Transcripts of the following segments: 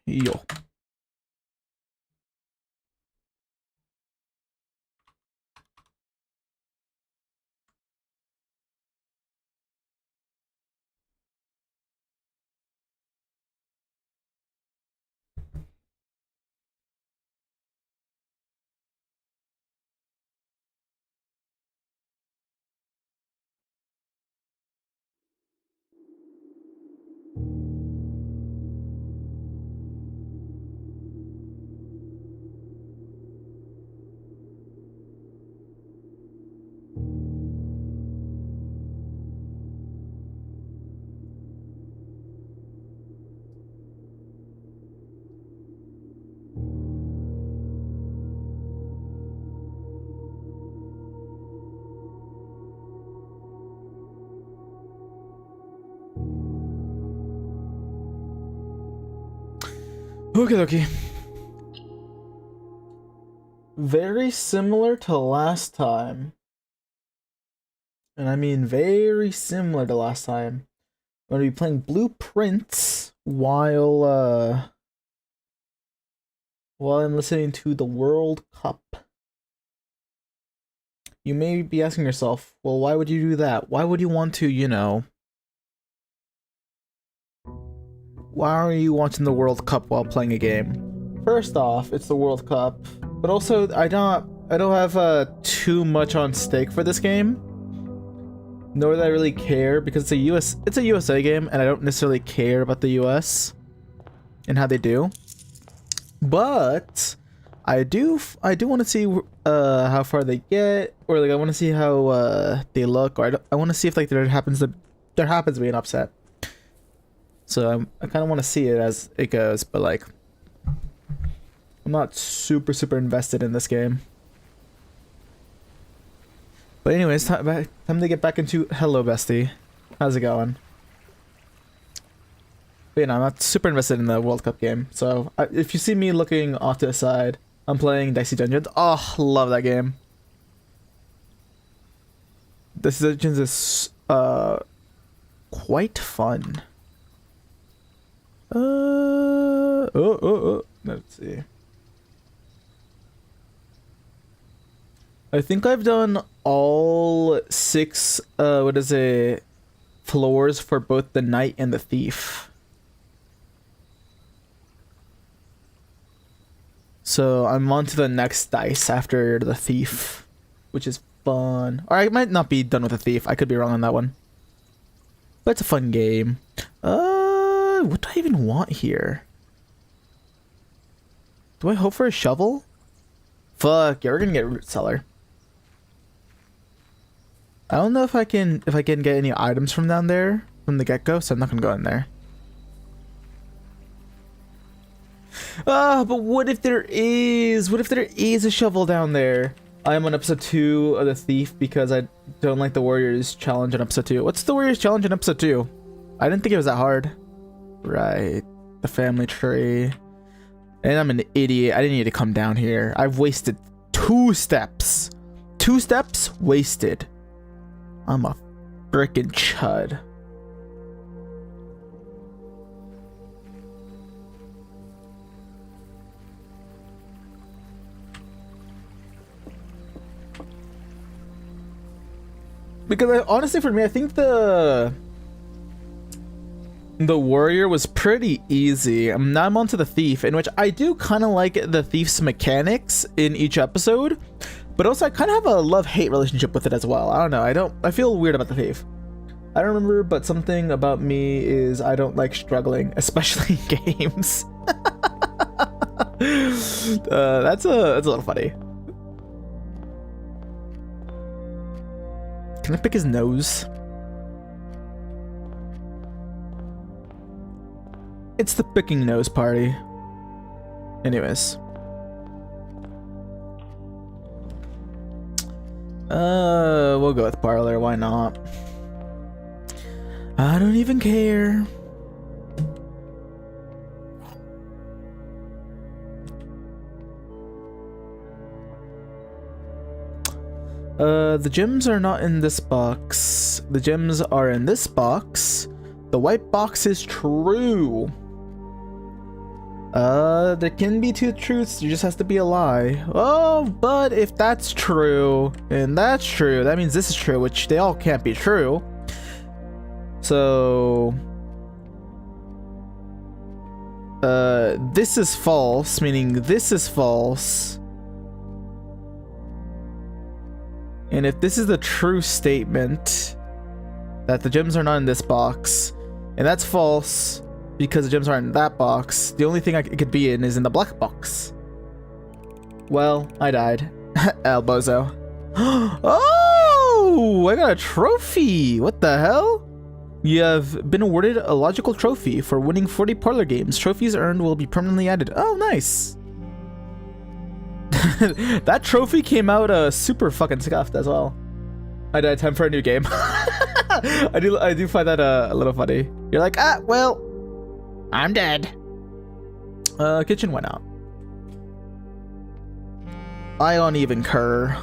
Yo. Okay. Very similar to last time. And I mean very similar to last time. I'm gonna be playing Blueprints while I'm listening to the World Cup. You may be asking yourself, well, why would you do that? Why would you want to, why are you watching the World Cup while playing a game? First off, it's the World Cup, but also I don't have too much on stake for this game. Nor do I really care because it's a USA game and I don't necessarily care about the US and how they do. But I do want to see how far they get, or like I want to see how they look, or I want to see if like there happens to be an upset. So I kind of want to see it as it goes, but like I'm not super invested in this game. But anyways, time to get back into Hello Bestie. How's it going? But I'm not super invested in the World Cup game. So if you see me looking off to the side, I'm playing Dicey Dungeons. Oh, love that game. Dicey Dungeons is quite fun. Let's see. I think I've done all 6 floors for both the knight and the thief. So I'm on to the next dice after the thief, which is fun. Or I might not be done with the thief. I could be wrong on that one. But it's a fun game. What do I even want here? Do I hope for a shovel? Fuck, yeah, we're gonna get root cellar. I don't know if I can get any items from down there from the get-go, so I'm not gonna go in there. But what if there is? What if there is a shovel down there? I'm on episode 2 of the thief because I don't like the Warriors challenge in episode 2. What's the Warriors challenge in episode 2? I didn't think it was that hard. Right, the family tree. And I'm an idiot. I didn't need to come down here. I've wasted 2 steps. 2 steps wasted. I'm a frickin' chud. Because honestly, for me, I think the warrior was pretty easy. Now I'm on to the thief, in which I do kind of like the thief's mechanics in each episode, but also I kind of have a love-hate relationship with it as well. I don't know. I feel weird about the thief. I don't remember, but something about me is I don't like struggling, especially in games. That's a little funny. Can I pick his nose? It's the picking nose party. Anyways. We'll go with parlor, why not? I don't even care. The gems are not in this box. The gems are in this box. The white box is true. There can be two truths, there just has to be a lie. Oh, but if that's true, and that's true, that means this is true, which they all can't be true. So... this is false, meaning this is false. And if this is the true statement, that the gems are not in this box, and that's false, because the gems aren't in that box, the only thing it could be in is in the black box. Well, I died. El bozo. Oh! I got a trophy! What the hell? You have been awarded a logical trophy for winning 40 parlor games. Trophies earned will be permanently added. Oh, nice. That trophy came out super fucking scuffed as well. I died. Time for a new game. I do find that a little funny. You're like, ah, well, I'm dead. Kitchen went out. Ion even cur.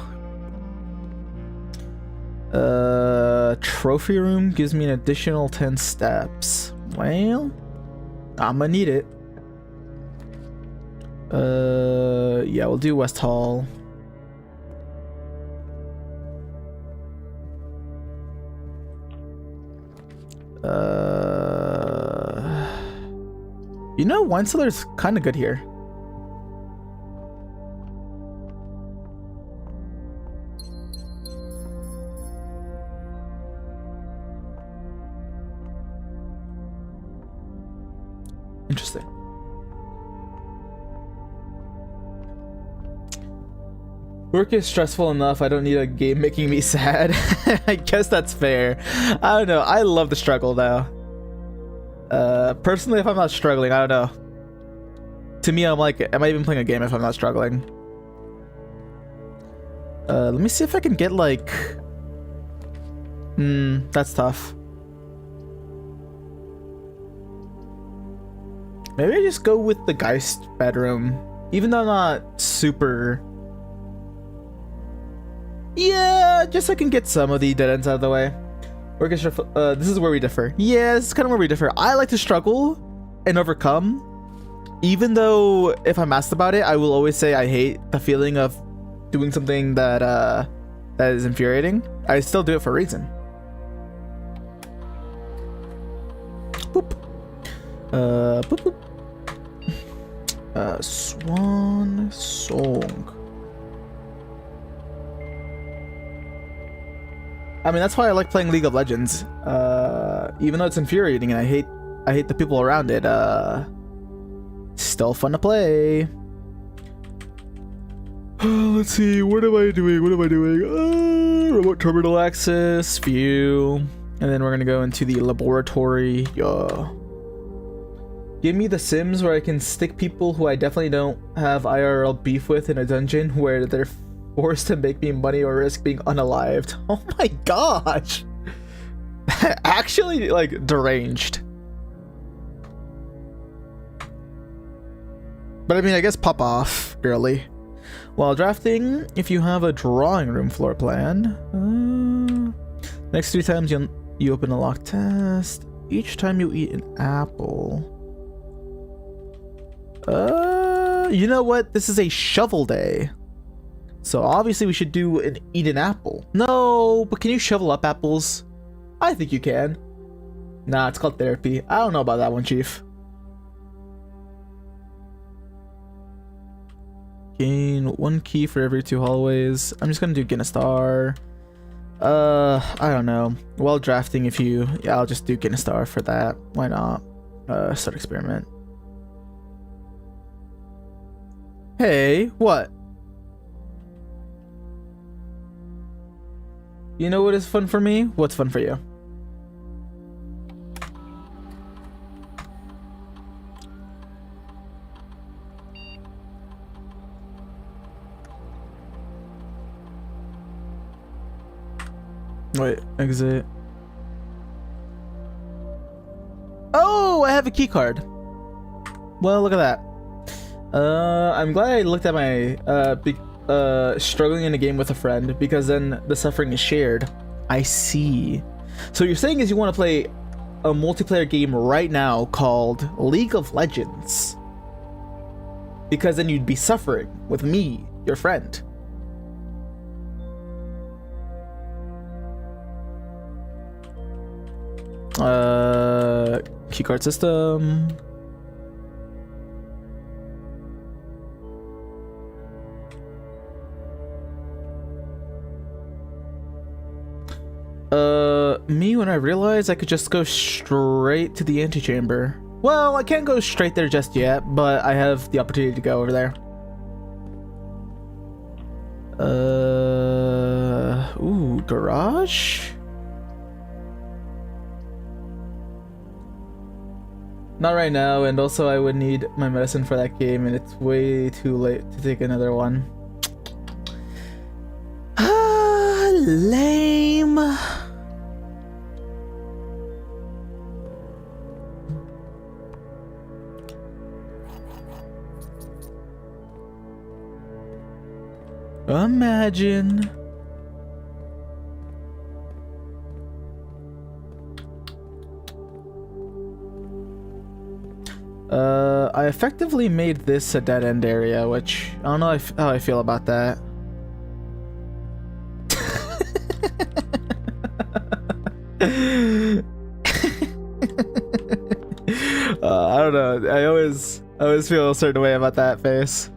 Trophy room gives me an additional 10 steps. Well, I'ma need it. Yeah, we'll do West Hall. You know, Wine Cellar's kind of good here. Interesting. Work is stressful enough. I don't need a game making me sad. I guess that's fair. I don't know. I love the struggle though. Personally, if I'm not struggling, I don't know. To me, I'm like, am I even playing a game if I'm not struggling? Let me see if I can get like... that's tough. Maybe I just go with the Geist bedroom. Even though I'm not super... Yeah, just so I can get some of the dead ends out of the way. This is where we differ. Yeah, this is kind of where we differ. I like to struggle and overcome. Even though if I'm asked about it, I will always say I hate the feeling of doing something that that is infuriating. I still do it for a reason. Boop. Boop, boop. Swan Song. I mean, that's why I like playing League of Legends. Even though it's infuriating and I hate the people around it, still fun to play. Let's see, what am I doing? Remote terminal access, view. And then we're gonna go into the laboratory. Yeah. Give me the Sims where I can stick people who I definitely don't have IRL beef with in a dungeon where they're forced to make me money or risk being unalived. Oh my gosh. Actually, like, deranged. But I mean, I guess pop off, girly. While drafting, if you have a drawing room floor plan, next 3 times you open a locked test. Each time you eat an apple. You know what? This is a shovel day. So obviously we should do an eat an apple. No, but can you shovel up apples? I think you can. Nah, it's called therapy. I don't know about that one, Chief. Gain 1 key for every 2 hallways. I'm just gonna do gain a star. I don't know. While drafting, yeah, I'll just do gain a star for that. Why not? Start experiment. Hey, what? You know what is fun for me? What's fun for you? Wait, exit. Oh, I have a key card. Well, look at that. I'm glad I looked at my struggling in a game with a friend, because then the suffering is shared. I see. So you're saying is you want to play a multiplayer game right now called League of Legends. because then you'd be suffering with me, your friend. Keycard system. Me when I realized I could just go straight to the antechamber. Well, I can't go straight there just yet, but I have the opportunity to go over there. Ooh, garage? Not right now, and also I would need my medicine for that game, and it's way too late to take another one. Lame. Imagine. I effectively made this a dead-end area, which I don't know how I feel about that. I don't know. I always feel a certain way about that face.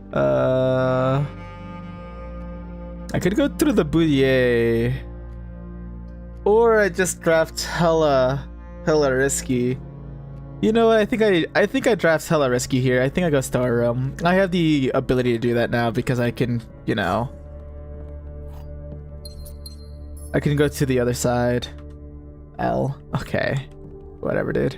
I could go through the Boudier, or I just draft hella risky. You know what? I think I draft hella risky here. I think I go Star Realm. I have the ability to do that now because I can, you know, I can go to the other side. L. Okay. Whatever, dude.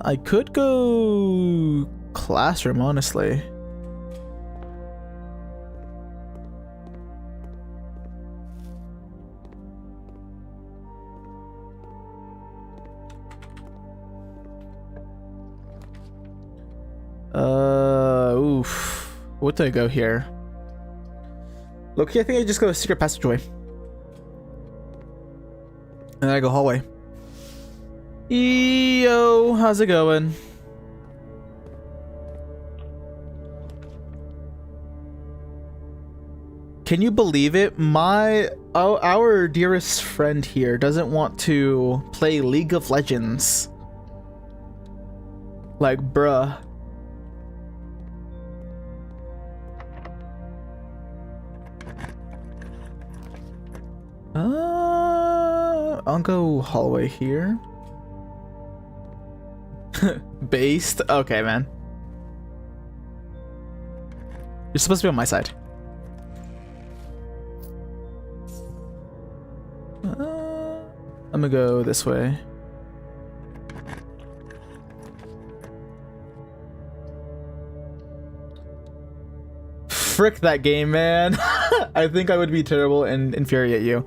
I could go Classroom, honestly. Oof. What do I go here? Loki, I think I just go secret passageway. And then I go hallway. Yo, how's it going? Can you believe it? Our dearest friend here doesn't want to play League of Legends. Like, bruh. I'll go hallway here. Based? Okay, man. You're supposed to be on my side. I'm gonna go this way. Frick that game, man. I think I would be terrible and infuriate you.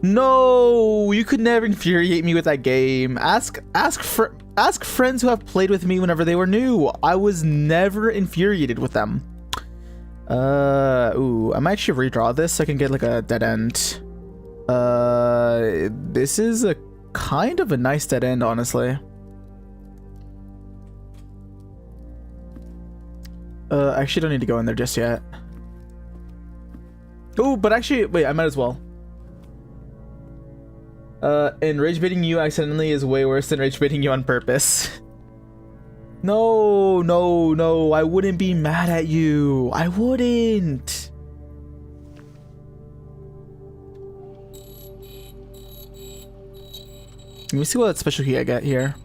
No, you could never infuriate me with that game. Ask friends who have played with me whenever they were new. I was never infuriated with them. Ooh, I might actually redraw this so I can get like a dead end. This is a kind of a nice dead end, honestly. I actually don't need to go in there just yet. Oh, but actually, wait, I might as well. And rage baiting you accidentally is way worse than rage baiting you on purpose. No, I wouldn't be mad at you. I wouldn't. Let me see what special key I get here.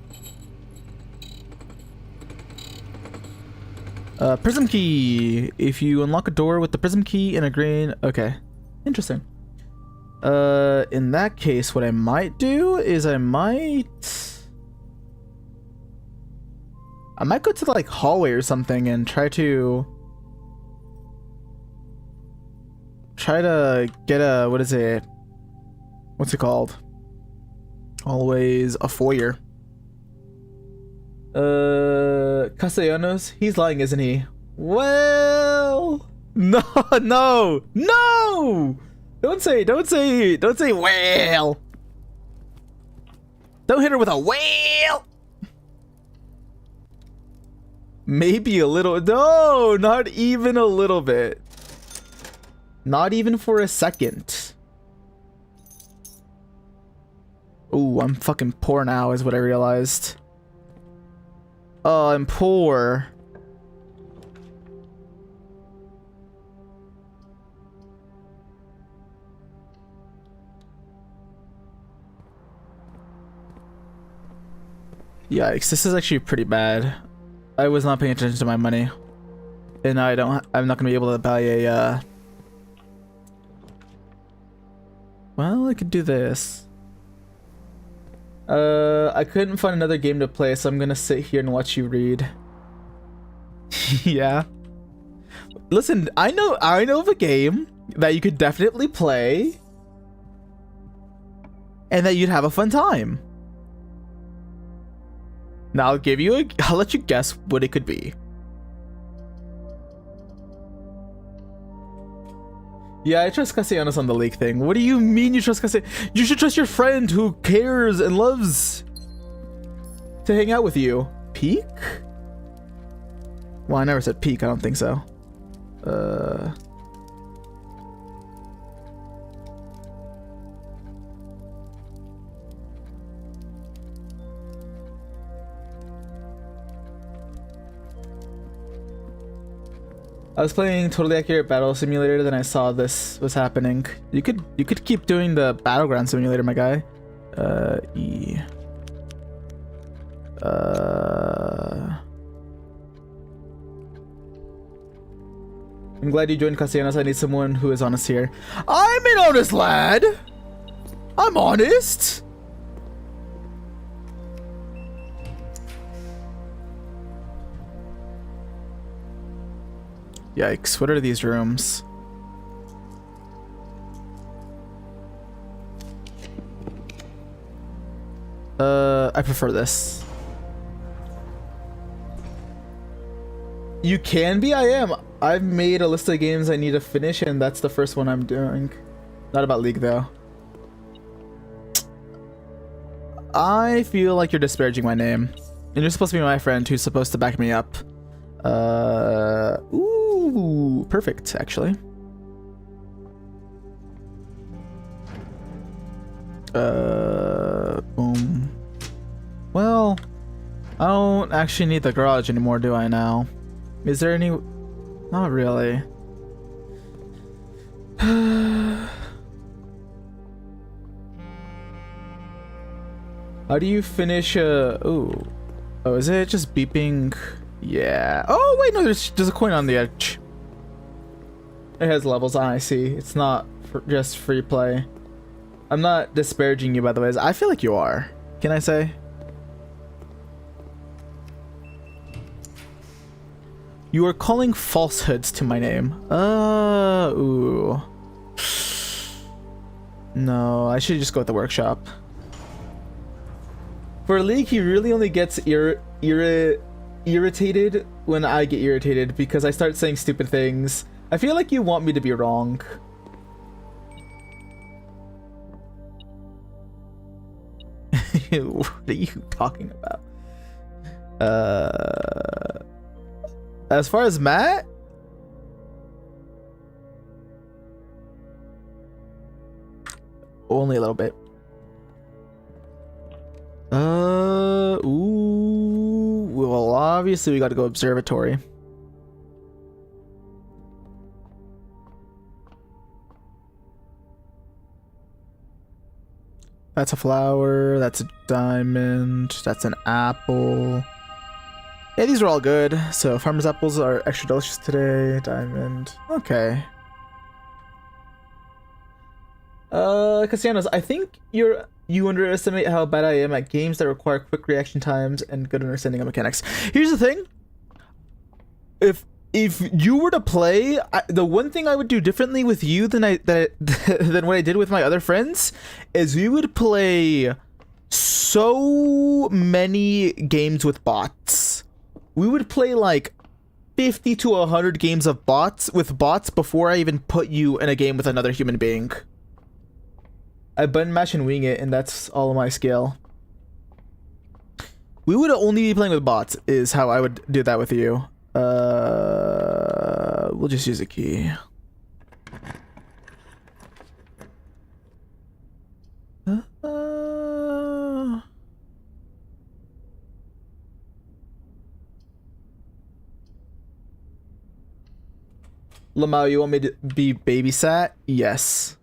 Prism key. If you unlock a door with the prism key in a green... Okay. Interesting. In that case, what I might do is I might go to like hallway or something and try to get a, what is it? What's it called? Always a foyer. Castellanos, he's lying, isn't he? Well, no. Don't say whale. Don't hit her with a whale. Maybe a little. No, not even a little bit. Not even for a second. Ooh, I'm fucking poor now is what I realized. Oh, I'm poor. Yikes, this is actually pretty bad. I was not paying attention to my money. And I'm not gonna be able to buy a, well, I could do this. I couldn't find another game to play, so I'm gonna sit here and watch you read. Yeah. Listen, I know of a game that you could definitely play and that you'd have a fun time. Now I'll let you guess what it could be. Yeah, I trust Castellanos on the leak thing. What do you mean you trust Castellanos? You should trust your friend who cares and loves to hang out with you. Peak? Well, I never said peak. I don't think so. I was playing Totally Accurate Battle Simulator, then I saw this was happening. You could keep doing the Battleground Simulator, my guy. E. I'm glad you joined, Castellanos. I need someone who is honest here. I'm an honest lad. I'm honest. Yikes, what are these rooms? I prefer this. You can be? I am. I've made a list of games I need to finish, and that's the first one I'm doing. Not about League, though. I feel like you're disparaging my name. And you're supposed to be my friend who's supposed to back me up. Ooh, perfect, actually. Boom. Well, I don't actually need the garage anymore, do I now? Is there any... Not really. How do you finish ooh. Oh, is it just beeping? Yeah. Oh, wait, no, there's a coin on the edge. It has levels. I see. It's not just free play. I'm not disparaging you, by the way. I feel like you are. Can I say? You are calling falsehoods to my name. Ooh. No, I should just go with the workshop. For League, he really only gets irritated when I get irritated because I start saying stupid things. I feel like you want me to be wrong. What are you talking about? As far as Matt, only a little bit. Ooh. Well, obviously we got to go observatory. That's a flower. That's a diamond. That's an apple. Yeah, these are all good. So farmer's apples are extra delicious today. Diamond. Okay. Castellanos, I think you underestimate how bad I am at games that require quick reaction times and good understanding of mechanics. Here's the thing. If you were to play, the one thing I would do differently with you than than what I did with my other friends is we would play so many games with bots. We would play like 50 to 100 games of bots before I even put you in a game with another human being. I button mash and wing it, and that's all my skill. We would only be playing with bots is how I would do that with you. We'll just use a key. Lamau, you want me to be babysat? Yes.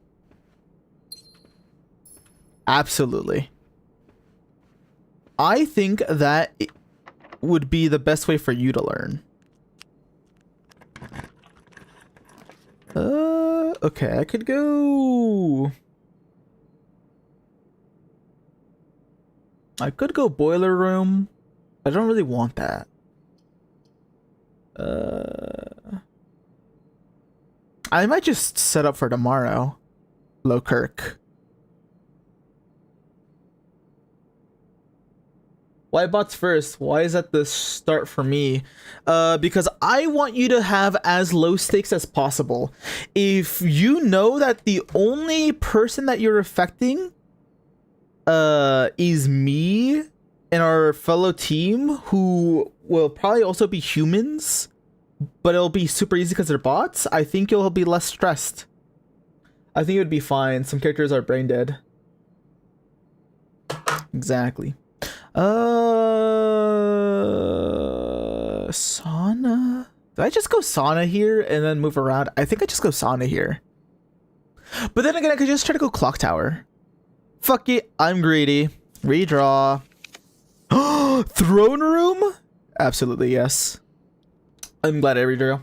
Absolutely. I think that it would be the best way for you to learn. Okay, I could go... I could go boiler room. I don't really want that. I might just set up for tomorrow. Lowkirk. Why bots first? Why is that the start for me? Because I want you to have as low stakes as possible. If you know that the only person that you're affecting is me and our fellow team, who will probably also be humans, but it'll be super easy because they're bots, I think you'll be less stressed. I think it would be fine. Some characters are brain dead. Exactly. Sauna? Did I just go sauna here and then move around? I think I just go sauna here. But then again, I could just try to go clock tower. Fuck it, I'm greedy. Redraw. Throne room? Absolutely, yes. I'm glad I redrew.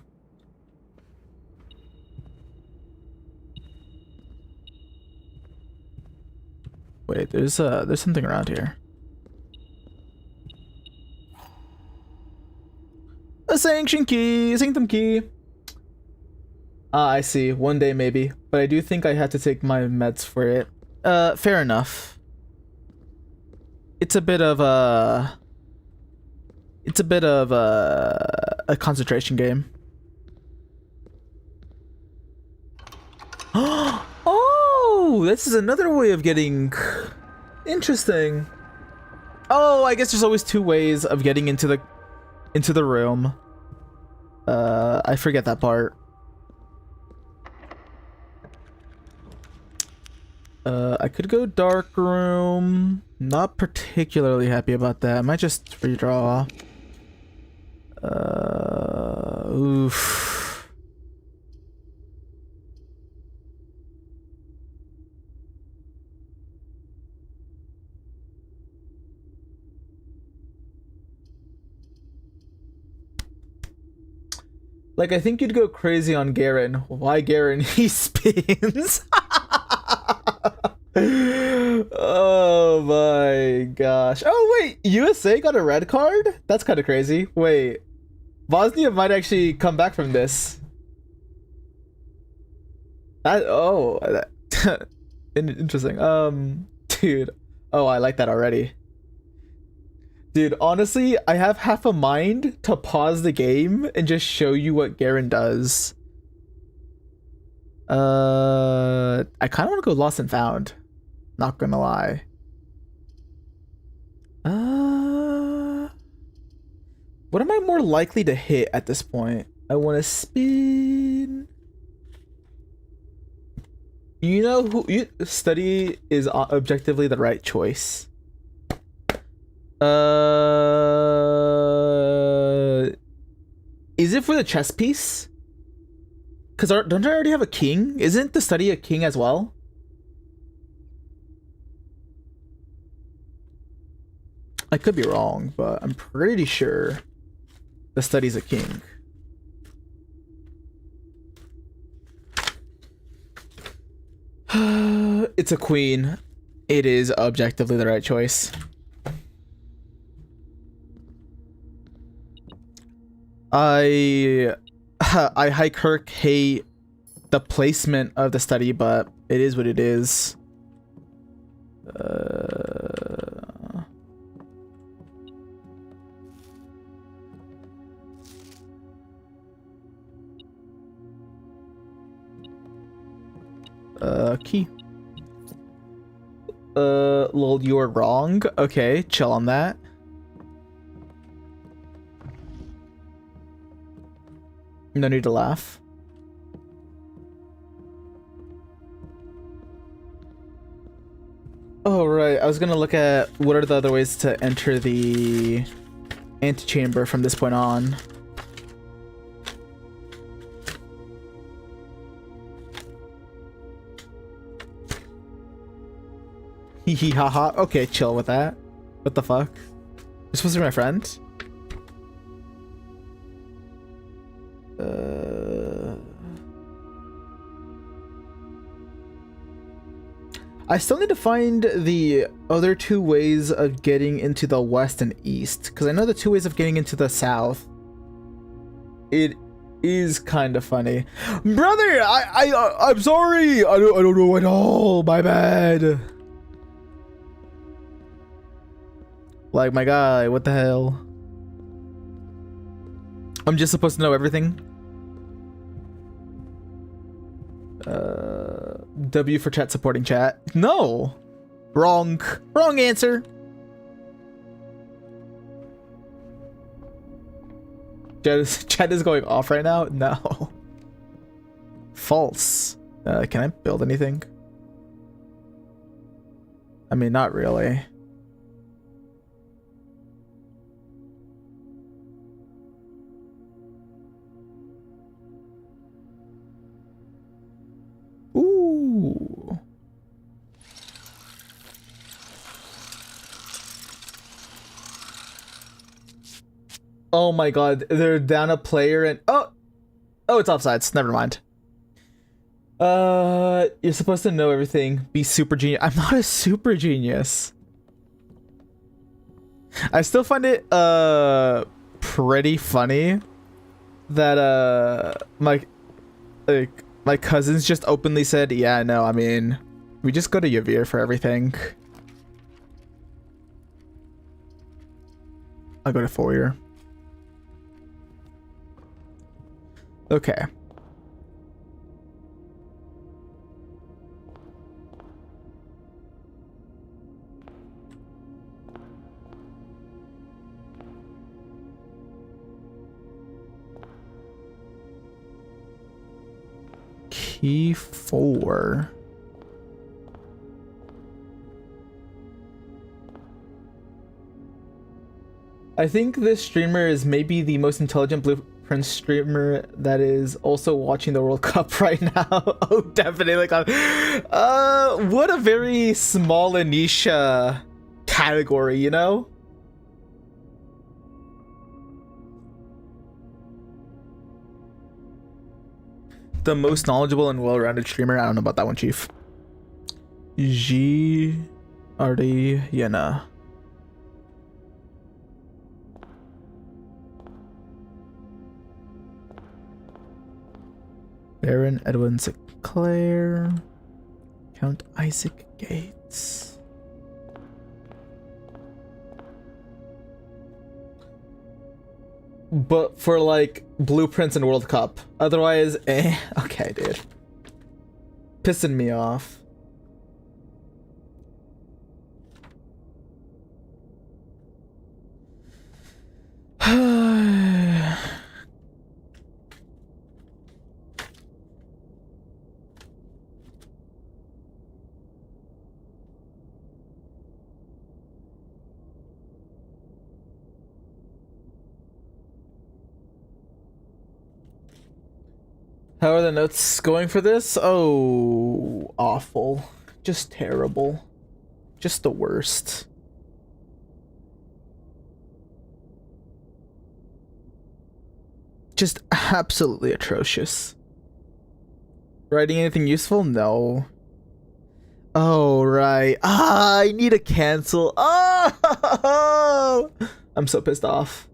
Wait, there's something around here. A sanction key, sanctum key. Ah, I see. One day maybe, but I do think I had to take my meds for it. Fair enough. It's a bit of a concentration game. Oh, this is another way of getting interesting. Oh, I guess there's always two ways of getting into the room. I forget that part. I could go dark room. Not particularly happy about that. I might just redraw. Oof. Like, I think you'd go crazy on Garen. Why Garen? He spins. Oh my gosh. Oh wait, USA got a red card? That's kind of crazy. Wait, Bosnia might actually come back from this. Interesting. Dude. Oh, I like that already. Dude, honestly, I have half a mind to pause the game and just show you what Garen does. I kind of want to go Lost and Found. Not gonna lie. What am I more likely to hit at this point? I want to spin. You know who study is objectively the right choice. Is it for the chess piece? Because don't I already have a king? Isn't the study a king as well? I could be wrong, but I'm pretty sure the study's a king. It's a queen. It is objectively the right choice. I Kirk hate the placement of the study, but it is what it is. Key. Lol, you are wrong. Okay, chill on that. No need to laugh. Oh, right. I was gonna look at what are the other ways to enter the antechamber from this point on. Hee hee ha ha. Okay, chill with that. What the fuck? You're supposed to be my friend? I still need to find the other two ways of getting into the west and east, because I know the two ways of getting into the south. It is kind of funny, brother. I'm sorry. I don't know at all. My bad. Like, my guy, what the hell? I'm just supposed to know everything. W for chat supporting chat. No. Wrong answer. Chat is going off right now. No. False. Can I build anything? I mean, not really. Ooh. Oh my god, they're down a player and oh, it's offsides. Never mind. You're supposed to know everything. Be super genius. I'm not a super genius. I still find it pretty funny that my cousins just openly said, yeah, no, I mean, we just go to Yavir for everything. I'll go to Fourier. Okay. Key 4. I think this streamer is maybe the most intelligent Blueprint streamer that is also watching the World Cup right now. Oh, definitely. What a very small and niche category, you know? The most knowledgeable and well-rounded streamer. I don't know about that one, Chief. G. Yena. Baron Edwin Sinclair. Count Isaac Gates. But for like Blueprints and World Cup. Otherwise, okay, dude. Pissing me off. How are the notes going for this? Oh, awful. Just terrible. Just the worst. Just absolutely atrocious. Writing anything useful? No. Oh, right. I need to cancel. Oh! I'm so pissed off.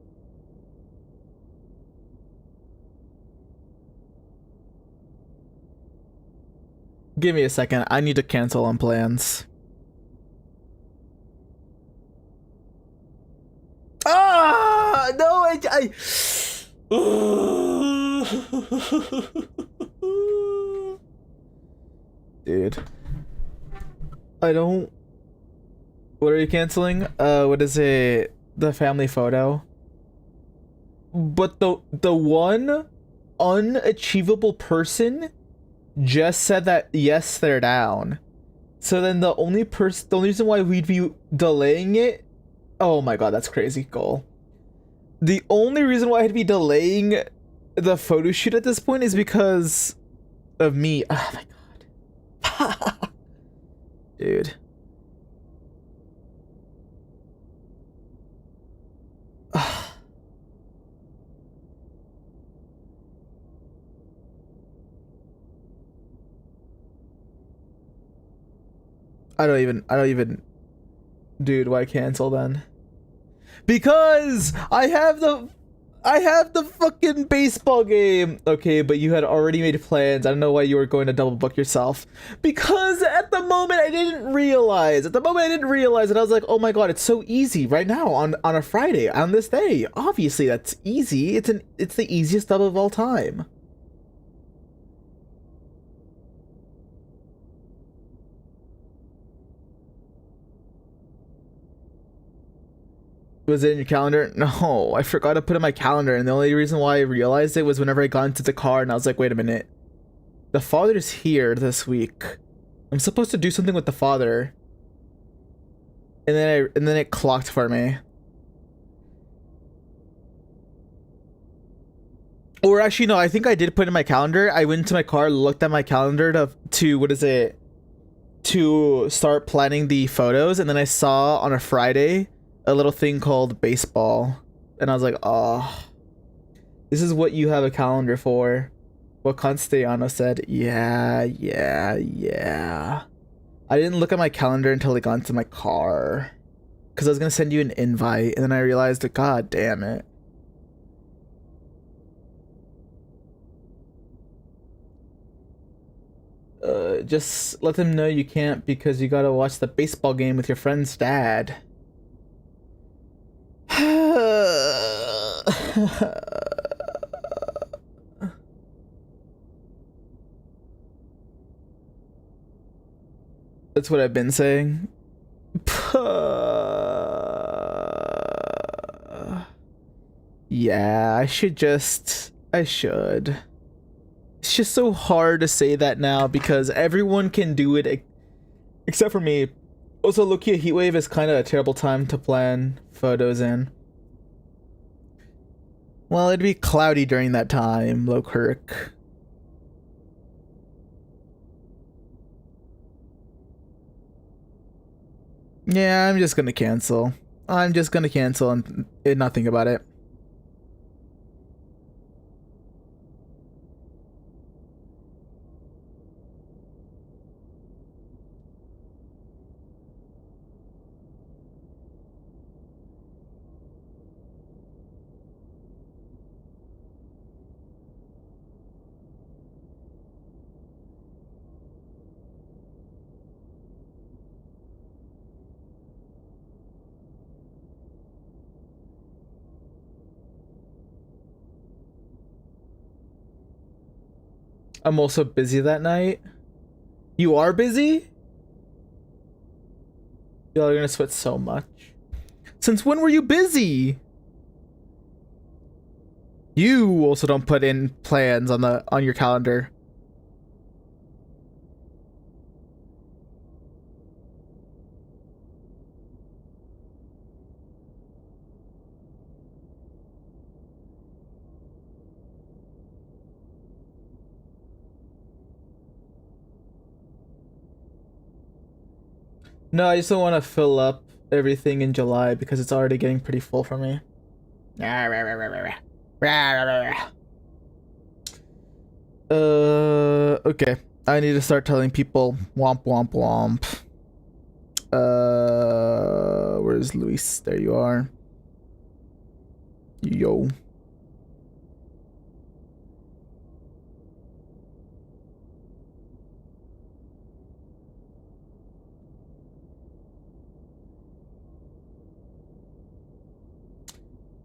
Give me a second. I need to cancel on plans. Ah! No, I Dude. I don't... What are you canceling? What is it? The family photo? But the one unachievable person just said that yes, they're down. So then the only reason why we'd be delaying it, oh my god, that's crazy, goal. The only reason why I'd be delaying the photo shoot at this point is because of me. Oh my god. Dude. I don't even, dude, why cancel then? Because I have the fucking baseball game. Okay, but you had already made plans. I don't know why you were going to double book yourself. Because at the moment I didn't realize. And I was like, oh my god, it's so easy right now on a Friday, on this day. Obviously that's easy. It's the easiest dub of all time. Was it in your calendar? No, I forgot to put it in my calendar, and the only reason why I realized it was whenever I got into the car and I was like, wait a minute. The father's here this week. I'm supposed to do something with the father. And then it clocked for me. Or actually no, I think I did put it in my calendar. I went into my car, looked at my calendar to what is it? To start planning the photos, and then I saw on a Friday a little thing called baseball, and I was like, oh, this is what you have a calendar for. What Constellano said. Yeah. I didn't look at my calendar until I got into my car, because I was gonna send you an invite, and then I realized that, god damn it. Just let them know you can't because you gotta watch the baseball game with your friend's dad. That's what I've been saying. Yeah, I should. It's just so hard to say that now because everyone can do it except for me. Also, low-key, a heatwave is kind of a terrible time to plan photos in. Well, it'd be cloudy during that time, Lowkirk. Yeah, I'm just gonna cancel. And not think about it. I'm also busy that night. You are busy? Y'all are gonna sweat so much. Since when were you busy? You also don't put in plans on your calendar. No, I just don't want to fill up everything in July because it's already getting pretty full for me. Okay. I need to start telling people womp womp womp. Where's Luis? There you are. Yo.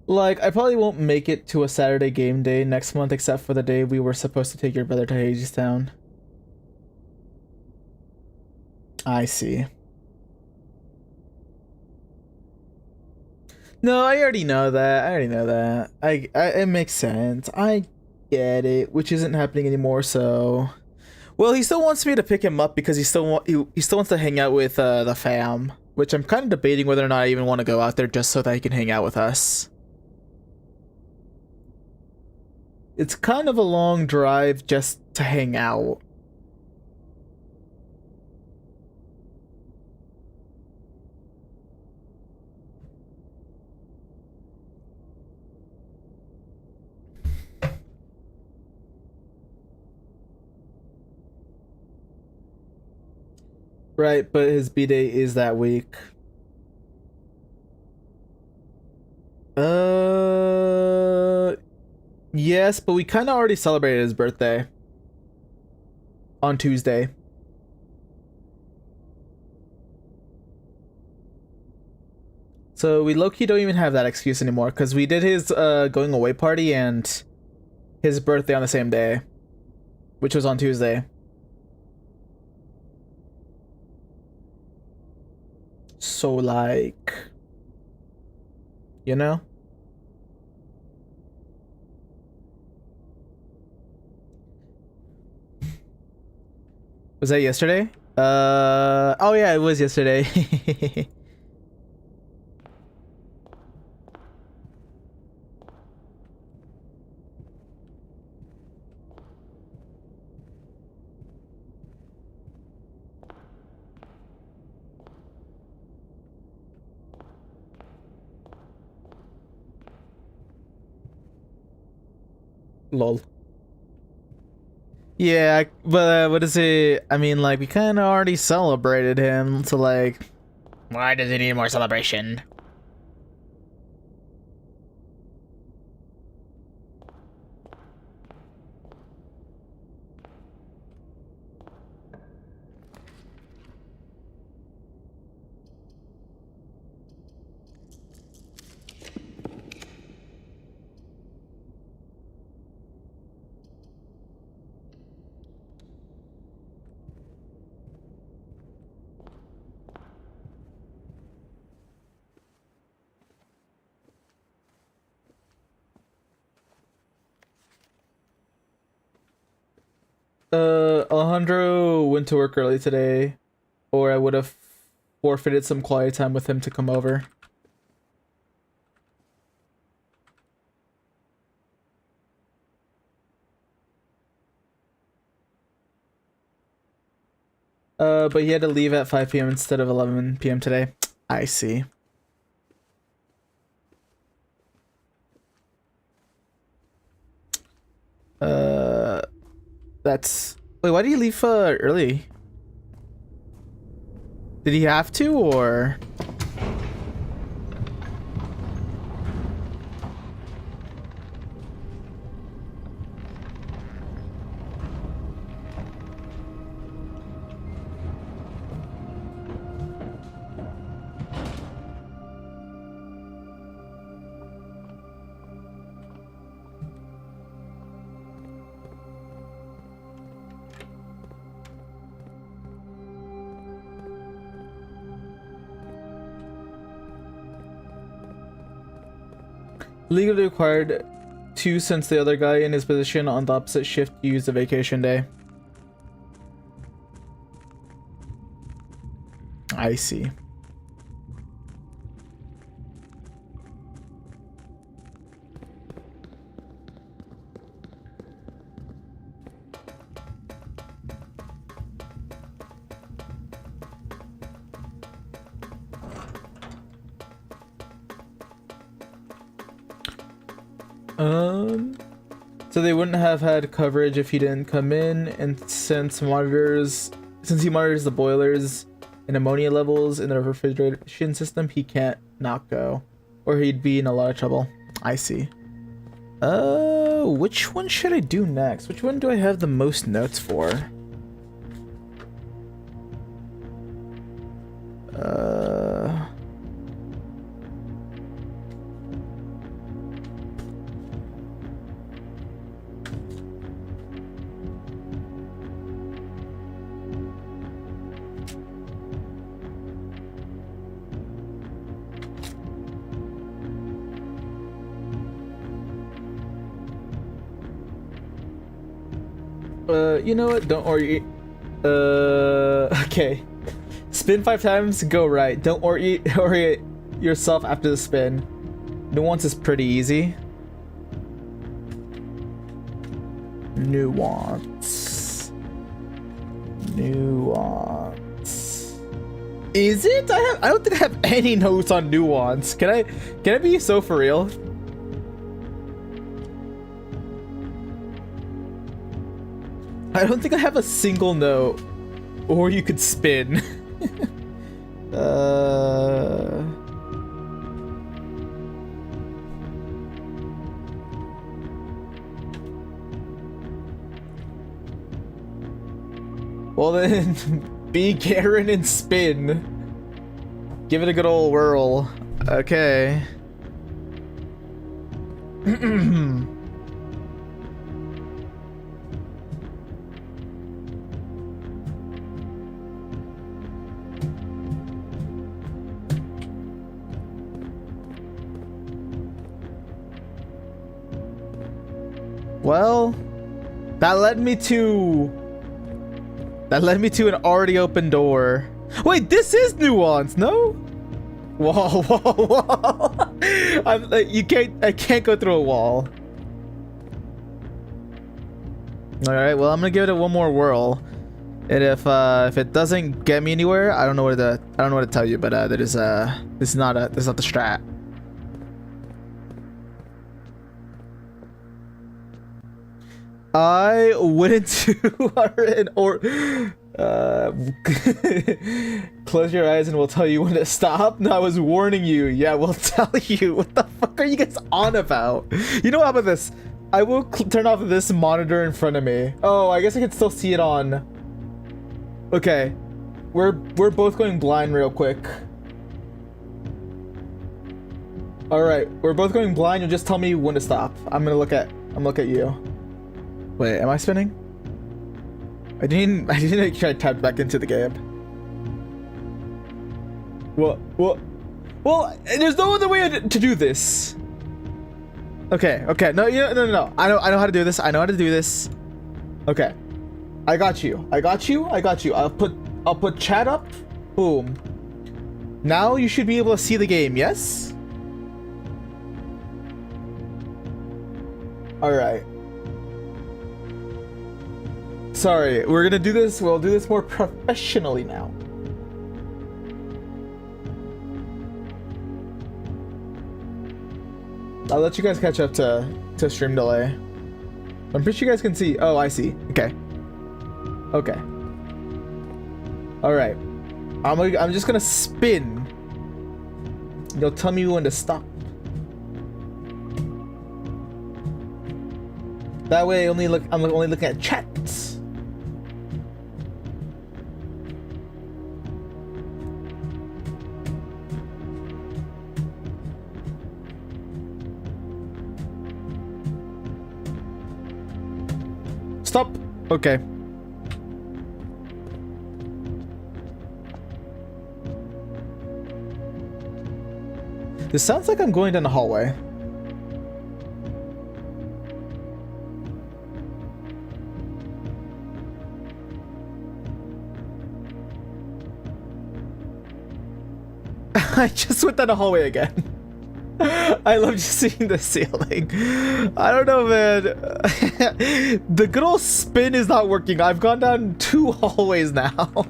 Like, I probably won't make it to a Saturday game day next month except for the day we were supposed to take your brother to Hadestown. I see. No, I already know that. It makes sense. Get it, which isn't happening anymore. So, well, he still wants me to pick him up because he still wants to hang out with the fam, which I'm kind of debating whether or not I even want to go out there just so that he can hang out with us. It's kind of a long drive just to hang out. Right, but his B-Day is that week. Yes, but we kind of already celebrated his birthday on Tuesday. So we low-key don't even have that excuse anymore because we did his going away party and his birthday on the same day, which was on Tuesday. So like, you know? Was that yesterday? Oh yeah, it was yesterday. Lol. Yeah, but what is it? I mean, like, we kind of already celebrated him, so like, why does he need more celebration? Alejandro went to work early today, or I would have forfeited some quiet time with him to come over. But he had to leave at 5 p.m. instead of 11 p.m. today. I see. Uh, that's... Wait, why did he leave early? Did he have to, or...? Legally required to, since the other guy in his position on the opposite shift used a vacation day. I see. So they wouldn't have had coverage if he didn't come in, and since he monitors the boilers and ammonia levels in the refrigeration system, he can't not go, or he'd be in a lot of trouble. I see. Which one should I do next? Which one do I have the most notes for? You know what? Don't worry. Okay. Spin 5 times, go right. Don't orient yourself after the spin. Nuance is pretty easy. Nuance. Is it? I don't think I have any notes on nuance. Can I be so for real? I don't think I have a single note. Or you could spin. Well then, be Garen and spin. Give it a good old whirl. Okay. Well, that led me to an already open door. Wait, this is nuance, no? Whoa. I'm like, I can't go through a wall. All right, well, I'm gonna give it one more whirl, and if it doesn't get me anywhere, I don't know what to tell you, but this is not the strat. I went to close your eyes and we'll tell you when to stop. No, I was warning you. Yeah, we'll tell you. What the fuck are you guys on about? You know, how about this? I will turn off this monitor in front of me. Oh, I guess I can still see it on. Okay, we're both going blind real quick. All right, we're both going blind. You'll just tell me when to stop. I'm gonna look at you. Wait, am I spinning? I didn't actually type back into the game. Well, there's no other way to do this. Okay, no, no. I know how to do this. I know how to do this. Okay, I got you. I'll put chat up. Boom. Now you should be able to see the game. Yes. All right. Sorry, we're gonna do this. We'll do this more professionally now. I'll let you guys catch up to stream delay. I'm pretty sure you guys can see. Oh, I see. Okay. All right. I'm just gonna spin. You'll tell me when to stop. That way, I'm only looking at chats. Stop. Okay. This sounds like I'm going down the hallway. I just went down the hallway again. I love just seeing the ceiling. I don't know, man. The good old spin is not working. I've gone down 2 hallways now.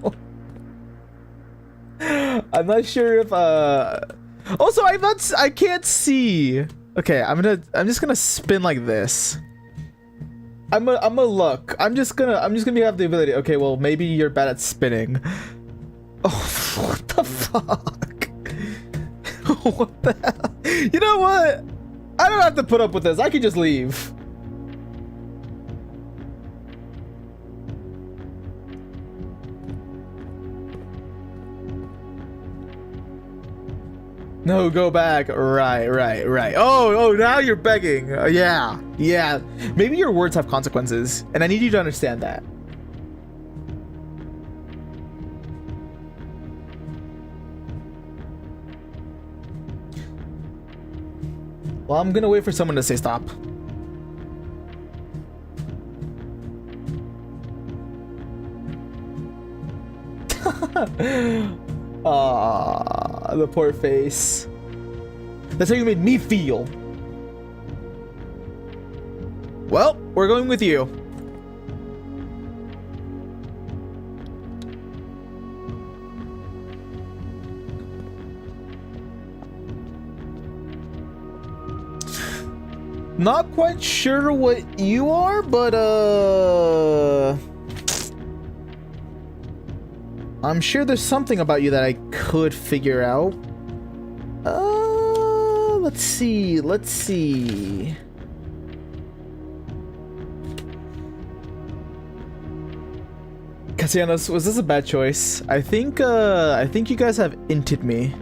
I'm not sure if also I can't see. Okay, I'm just gonna spin like this. I'm gonna look. I'm just gonna have the ability. Okay, well maybe you're bad at spinning. Oh, what the fuck? What the hell? You know what? I don't have to put up with this. I can just leave. No, go back. Right. Oh, now you're begging. Yeah. Maybe your words have consequences, and I need you to understand that. Well, I'm gonna wait for someone to say stop. Ah, the poor face. That's how you made me feel. Well, we're going with you. Not quite sure what you are, but I'm sure there's something about you that I could figure out. Let's see. Cassianos, was this a bad choice? I think you guys have inted me.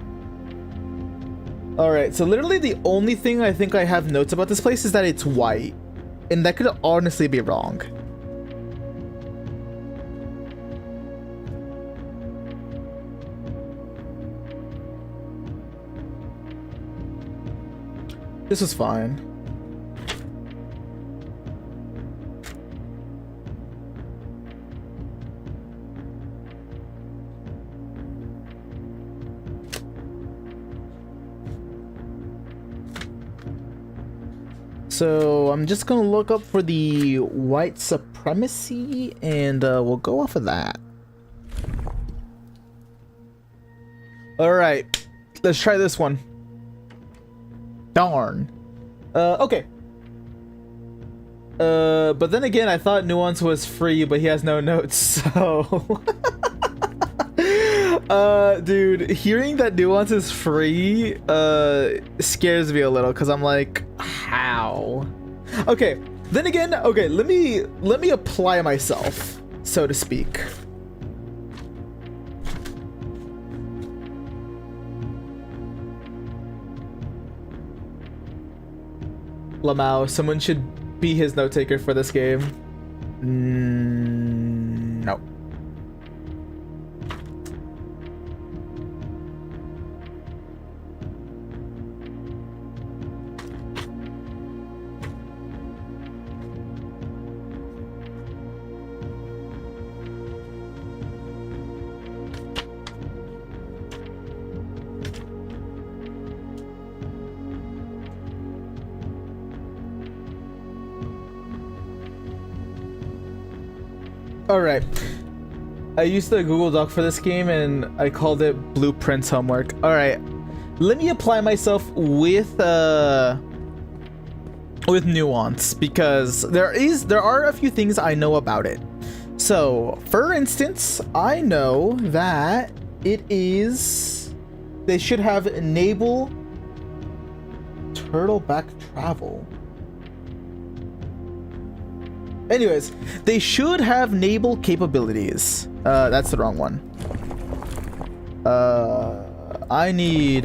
Alright, so literally the only thing I think I have notes about this place is that it's white. And that could honestly be wrong. This was fine. So I'm just gonna look up for the white supremacy and we'll go off of that. Alright, let's try this one. Darn. Okay. But then again, I thought Nuance was free, but he has no notes, so... dude, hearing that Nuance is free, scares me a little, because I'm like, how? Okay, then again, okay, let me apply myself, so to speak. Lamau, someone should be his note taker for this game. No. Alright, I used the Google Doc for this game and I called it Blueprints Homework. Alright, let me apply myself with Nuance, because there are a few things I know about it. So, for instance, I know that they should have enable turtleback travel. Anyways, they should have naval capabilities. That's the wrong one. I need...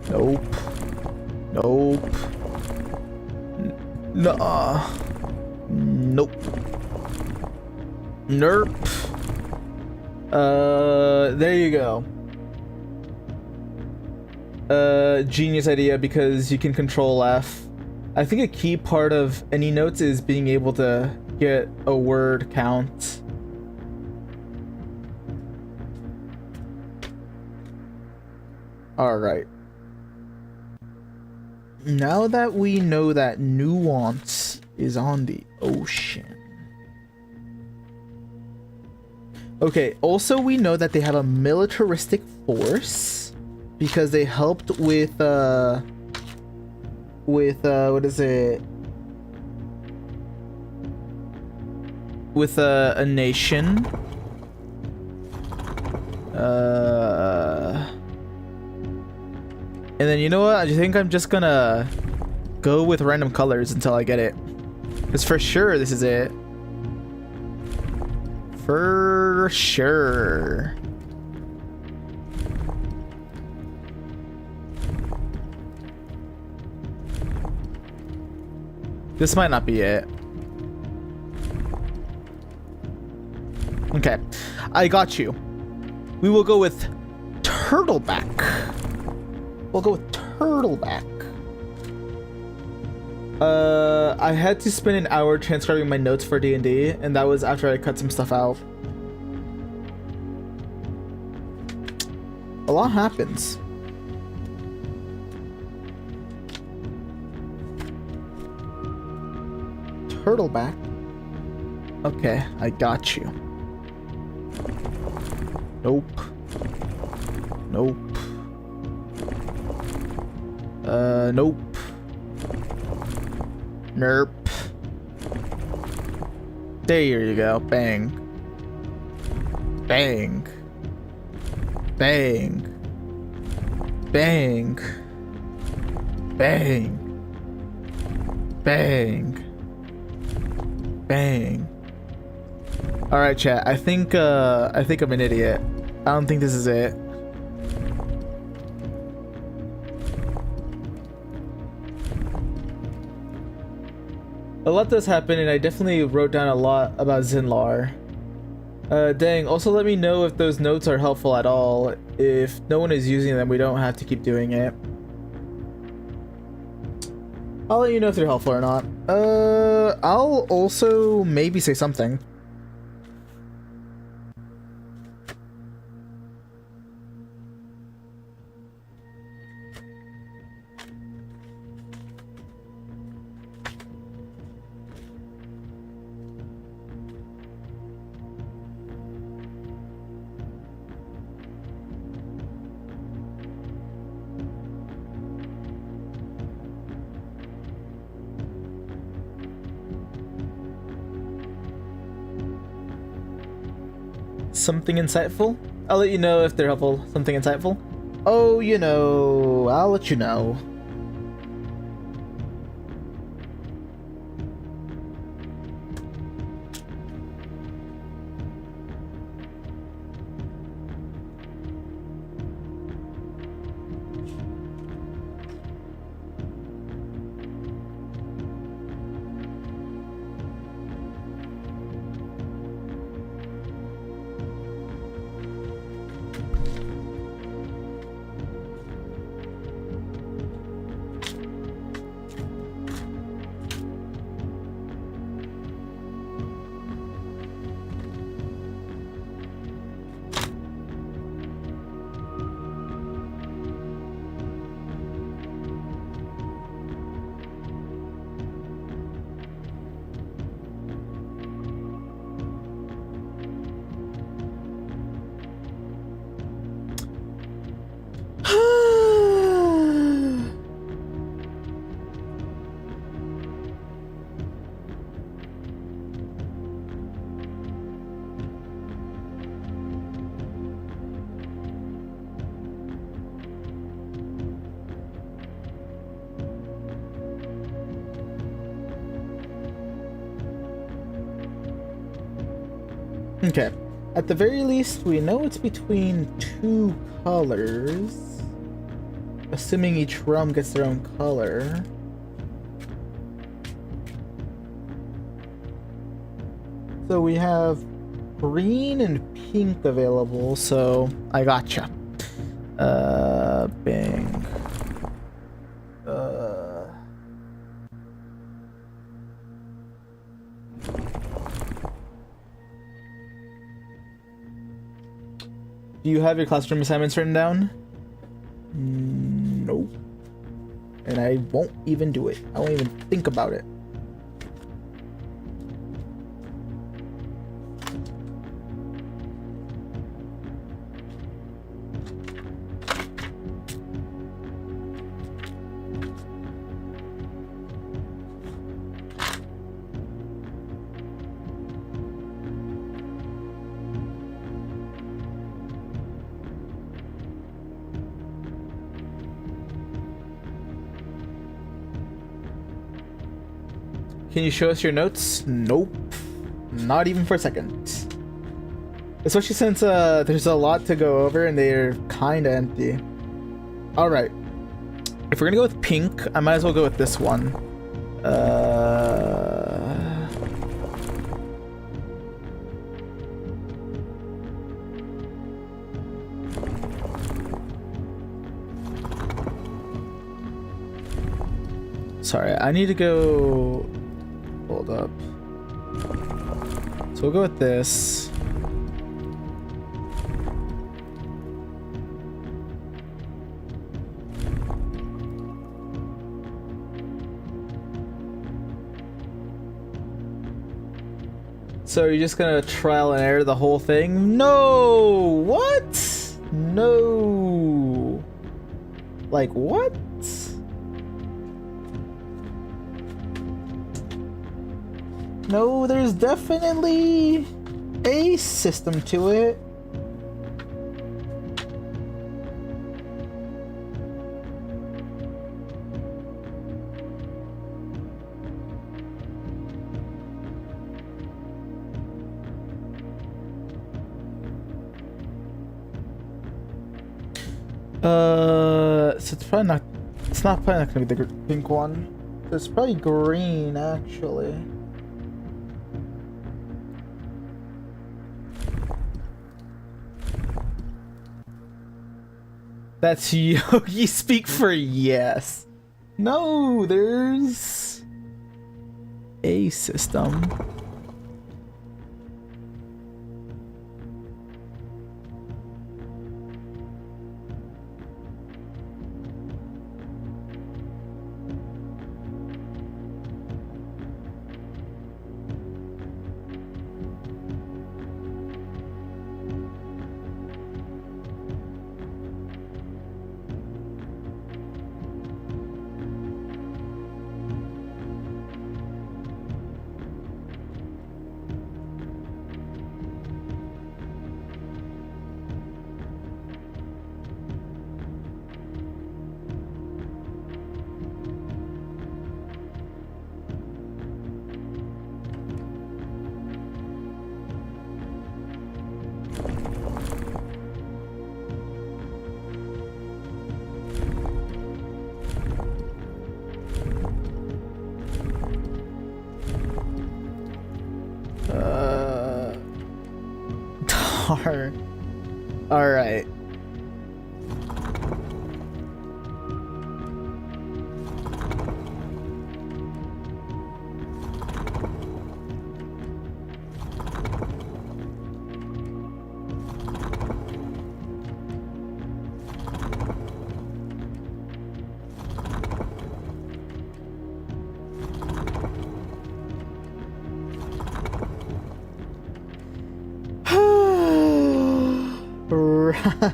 Nope. Nope. Nuh-uh. Nope. Nerp. There you go. Genius idea, because you can control F. I think a key part of any notes is being able to get a word count. Alright. Now that we know that Nuance is on the ocean. Okay, also we know that they have a militaristic force because they helped with what is it? With a nation. And then you know what? I think I'm just gonna go with random colors until I get it. Because for sure this is it. For sure. This might not be it. Okay, I got you. We will go with turtleback. We'll go with turtleback. I had to spend an hour transcribing my notes for D&D, and that was after I cut some stuff out. A lot happens. Turtleback. Okay, I got you. Nope. Nope. Nope. Nerp. There you go. Bang. Bang. Bang. Bang. Bang. Bang. Bang. Alright, chat. I think I'm an idiot. I don't think this is it. A lot does happen, and I definitely wrote down a lot about Zinlar. Dang, also let me know if those notes are helpful at all. If no one is using them, we don't have to keep doing it. I'll let you know if they're helpful or not. I'll also maybe say something. Something insightful? I'll let you know if they're helpful. Something insightful? Oh, you know, I'll let you know. Okay. At the very least, we know it's between two colors. Assuming each realm gets their own color. So we have green and pink available, so I gotcha. Bang. Do you have your classroom assignments written down? Nope. And I won't even do it. I won't even think about it. Can you show us your notes? Nope. Not even for a second. Especially since there's a lot to go over and they're kinda empty. Alright. If we're gonna go with pink, I might as well go with this one. Sorry, I need to go... Hold up. So we'll go with this. So you're just gonna trial and error the whole thing? No! What? No. Like what? No, there's definitely a system to it. So it's probably not. It's not probably not gonna be the pink one. It's probably green, actually. That's you. You speak for yes. No, there's a system. Darn. All right.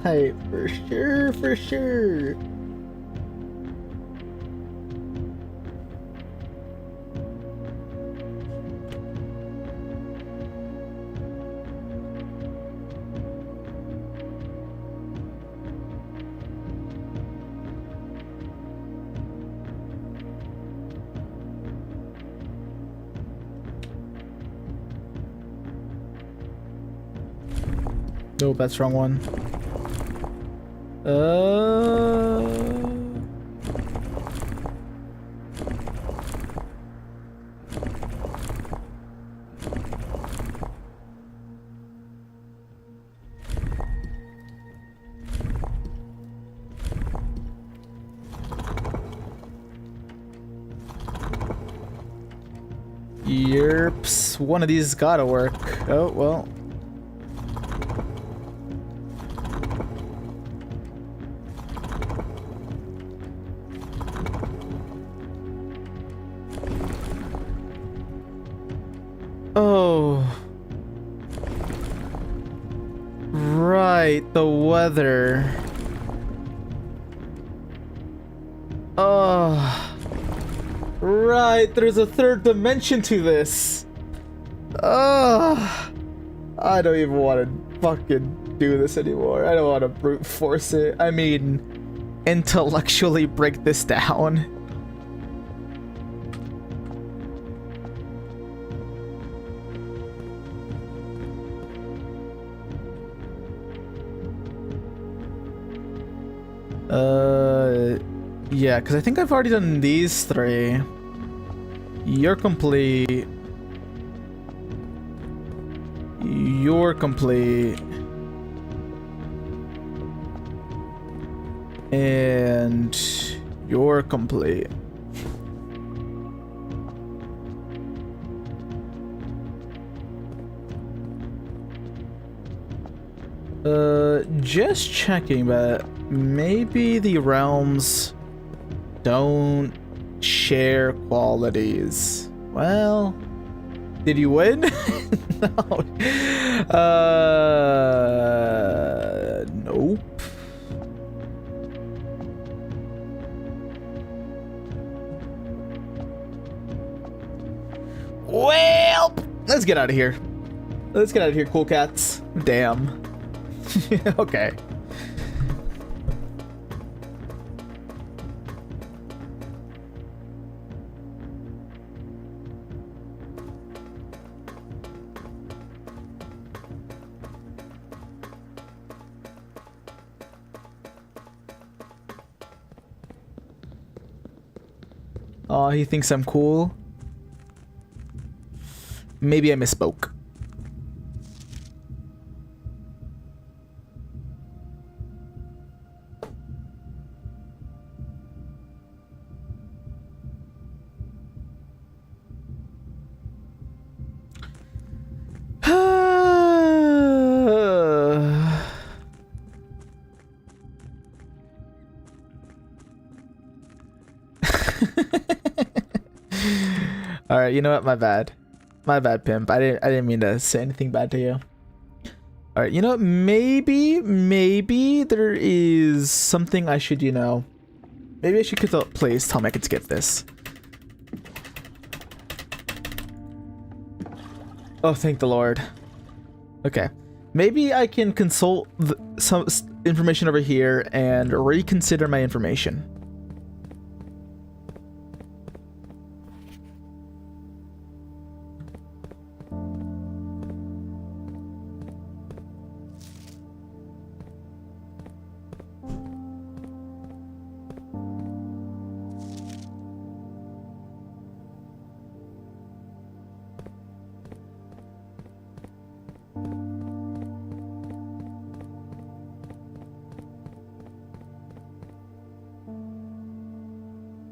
Right, for sure, for sure. Nope, that's the wrong one. Yerps, one of these gotta work. Oh, well. Oh. Right, the weather. Oh. Right, there's a third dimension to this. Oh. I don't even want to fucking do this anymore. I don't want to brute force it. I mean, intellectually break this down. Yeah, because I think I've already done these three. You're complete. You're complete. And you're complete. Just checking, but maybe the realms don't share qualities. Well, Did you win? No. Nope. Well, let's get out of here. Let's get out of here, cool cats. Damn. Okay. Oh, he thinks I'm cool. Maybe I misspoke. All right, you know what? My bad. My bad, pimp. I didn't mean to say anything bad to you. All right, you know what? Maybe there is something I should, you know. Maybe I should please tell me I can skip this. Oh, thank the Lord. Okay. Maybe I can consult some information over here and reconsider my information.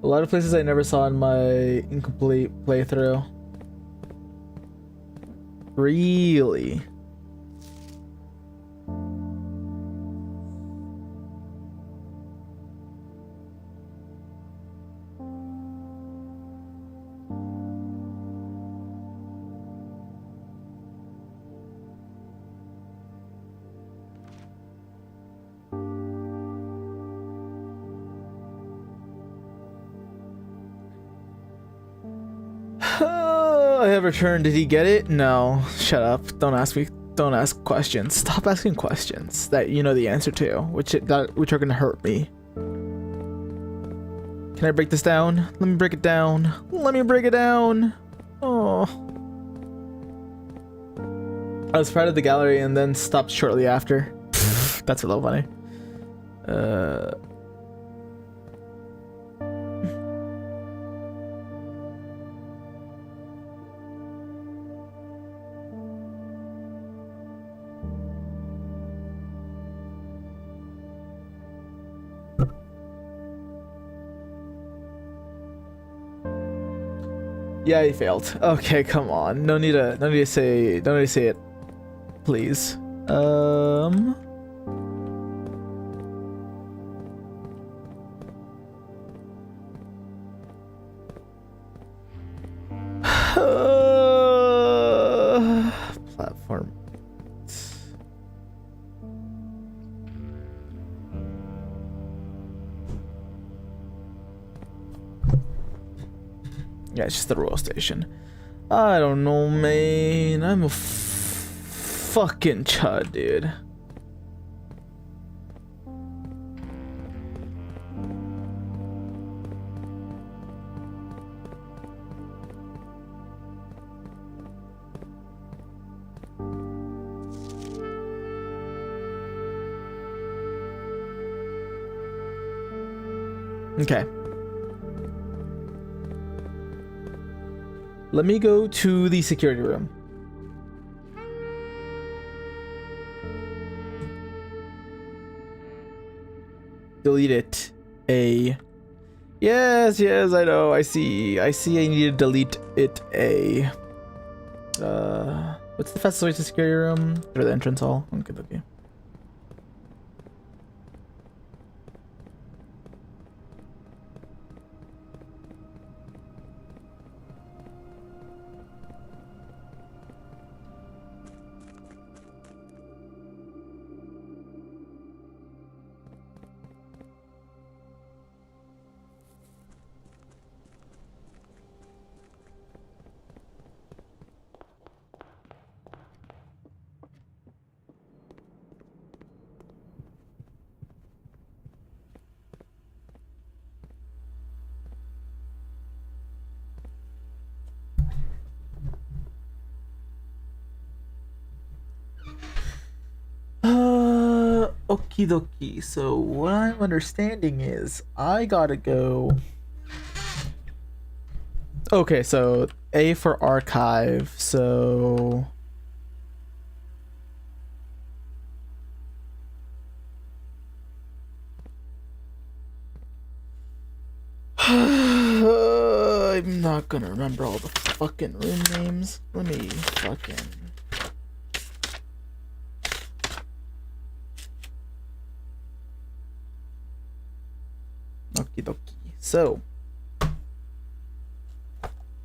A lot of places I never saw in my incomplete playthrough. Really? I have returned. Did he get it? No. Shut up. Don't ask me. Don't ask questions. Stop asking questions that you know the answer to, which are gonna hurt me. Can I break this down? Let me break it down. Let me break it down. Oh. I was proud of the gallery and then stopped shortly after. That's a little funny. Yeah, he failed. Okay, come on. No need to say it. Please. Platform. Yeah, it's just the royal station. I don't know, man. I'm a fucking chud, dude. Okay. Let me go to the security room. Delete it. Yes, I know. I see. I need to delete it. What's the fastest way to security room? Or the entrance hall? Okay. Okie dokie. So what I'm understanding is I gotta go. Okay, so A for archive. So I'm not gonna remember all the fucking room names. Let me fucking. Okie dokie. So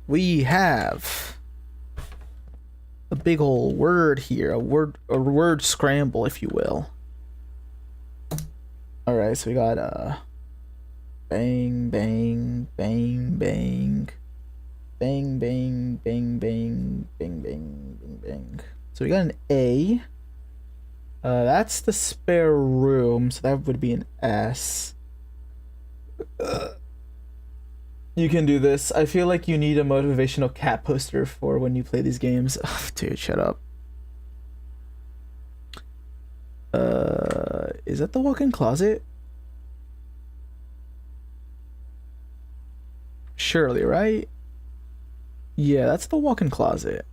we have a big old word here, a word scramble, if you will. All right, so we got bang bang bang bang bang bang bang bang bang bang bang bang. So we got an A. That's the spare room, so that would be an S. You can do this. I feel like you need a motivational cat poster for when you play these games. Ugh, dude, shut up. Is that the walk-in closet? Surely, right? Yeah, that's the walk-in closet.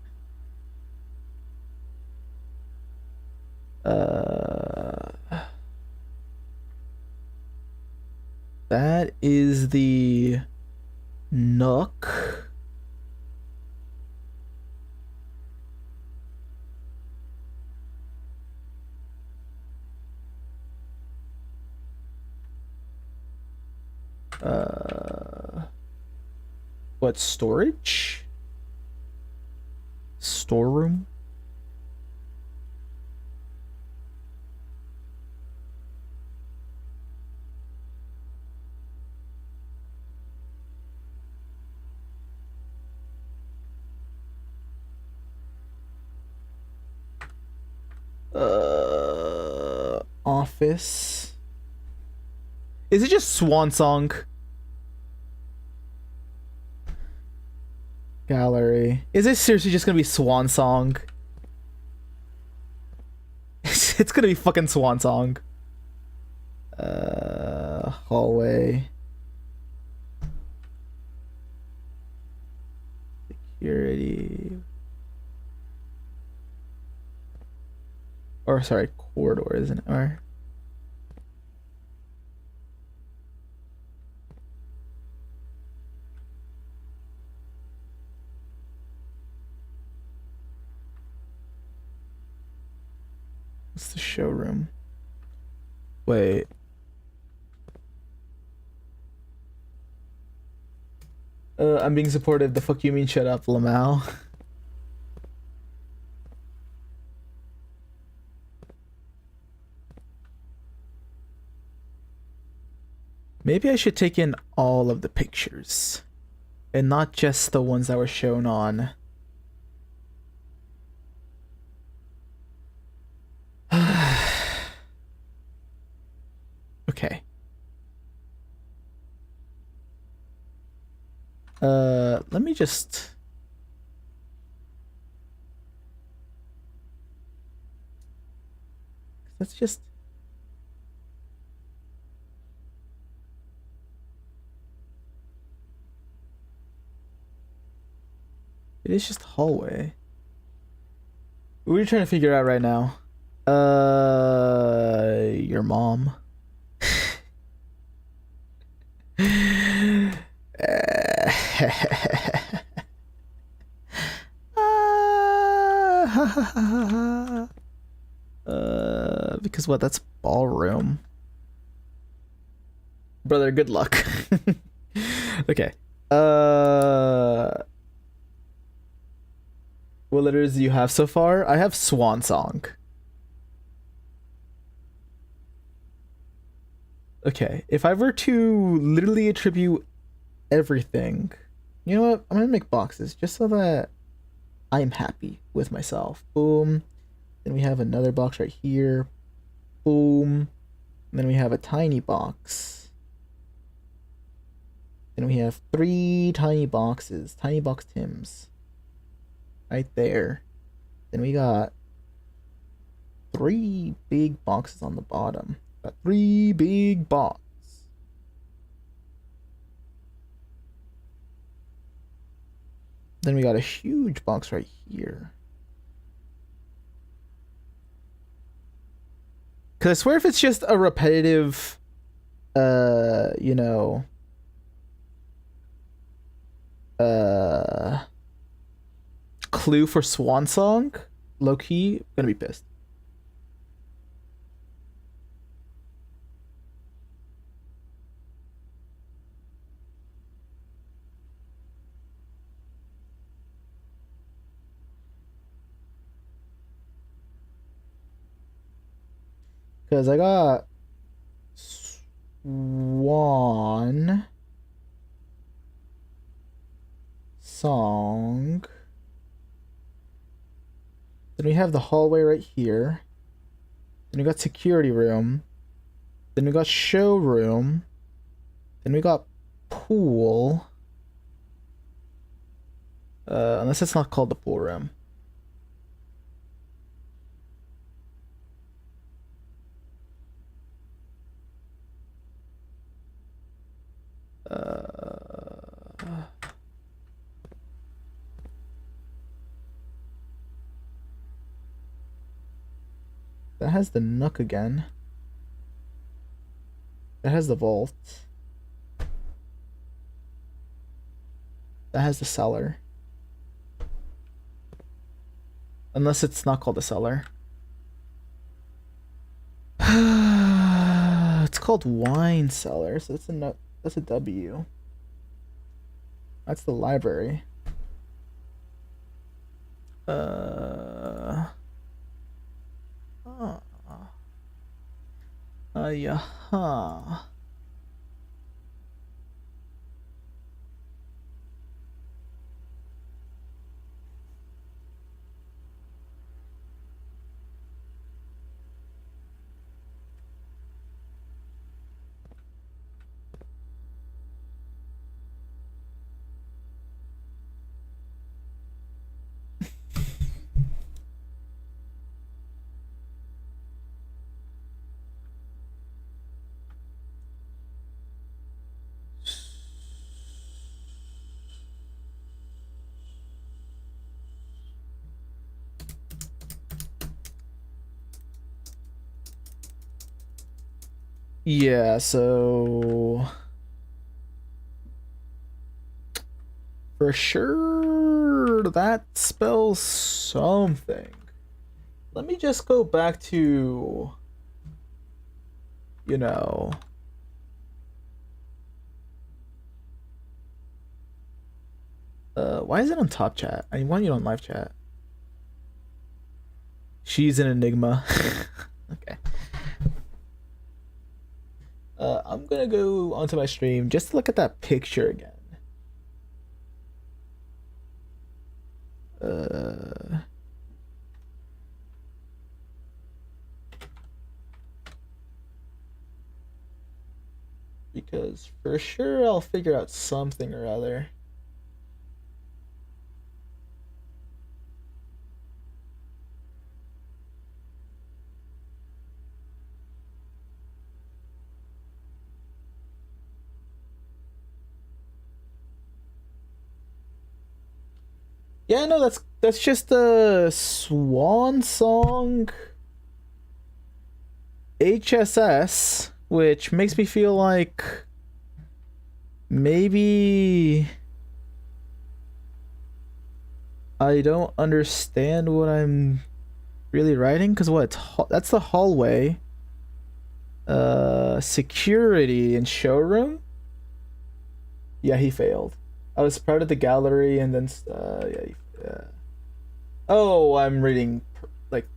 That is the Nook. What, storage? Storeroom? Office. Is it just Swan Song? Gallery. Is it seriously just gonna be Swan Song? It's gonna be fucking Swan Song. Hallway. Security. Or sorry, corridor, isn't it? Or what's the showroom? Wait. I'm being supportive. The fuck you mean shut up, Lamau? Maybe I should take in all of the pictures and not just the ones that were shown on. Okay. Let me just. That's just. It is just hallway. What are you trying to figure out right now? Your mom. Because what? That's ballroom. Brother, good luck. Okay. What letters do you have so far? I have Swan Song. Okay, if I were to literally attribute everything, you know what? I'm gonna make boxes just so that I'm happy with myself. Boom. Then we have another box right here. Boom. And then we have a tiny box. Then we have 3 tiny boxes. Tiny box Tims. Right there. Then we got 3 big boxes on the bottom. Got 3 big boxes. Then we got a huge box right here. Cause I swear if it's just a repetitive, you know, clue for Swan Song, low key, gonna be pissed. Because I got Swan Song. Then we have the hallway right here. Then we got security room. Then we got showroom. Then we got pool. Unless it's not called the pool room. That has the Nook again. That has the vault. That has the cellar. Unless it's not called the cellar. It's called wine cellar, so that's a W. That's the library. Yeah. Yeah, so for sure that spells something. Let me just go back to, you know, why is it on top chat? I want you on live chat. She's an enigma. Okay. I'm gonna go onto my stream just to look at that picture again. Because for sure I'll figure out something or other. Yeah, no, that's just a Swan Song HSS, which makes me feel like maybe I don't understand what I'm really writing. Because what? That's the hallway. Security and showroom. Yeah, he failed. I was proud of the gallery, and then yeah. Oh, I'm reading like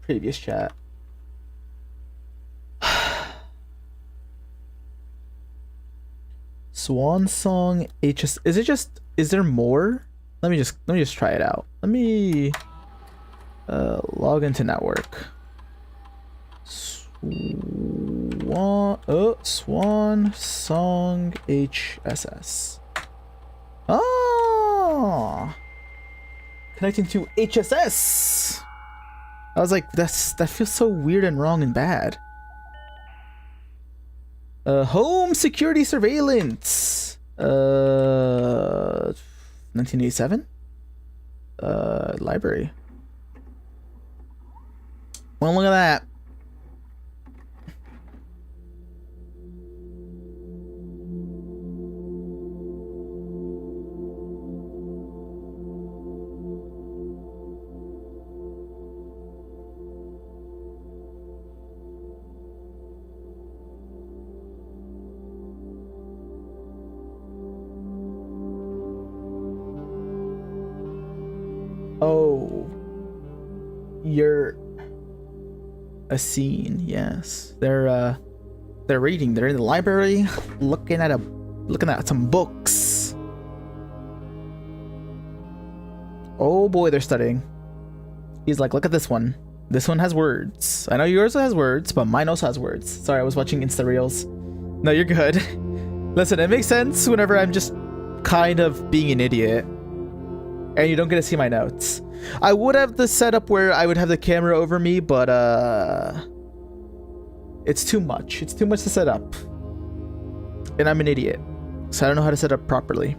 previous chat. Swan Song HS. Is it just? Is there more? Let me just try it out. Let me log into network. Swan Song HSS. Oh, connecting to HSS. I was like, that feels so weird and wrong and bad. Home security surveillance. 1987. Library. Well, look at that. Oh, you're a scene. Yes, they're reading. They're in the library, looking at some books. Oh boy, they're studying. He's like, look at this one. This one has words. I know yours has words, but mine also has words. Sorry, I was watching Insta Reels. No, you're good. Listen, it makes sense whenever I'm just kind of being an idiot. And you don't get to see my notes. I would have the setup where I would have the camera over me, but it's too much. It's too much to set up. And I'm an idiot. So I don't know how to set up properly.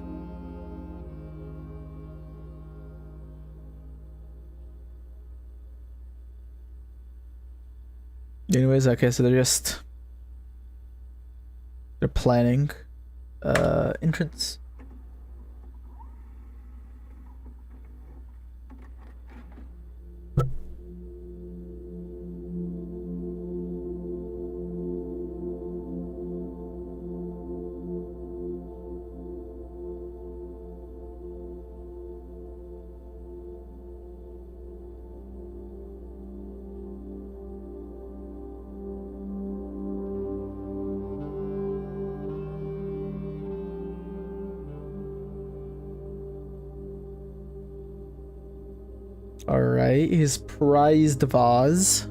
Anyways, okay, so they're planning entrance. Alright, his prized vase.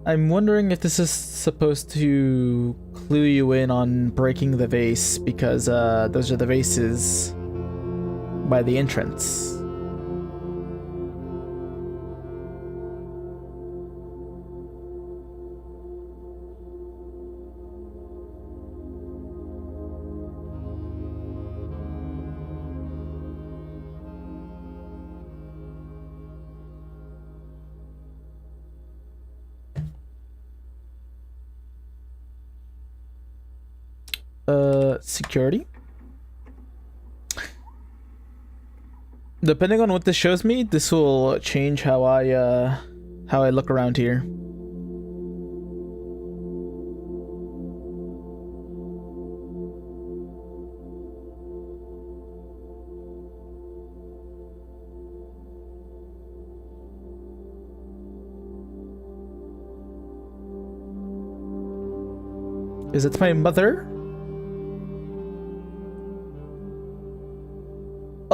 I'm wondering if this is supposed to clue you in on breaking the vase, because those are the vases by the entrance. Security. Depending on what this shows me, this will change how I look around here. Is it my mother?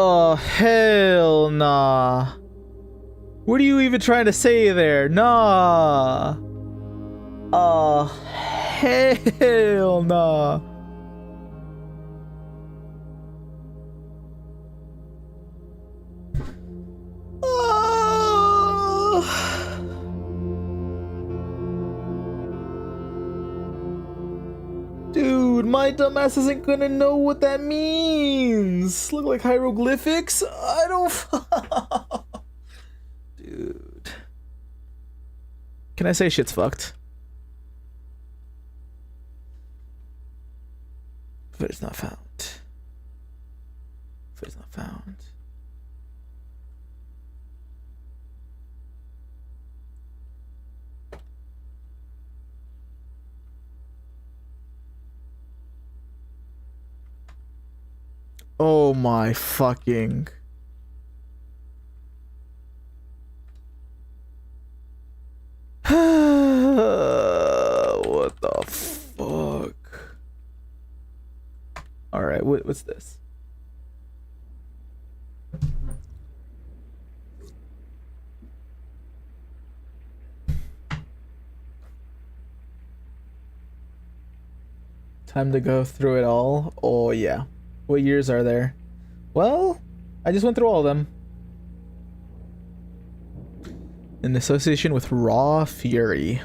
Oh, hell nah. What are you even trying to say there? Nah. Oh, hell nah. Dude, my dumbass isn't gonna know what that means. Look like hieroglyphics? I don't. Dude. Can I say shit's fucked? But it's not found. But it's not found. Oh my fucking. What the fuck? Alright, what's this? Time to go through it all. Oh yeah. What years are there? Well, I just went through all of them. In association with Raw Fury.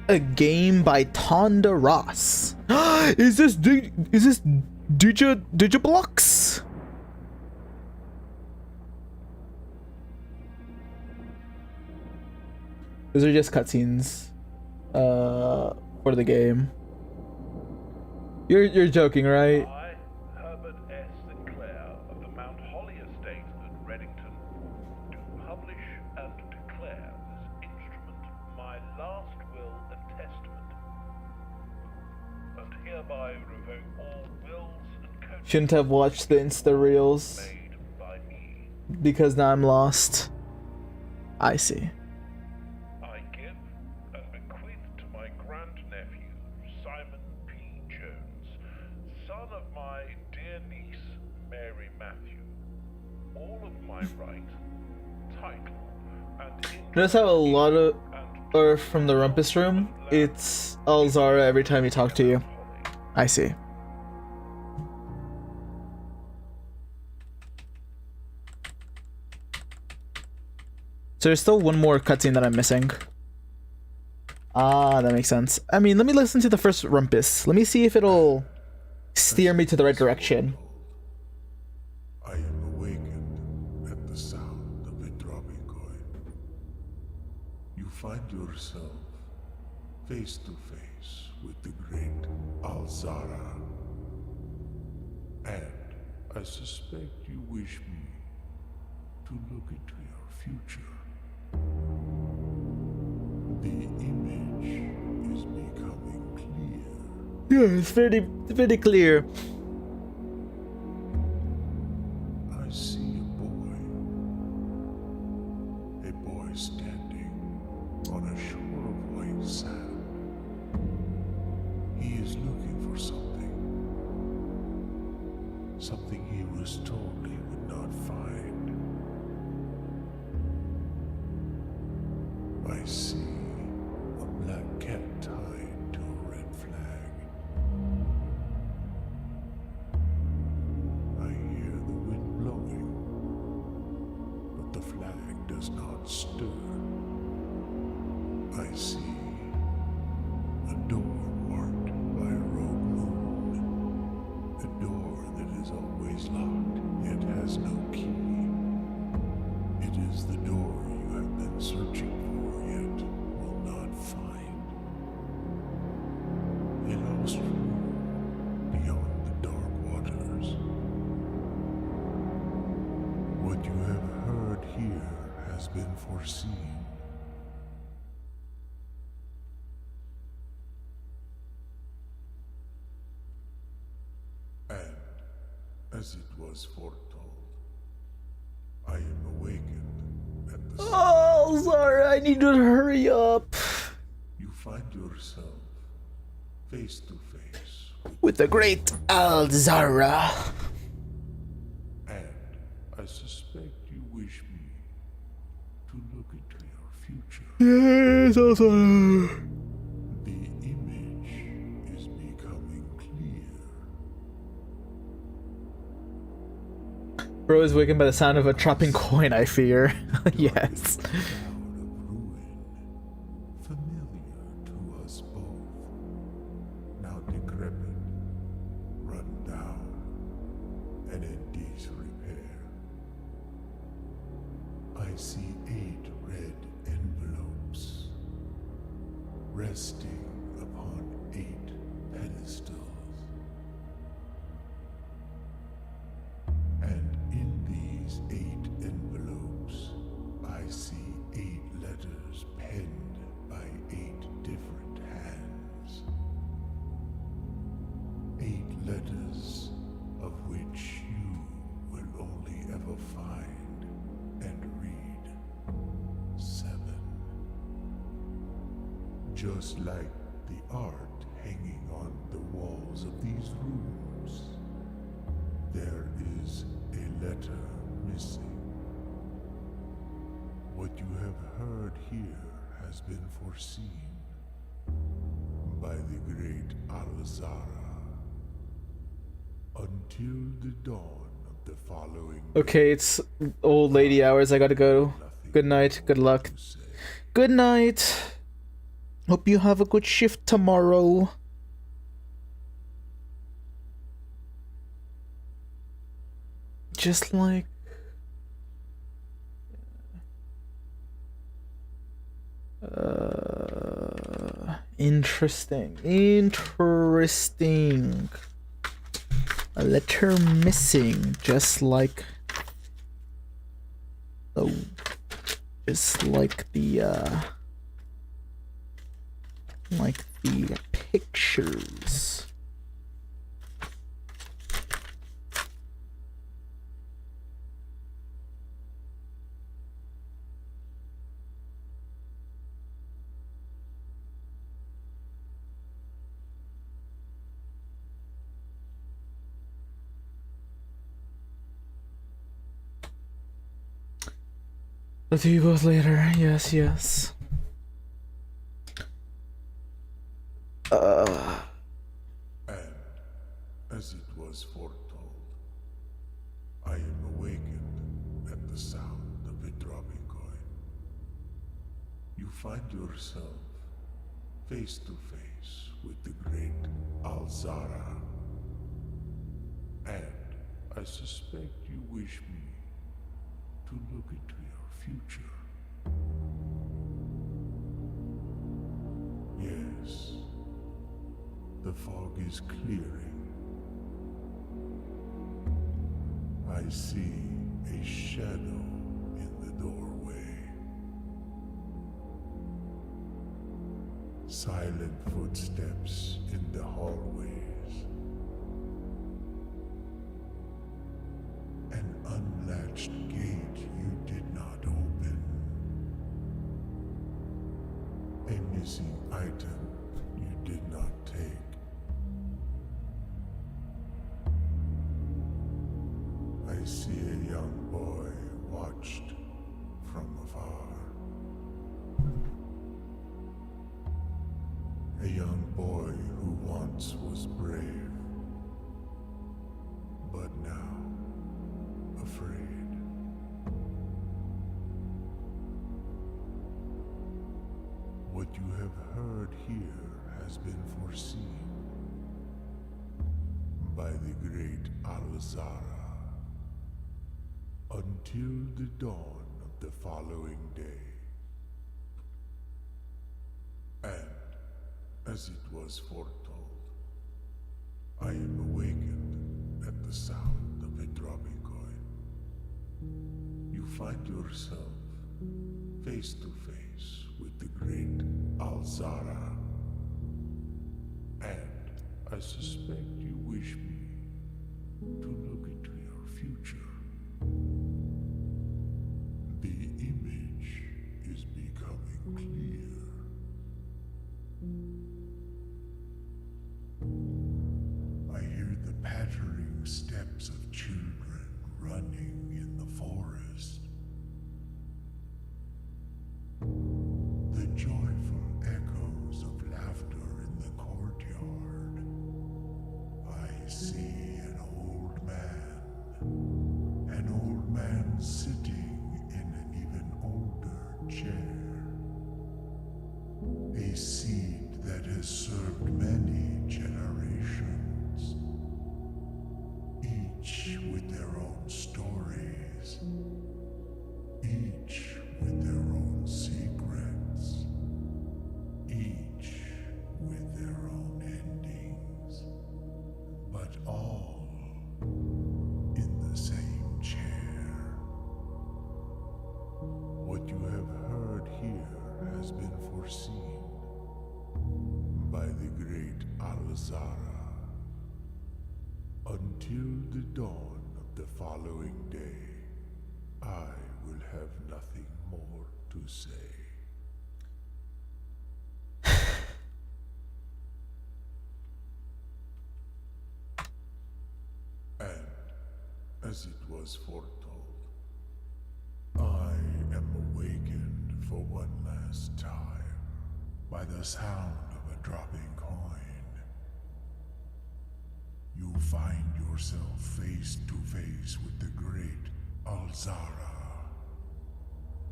A game by Tonda Ross. Is this Digiblocks? Those are just cutscenes for the game. You're joking, right? I, Herbert S. Sinclair of the Mount Holly Estate at Reddington, do publish and declare this instrument my last will and testament, and hereby revoke all wills and covenants Shouldn't have watched the Insta Reels made by me. because now I'm lost. I see. I give and bequeath to my grandnephew, Simon P. Jones, son of my dear niece, Mary Matthew, all of my right, title, and Notice how a lot of and or from the Rumpus Room, it's Alzara every time you talk to you. I see. So there's still one more cutscene that I'm missing. Ah, that makes sense. I mean, let me listen to the first Rumpus. Let me see if it'll steer me to the right direction. I am awakened at the sound of a dropping coin. You find yourself face to face with the great Alzara. And I suspect you wish me to look into your future. The image is becoming clear. Yeah, it's very clear. I see a boy standing on a shore of white sand. He is looking for something he was told he would not find. I see a black cat tied to a red flag. I hear the wind blowing, but the flag does not stir. I see a door marked by a rogue moon. A door that is always locked, yet has no key. It is the door you have been searching for, yet will not find. A lost room beyond the dark waters. What you have heard here has been foreseen. And, as it was foretold, I am awakened at the Oh, sorry, I need to hurry up. You find yourself face to face With the great Alzara. and I suspect you wish me to look into your future. Yes, Alzara. The image is becoming clear. Bro is wakened by the sound of a dropping coin, I fear. Yes. Cloud of ruin, familiar to us both. Now decrepit, run down, and in disrepair. I see 8 red envelopes resting upon 8 pedestals. And in these 8 envelopes, I see 8 letters penned by 8 different hands. 8 letters of which you will only ever find and read 7. Just like the art hanging on the walls of these rooms, there is a letter missing. What you have heard here has been foreseen by by the great Alzara. Until the dawn of the following Okay, it's old lady hours. I gotta go. Good night. Good luck. Good night. Hope you have a good shift tomorrow. Just like... Interesting. Interesting. A letter missing, just like... Oh. Just like the, like the pictures. I'll see you both later. Yes, yes. And, as it was foretold, I am awakened at the sound of a dropping coin. You find yourself face to face with the great Alzara. And I suspect you wish me to look into your future. Yes, the fog is clearing. I see a shadow in the doorway. Silent footsteps in the hallways. An unlatched gate you did not open. A missing item you did not take. I see a young boy watched from afar. A young boy who once was brave, but now afraid. What you have heard here has been foreseen by the great Alzara until the dawn of the following day. And, as it was foretold, I am awakened at the sound of a dropping coin. You find yourself face to face with the great Alzara. And I suspect you wish me to look into your future. The image is becoming clear. I hear the pattering steps of children running in the forest. The joyful echoes of laughter in the courtyard. I see an old man sitting in an even older chair. A seed that has served many generations, each with their own stories, each with their own secrets, each with their own endings, but all in the same chair. What you have heard here has been foreseen by the great Alzara. Until the dawn of the following day, I will have nothing more to say. And, as it was foretold, I am awakened for one last time by the sound of dropping coin. You'll find yourself face to face with the great Alzara.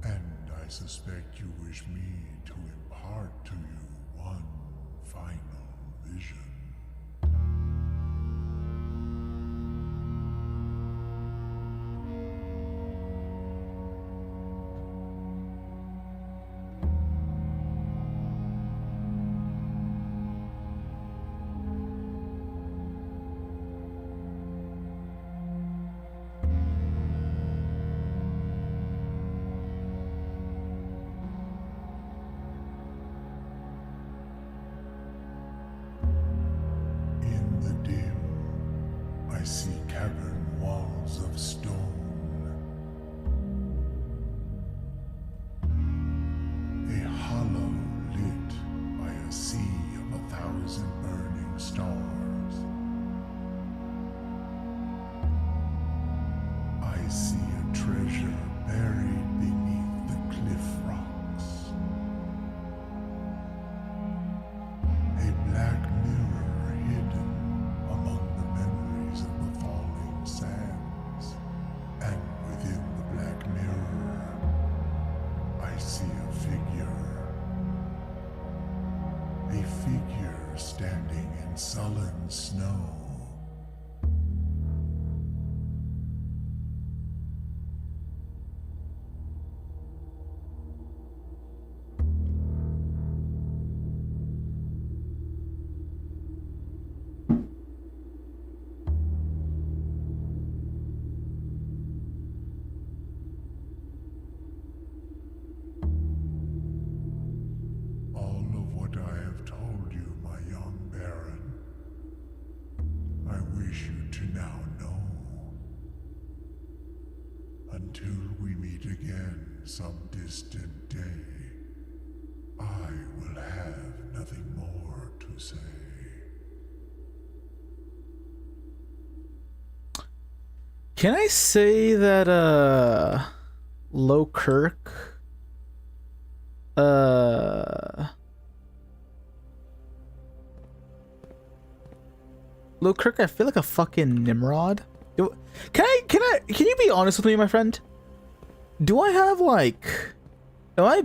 And I suspect you wish me to impart to you one final vision. In the dim, I see cavern walls of stone. A hollow lit by a sea of 1,000 burning stars. I see a treasure buried beneath the cliff rocks. A black mirror hidden among the memories of the falling sands. And within the black mirror, I see a figure. A figure standing in sullen snow. All of what I have told you, my young Baron, I wish you to now know. Until we meet again some distant day, I will have nothing more to say. Can I say that Lowkirk Lowkirk, I feel like a fucking Nimrod. Can you be honest with me, my friend? Do I have like, am I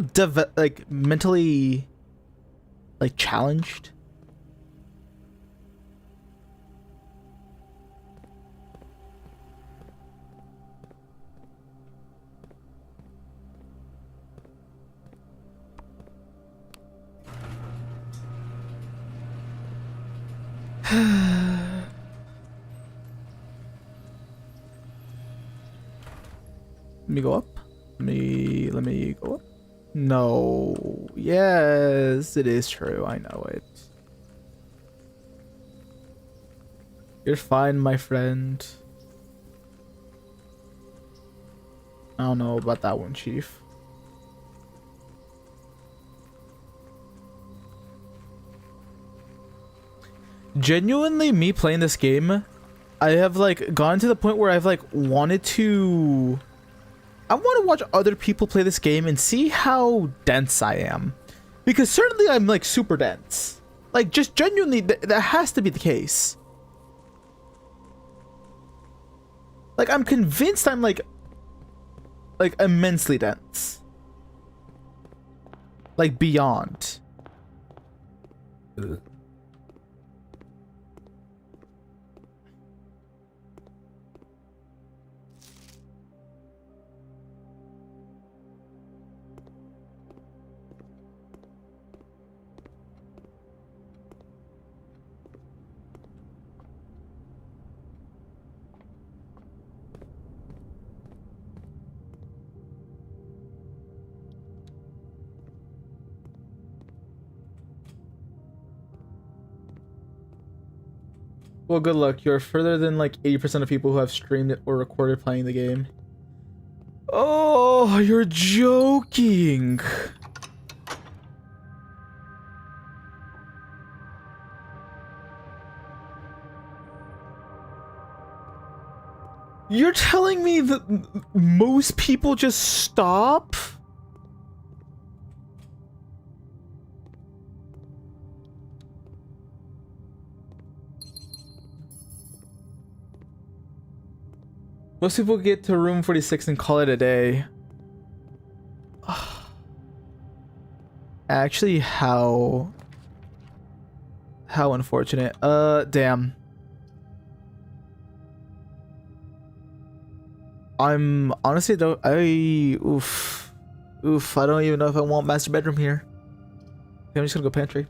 like mentally like challenged? Let me go up. Let me go up. No. Yes, it is true. I know it. You're fine, my friend. I don't know about that one, Chief. Genuinely, me playing this game, I have like gone to the point where I've like wanted to, I want to watch other people play this game and see how dense I am, because certainly I'm like super dense. Like just genuinely, that has to be the case. Like I'm convinced I'm like immensely dense. Like beyond. Ugh. Well, good luck. You're further than like 80% of people who have streamed it or recorded playing the game. Oh, you're joking. You're telling me that most people just stop? Most people get to room 46 and call it a day. Actually, how unfortunate. Damn. I'm honestly oof, I don't even know if I want master bedroom here. Okay, I'm just gonna go pantry.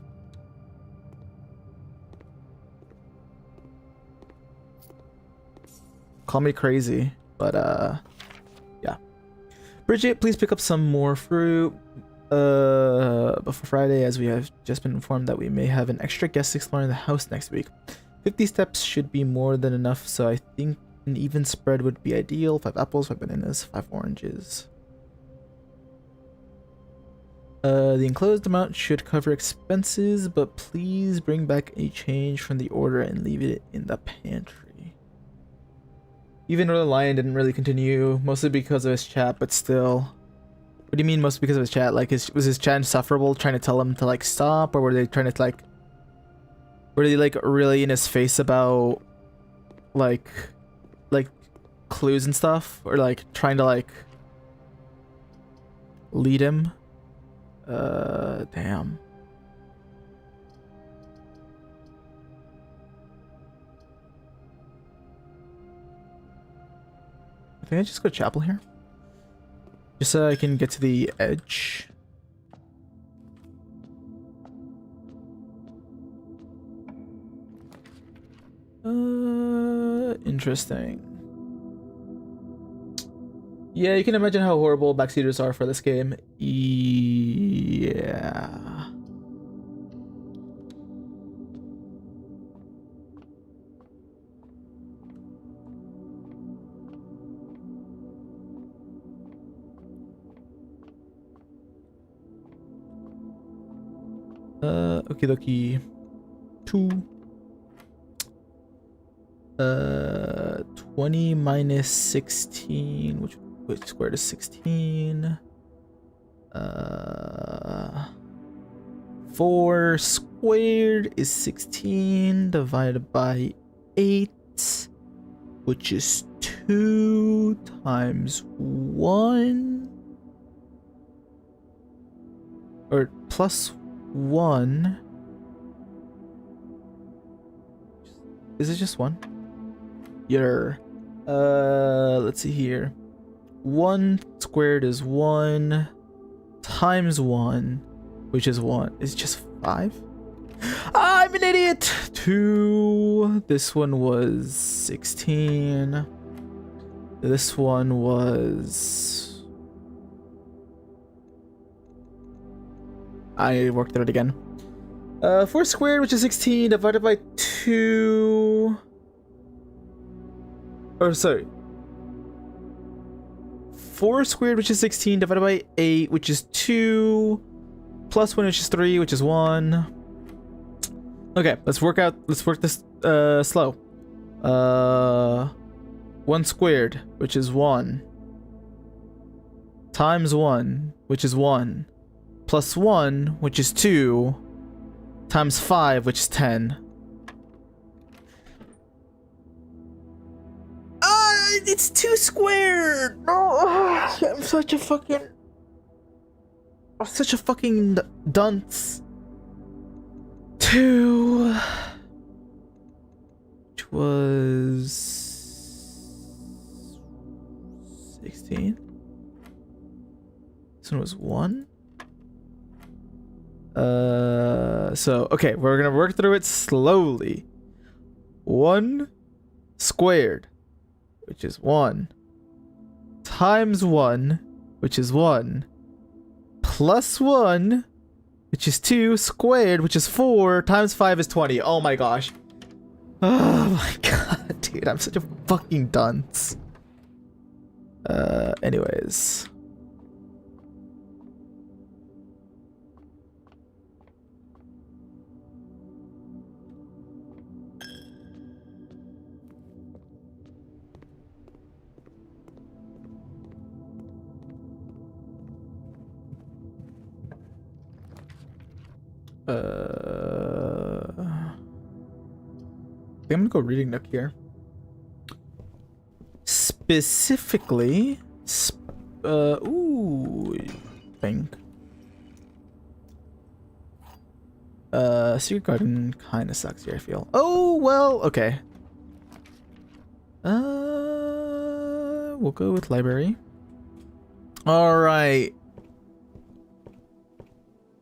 Call me crazy, but yeah. Bridget, please pick up some more fruit before Friday, as we have just been informed that we may have an extra guest exploring the house next week. 50 steps should be more than enough, so I think an even spread would be ideal. 5 apples, 5 bananas, 5 oranges. The enclosed amount should cover expenses, but please bring back any change from the order and leave it in the pantry. Even though the lion didn't really continue, mostly because of his chat, but still. What do you mean mostly because of his chat? Like, was his chat insufferable trying to tell him to, like, stop? Or were they trying to, like... Were they, like, really in his face about, like clues and stuff? Or, like, trying to, like... lead him? Damn. I think I just go chapel here. Just so I can get to the edge. Interesting. Yeah, you can imagine how horrible backseaters are for this game. Yeah. Okie dokie. 2. 20 minus 16, which squared is 16. 4 squared is 16 divided by 8, which is 2 times 1, or plus 1. Is it just 1? Yeah. Let's see here. 1 squared is 1 times 1, which is 1. Is just 5? I'm an idiot! 2. This one was 16. This one was... I worked it out again. 4 squared, which is 16, divided by 2... Or, sorry. 4 squared, which is 16, divided by 8, which is 2, plus 1, which is 3, which is 1. Okay, let's work this slow. 1 squared, which is 1, times 1, which is 1, plus 1, which is 2, times 5, which is 10. It's 2 squared! No, I'm such a fucking dunce. 2, which was 16. This one was 1. So okay, we're gonna work through it slowly. 1 squared, which is 1, times 1, which is 1, plus 1, which is 2, squared, which is 4, times 5 is 20. Oh my gosh. Oh my god, dude, I'm such a fucking dunce. Anyways. I think I'm gonna go reading nook here. specifically, ooh, bank. Secret Garden kind of sucks here, I feel. Oh, well, okay. We'll go with library. All right.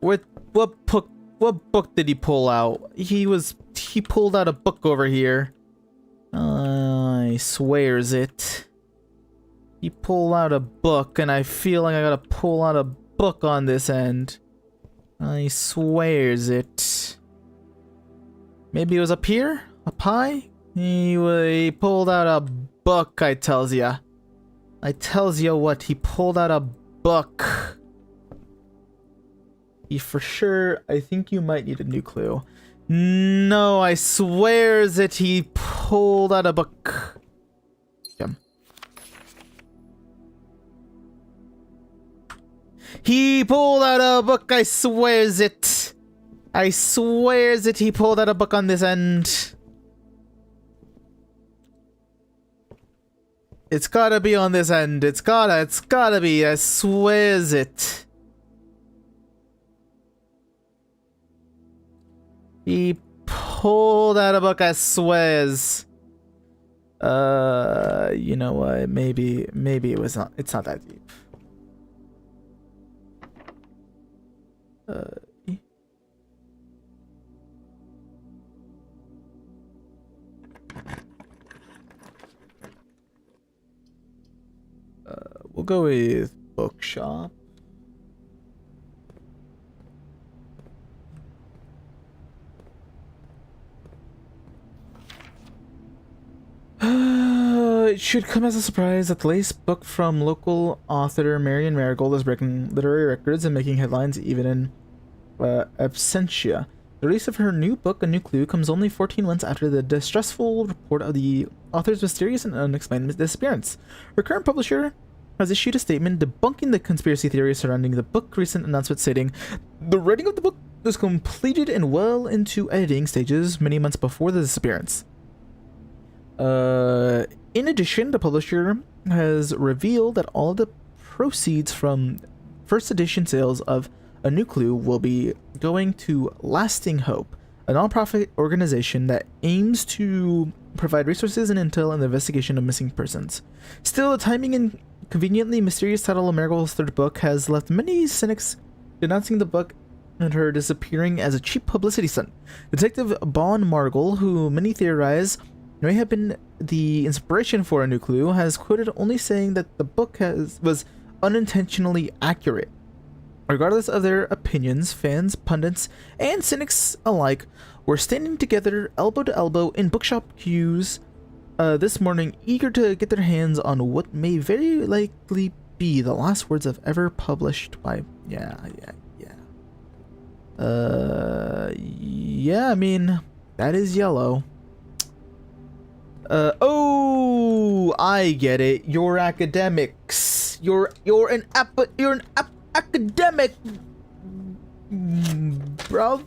What book did he pull out? He pulled out a book over here. I swears it. He pulled out a book, and I feel like I gotta pull out a book on this end. I swears it. Maybe it was up here? Up high? He pulled out a book, I tells ya. I tells ya what, he pulled out a book. He for sure, I think you might need a new clue. No, I swears it, he pulled out a book. Yum. He pulled out a book, I swears it. I swears it, he pulled out a book on this end. It's gotta be on this end. It's gotta be, I swears it. He pulled out a book, I swears. You know what? Maybe it was not. It's not that deep. We'll go with bookshop. It should come as a surprise that the latest book from local author Marion Marigold is breaking literary records and making headlines even in absentia. The release of her new book, A New Clue, comes only 14 months after the distressful report of the author's mysterious and unexplained disappearance. Her current publisher has issued a statement debunking the conspiracy theories surrounding the book, recent announcement stating, "The writing of the book was completed and well into editing stages many months before the disappearance." In addition, the publisher has revealed that all of the proceeds from first edition sales of A New Clue will be going to Lasting Hope, a nonprofit organization that aims to provide resources and intel in the investigation of missing persons. Still, the timing and conveniently mysterious title of Marigold's third book has left many cynics denouncing the book and her disappearing as a cheap publicity stunt. Detective Bon Margle, who many theorize may have been the inspiration for A New Clue, has quoted only saying that the book was unintentionally accurate. Regardless of their opinions, fans, pundits, and cynics alike were standing together elbow to elbow in bookshop queues this morning, eager to get their hands on what may very likely be the last words of ever published by... Yeah, I mean, that is yellow. Oh, I get it. You're academics. You're an academic, bruv.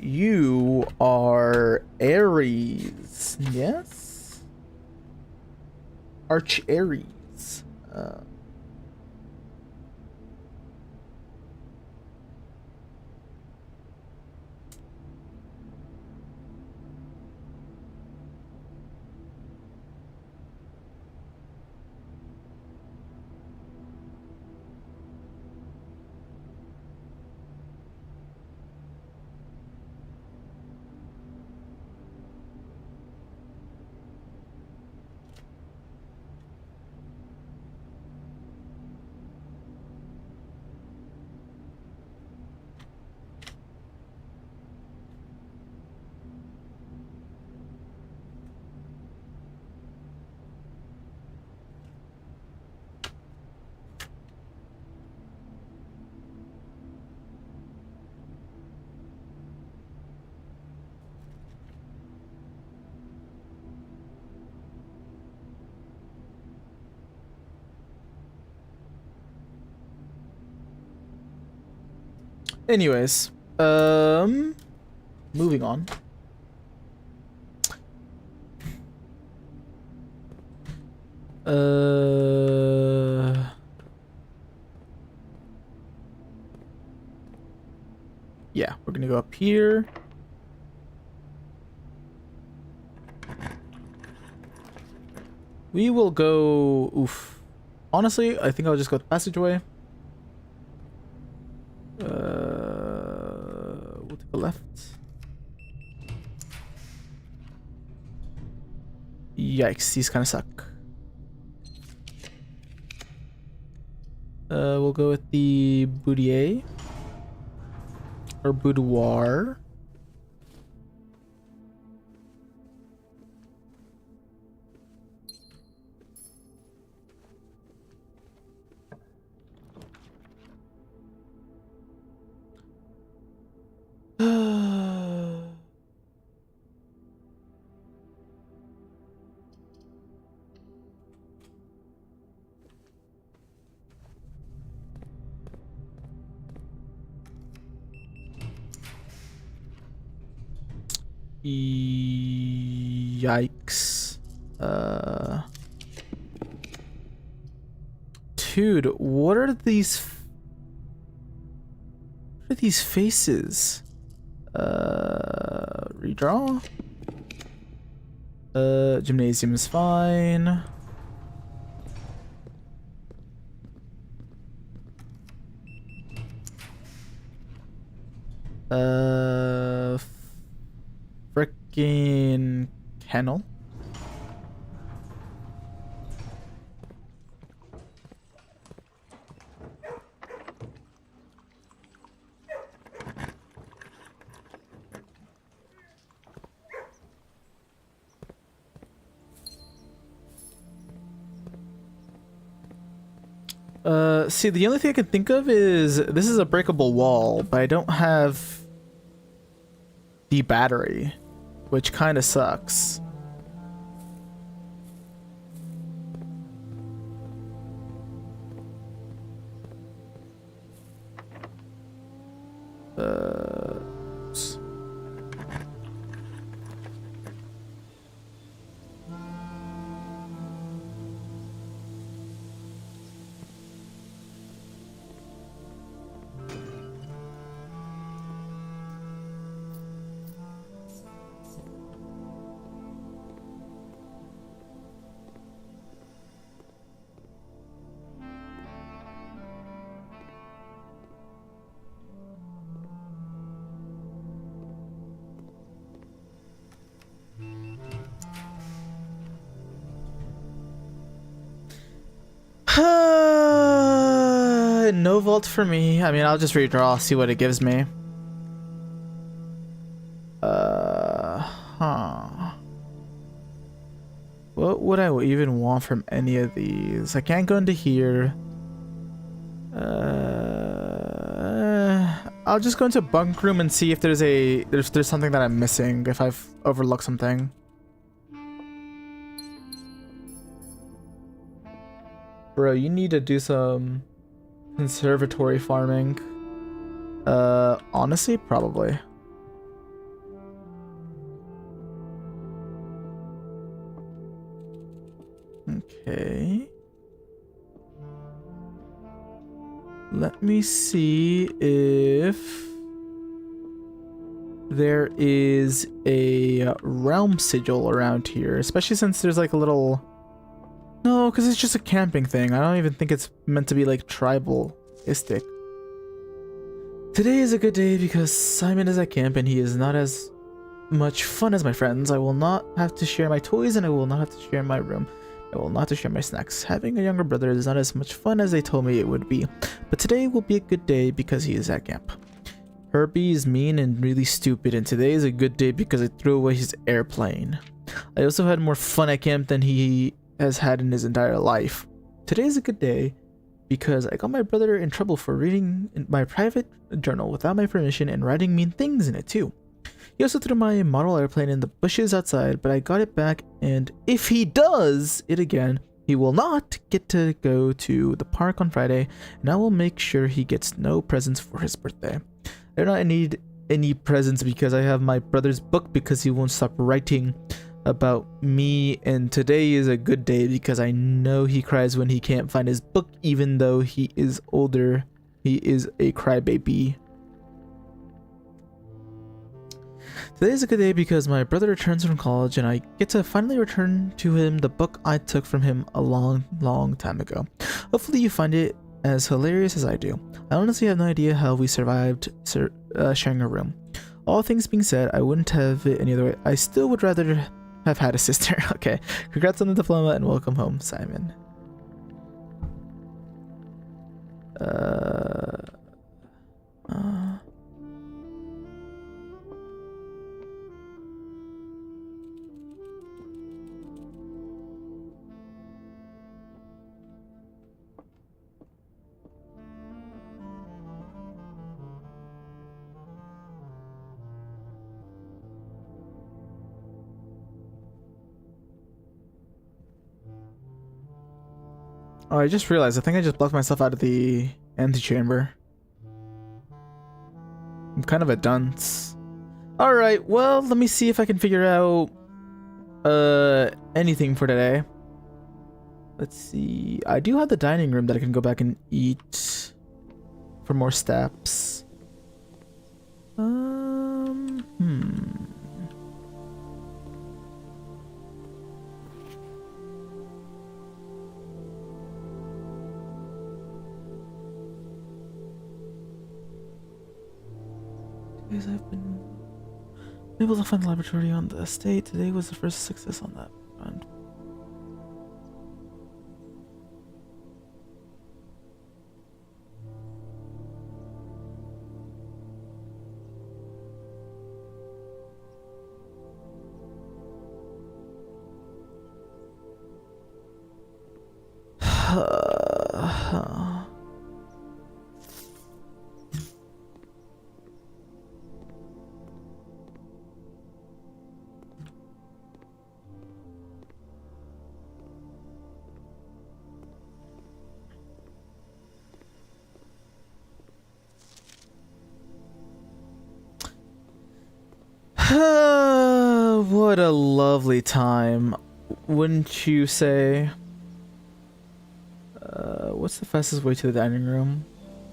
You are Aries, yes? Arch Aries. Anyways, moving on. Yeah, we're gonna go up here. We will go. Oof. Honestly, I think I'll just go the passageway. We'll take a left. Yikes, these kind of suck. We'll go with the boudier or boudoir. Yikes. Dude, what are these? What are these faces? Redraw. Gymnasium is fine. Frickin' kennel. See, the only thing I can think of is this is a breakable wall, but I don't have the battery, which kind of sucks. No vault for me. I mean, I'll just redraw, see what it gives me. What would I even want from any of these? I can't go into here. I'll just go into bunk room and see if there's something that I'm missing, if I've overlooked something. Bro, you need to do some conservatory farming. Honestly, probably. Okay. Let me see if there is a realm sigil around here, especially since there's like a little... No, because it's just a camping thing. I don't even think it's meant to be like tribalistic. Today is a good day because Simon is at camp and he is not as much fun as my friends. I will not have to share my toys and I will not have to share my room. I will not have to share my snacks. Having a younger brother is not as much fun as they told me it would be. But today will be a good day because he is at camp. Herbie is mean and really stupid, and today is a good day because I threw away his airplane. I also had more fun at camp than he has had in his entire life. Today is a good day because I got my brother in trouble for reading my private journal without my permission and writing mean things in it too. He also threw my model airplane in the bushes outside, but I got it back, and if he does it again, he will not get to go to the park on Friday, and I will make sure he gets no presents for his birthday. I do not need any presents because I have my brother's book because he won't stop writing about me, and today is a good day because I know he cries when he can't find his book, even though he is older. He is a crybaby. Today is a good day because my brother returns from college and I get to finally return to him the book I took from him a long time ago. Hopefully you find it as hilarious as I do. I honestly have no idea how we survived sharing a room. All things being said, I wouldn't have it any other way. I still would rather have had a sister. Okay, congrats on the diploma and welcome home, Simon. Oh, I just realized, I think I just blocked myself out of the antechamber. I'm kind of a dunce. Alright, well, let me see if I can figure out anything for today. Let's see. I do have the dining room that I can go back and eat for more steps. Days I've been able to find the laboratory on the estate. Today was the first success on that front. What a lovely time, wouldn't you say? What's the fastest way to the dining room?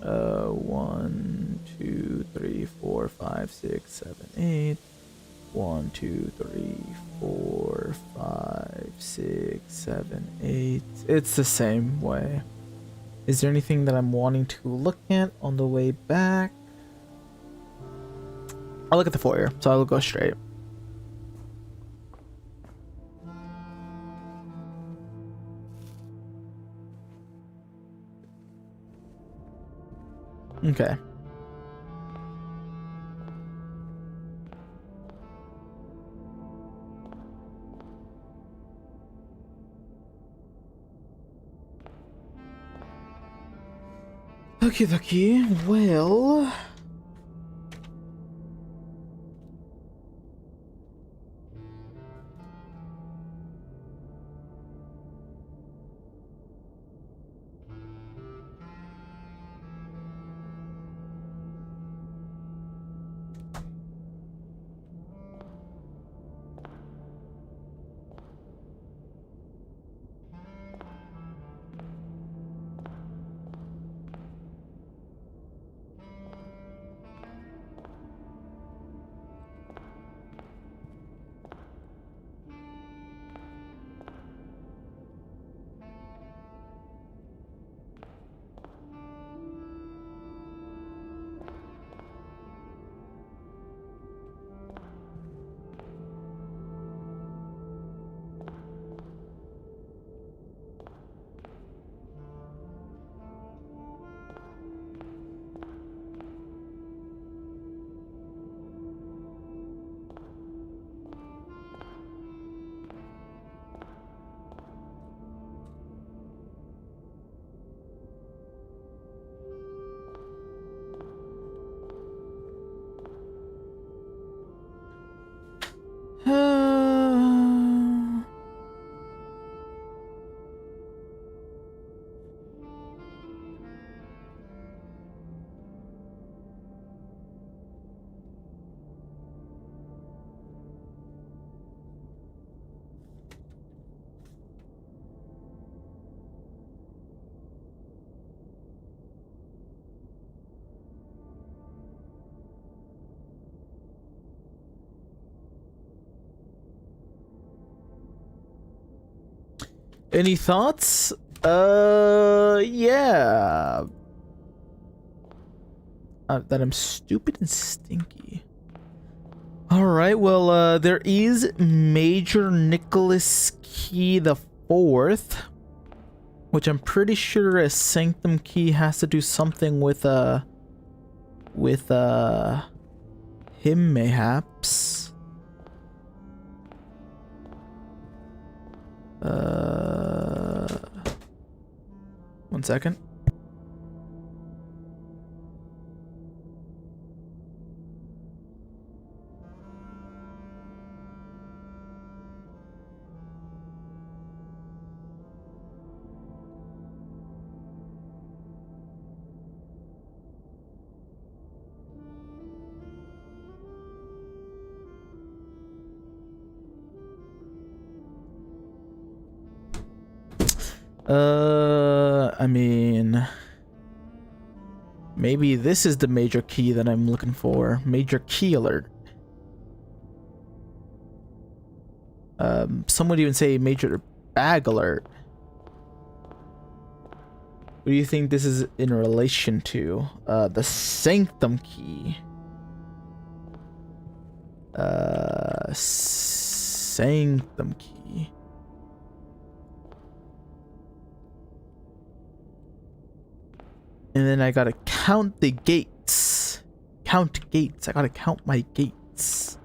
1, 2, 3, 4, 5, 6, 7, 8. 1, 2, 3, 4, 5, 6, 7, 8. It's the same way. Is there anything that I'm wanting to look at on the way back? I'll look at the foyer, so I'll go straight. Okay. Okie dokie, well... Any thoughts? Yeah. That I'm stupid and stinky. Alright, well, there is Major Nicholas Key the Fourth, which I'm pretty sure a Sanctum Key has to do something with him, mayhaps. One second. I mean, maybe this is the major key that I'm looking for. Major key alert. Some would even say major bag alert. What do you think this is in relation to? The Sanctum Key. Sanctum Key. And then I gotta count the gates. Count gates. I gotta count my gates.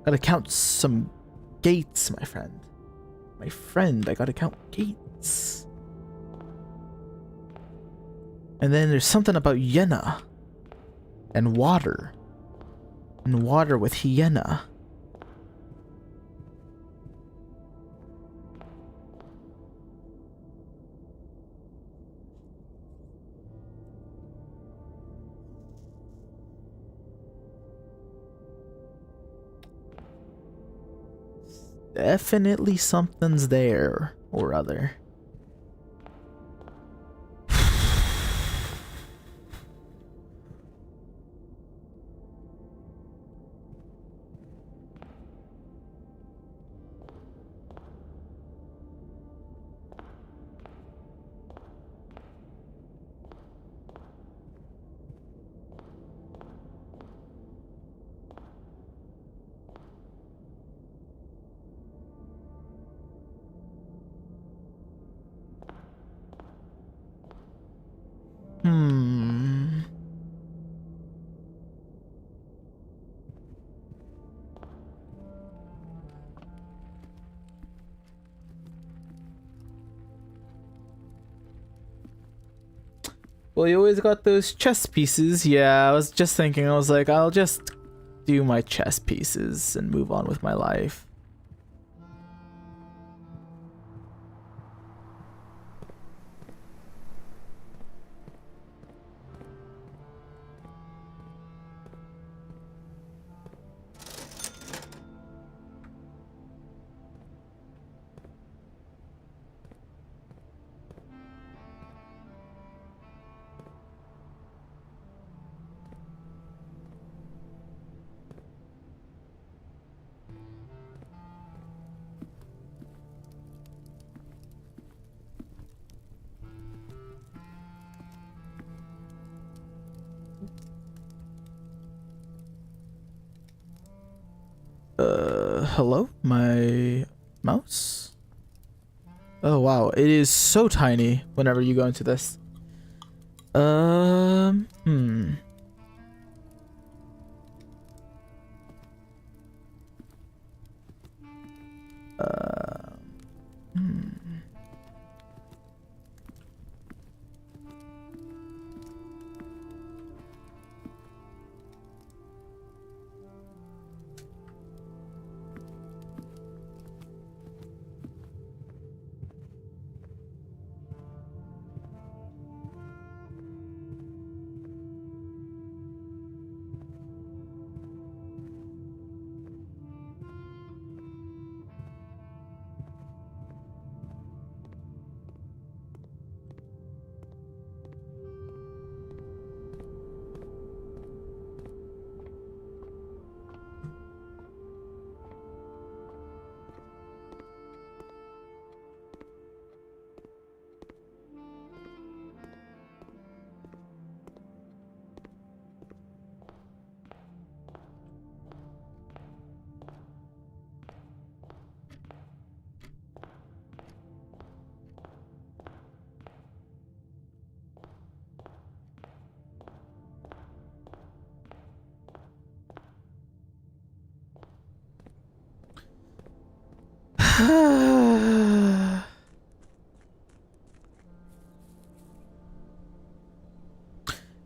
Gotta count some gates, my friend. My friend, I gotta count gates. And then there's something about Yenna. And water. And water with Yenna. Definitely something's there or other. Well, you always got those chess pieces. Yeah, I was just thinking, I was like, I'll just do my chess pieces and move on with my life. Hello? My mouse? Oh wow, it is so tiny whenever you go into this. Hmm.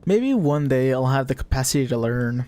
Maybe one day I'll have the capacity to learn.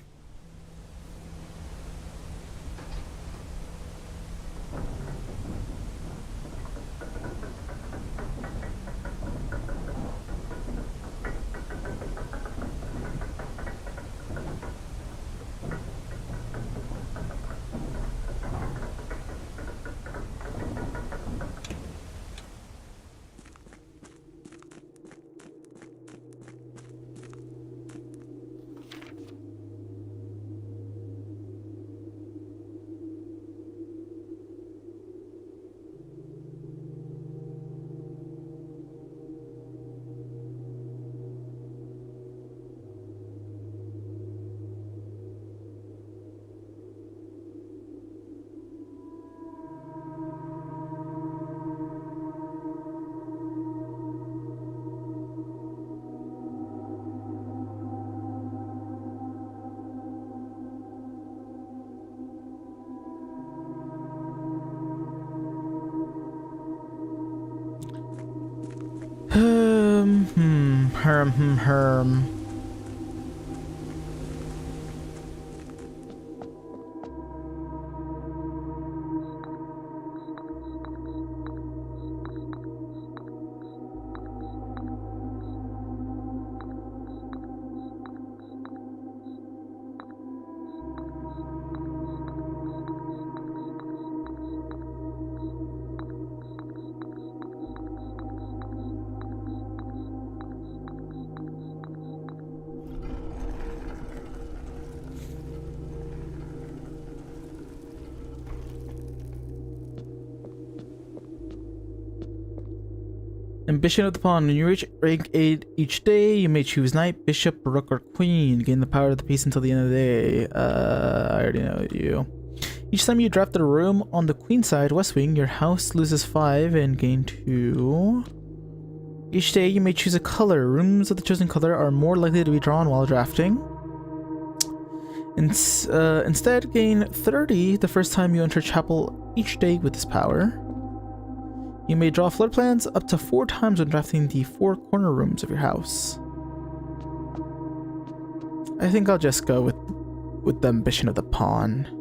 Herm. Ambition of the pawn. When you reach rank 8 each day, you may choose knight, bishop, rook, or queen. Gain the power of the piece until the end of the day. I already know you. Each time you draft a room on the queen side, west wing, your house loses 5 and gain 2. Each day you may choose a color. Rooms of the chosen color are more likely to be drawn while drafting. Instead, gain 30 the first time you enter chapel each day with this power. You may draw floor plans up to 4 times when drafting the 4 corner rooms of your house. I think I'll just go with the ambition of the pawn.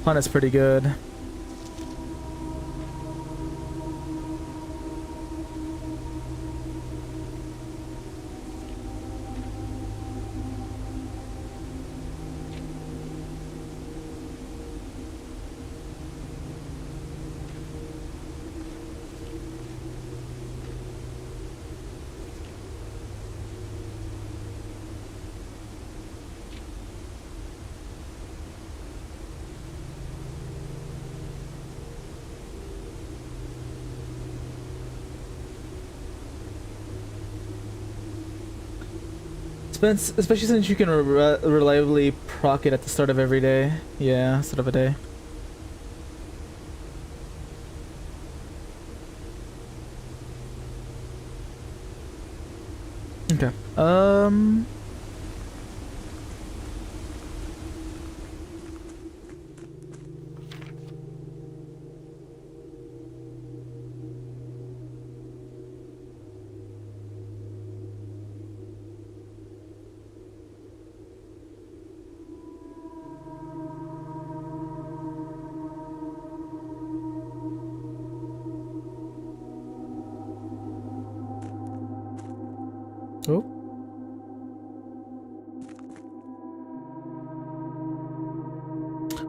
Pawn is pretty good. Especially since you can reliably proc it at the start of every day. Yeah, start of a day. Okay. Oh.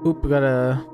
Oop, we gotta...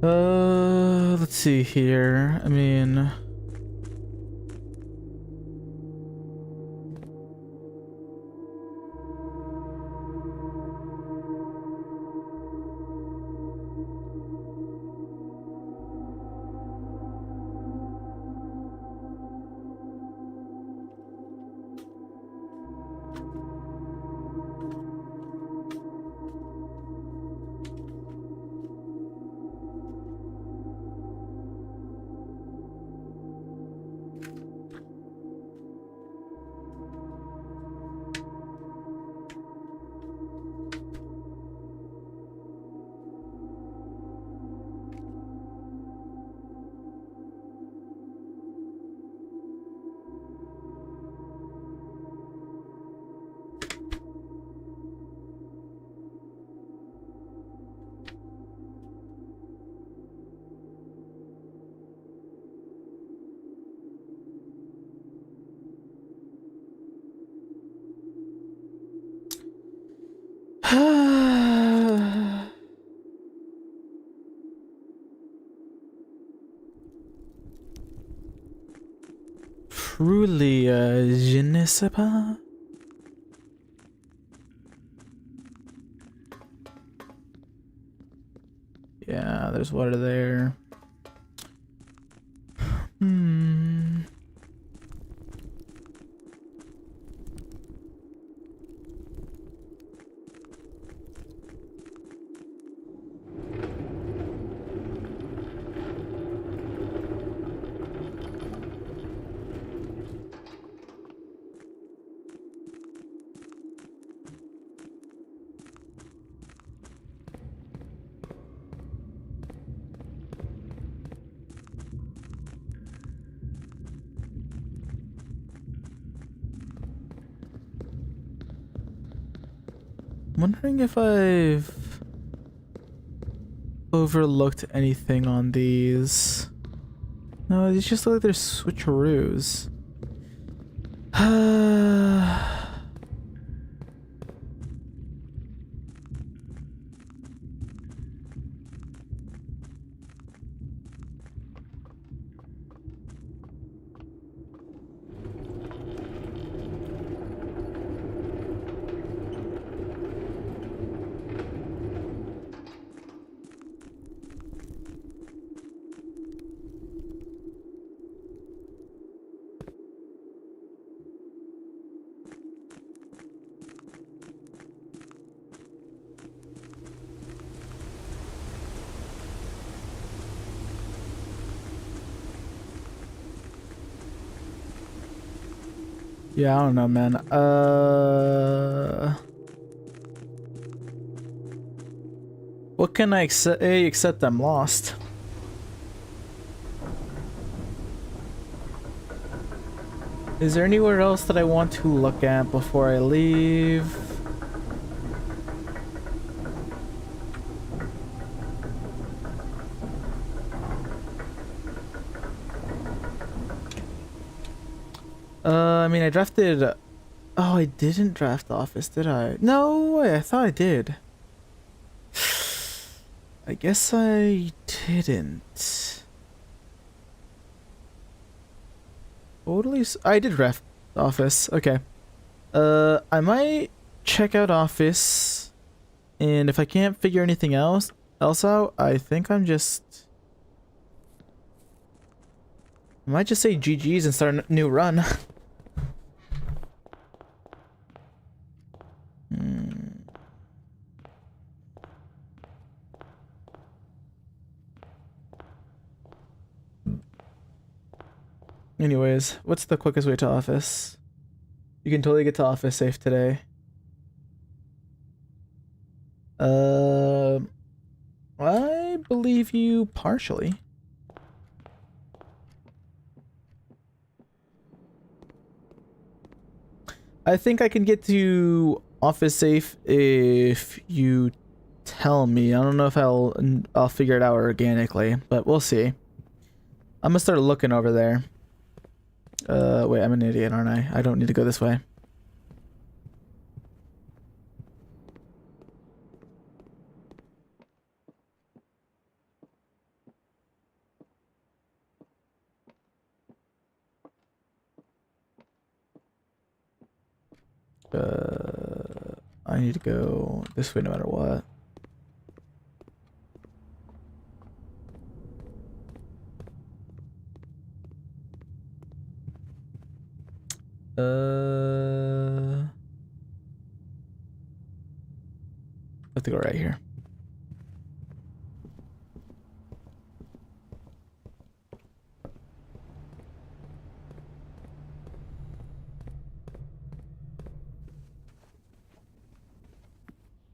Let's see here. I mean, truly, je ne sais pas. Yeah, there's water there. Hmm. Wondering if I've overlooked anything on these. No, these just look like they're switcheroos. Yeah, I don't know, man. What can I say except I'm lost? Is there anywhere else that I want to look at before I leave? I mean, I drafted... Oh, I didn't draft Office, did I? No way, I thought I did. I guess I didn't. Totally... I did draft Office, okay. I might check out Office, and if I can't figure anything else out, I think I'm just... I might just say GG's and start a new run. Anyways, what's the quickest way to Office? You can totally get to Office safe today. I believe you partially. I think I can get to Office safe if you tell me. I don't know if I'll figure it out organically, but we'll see. I'm gonna start looking over there. Wait, I'm an idiot, aren't I? I don't need to go this way. I need to go this way no matter what. I have to go right here.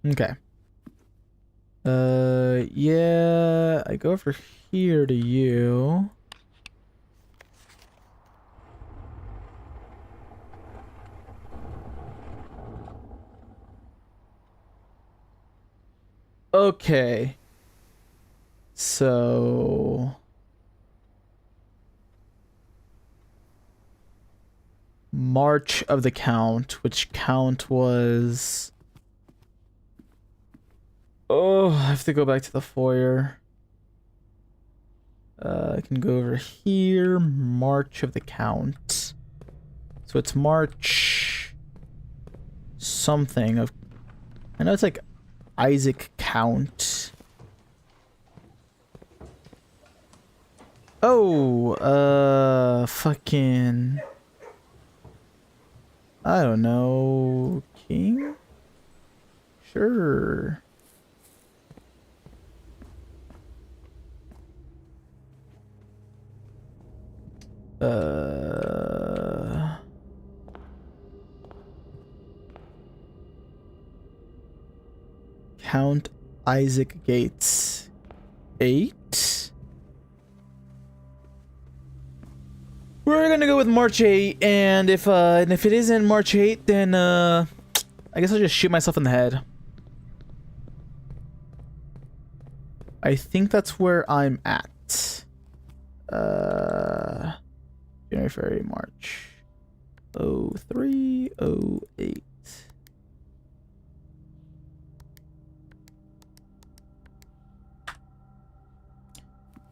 Okay. Yeah, I go over here to you. Okay. So March of the Count, which count was... Oh, I have to go back to the foyer. I can go over here. March of the Count. So it's March something of... I know it's like Isaac Count. Oh, fucking... I don't know. King? Sure. Count Isaac Gates. 8? We're gonna go with March 8, and if it isn't March 8, then I guess I'll just shoot myself in the head. I think that's where I'm at. January, February, March. 03, 08.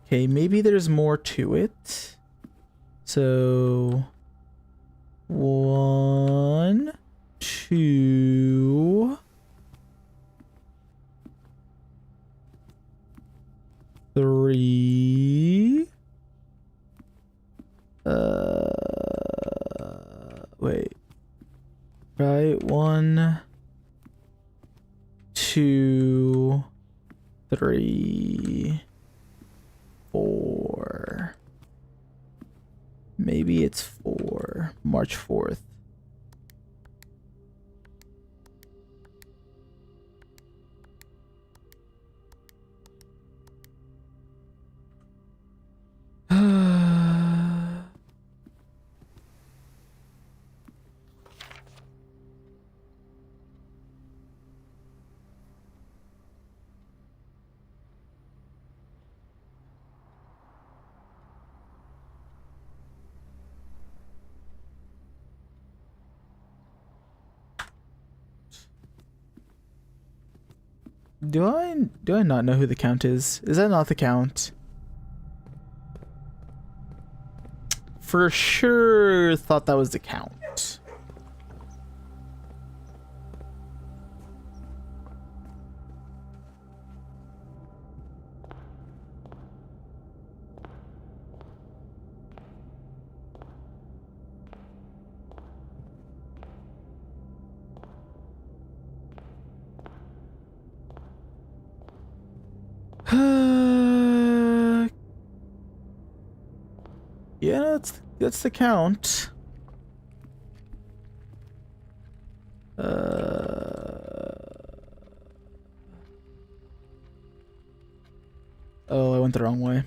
Okay, maybe there's more to it. So 1, 2, 3. Wait. Right, 1, 2, 3, 4. Maybe it's 4. March 4th. Do I not know who the Count is? Is that not the Count? For sure thought that was the Count. Yeah, that's the Count. Oh, I went the wrong way.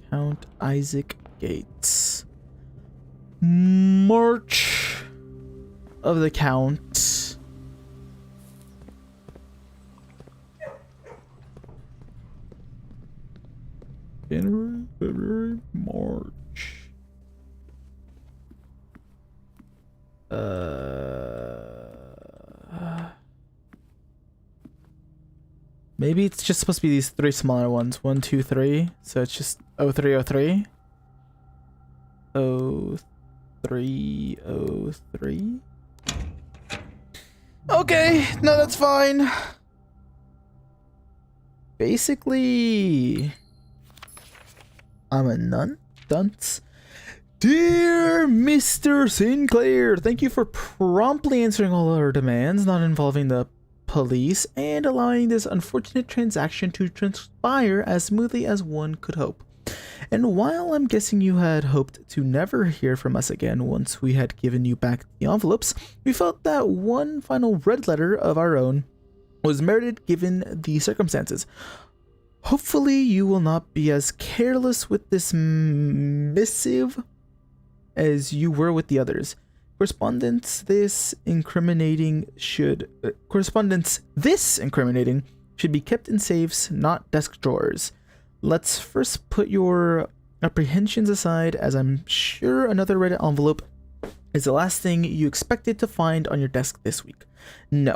Count Isaac Gates. March of the Count. January, February, March. Maybe it's just supposed to be these 3 smaller ones. 1, 2, 3. So it's just 0303. 303. Okay, no, that's fine. Basically, I'm a dunce. Dear Mr. Sinclair, thank you for promptly answering all our demands, not involving the police, and allowing this unfortunate transaction to transpire as smoothly as one could hope. And while I'm guessing you had hoped to never hear from us again once we had given you back the envelopes, we felt that one final red letter of our own was merited given the circumstances. Hopefully you will not be as careless with this missive as you were with the others. Correspondence this incriminating should be kept in safes, not desk drawers. Let's first put your apprehensions aside, as I'm sure another red envelope is the last thing you expected to find on your desk this week. No,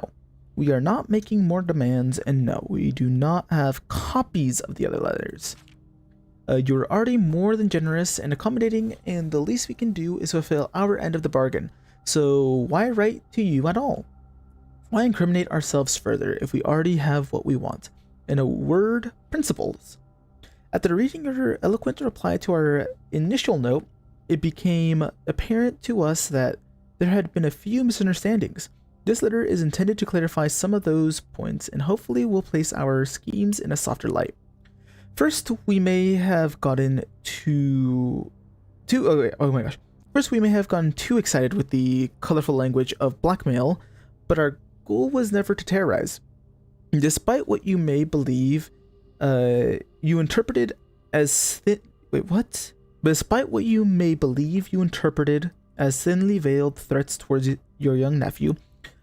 we are not making more demands, and no, we do not have copies of the other letters. You're already more than generous and accommodating, and the least we can do is fulfill our end of the bargain. So why write to you at all? Why incriminate ourselves further if we already have what we want? In a word, principles. After reading your eloquent reply to our initial note, it became apparent to us that there had been a few misunderstandings. This letter is intended to clarify some of those points and hopefully will place our schemes in a softer light. First, we may have gotten too excited with the colorful language of blackmail, but our goal was never to terrorize. Despite what you may believe, you interpreted as Despite what you may believe you interpreted as thinly veiled threats towards your young nephew,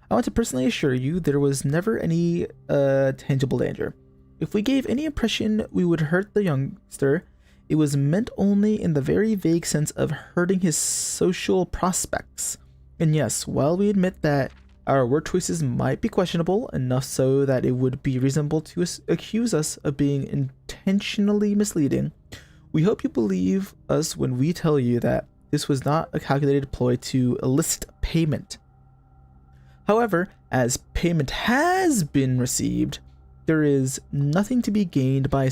I want to personally assure you there was never any tangible danger. If we gave any impression we would hurt the youngster, it was meant only in the very vague sense of hurting his social prospects. And yes, while we admit that our word choices might be questionable, enough so that it would be reasonable to accuse us of being intentionally misleading, we hope you believe us when we tell you that this was not a calculated ploy to elicit payment. However, as payment has been received, there is nothing to be gained by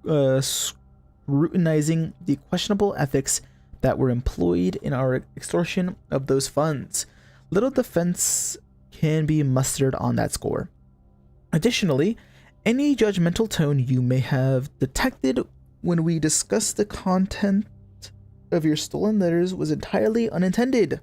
scrutinizing the questionable ethics that were employed in our extortion of those funds. Little defense can be mustered on that score. Additionally, any judgmental tone you may have detected when we discussed the content of your stolen letters was entirely unintended.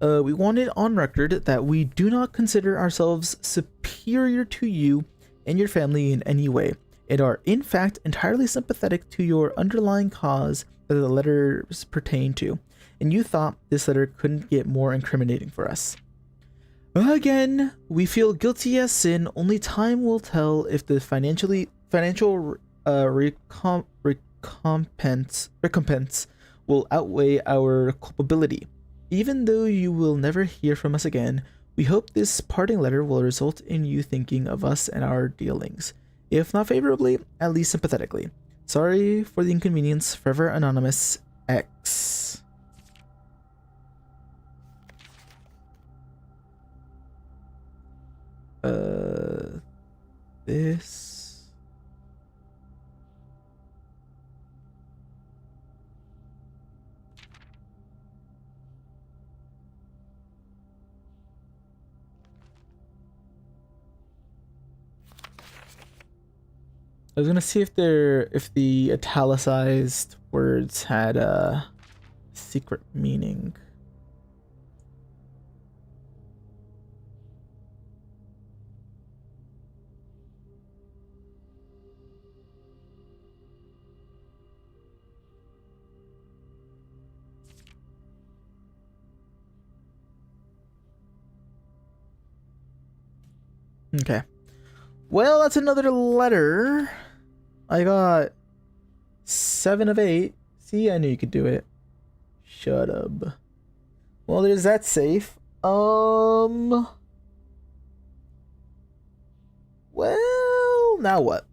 We want it on record that we do not consider ourselves superior to you and your family in any way, and are in fact entirely sympathetic to your underlying cause that the letters pertain to, and you thought this letter couldn't get more incriminating for us. Again, we feel guilty as sin. Only time will tell if the financial recompense will outweigh our culpability. Even though you will never hear from us again, we hope this parting letter will result in you thinking of us and our dealings, if not favorably, at least sympathetically. Sorry for the inconvenience. Forever Anonymous X. This. I was gonna see if the italicized words had a secret meaning. Okay. Well, that's another letter. I got 7 of 8. See, I knew you could do it. Shut up. Well, there's that safe. Well, now what?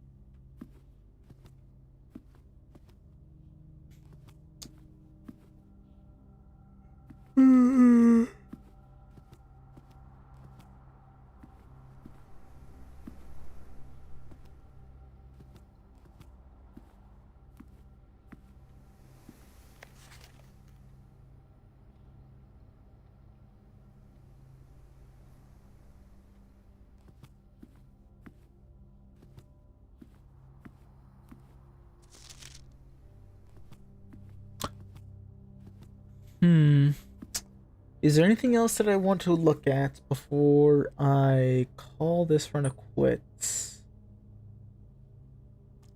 Is there anything else that I want to look at before I call this run a quits?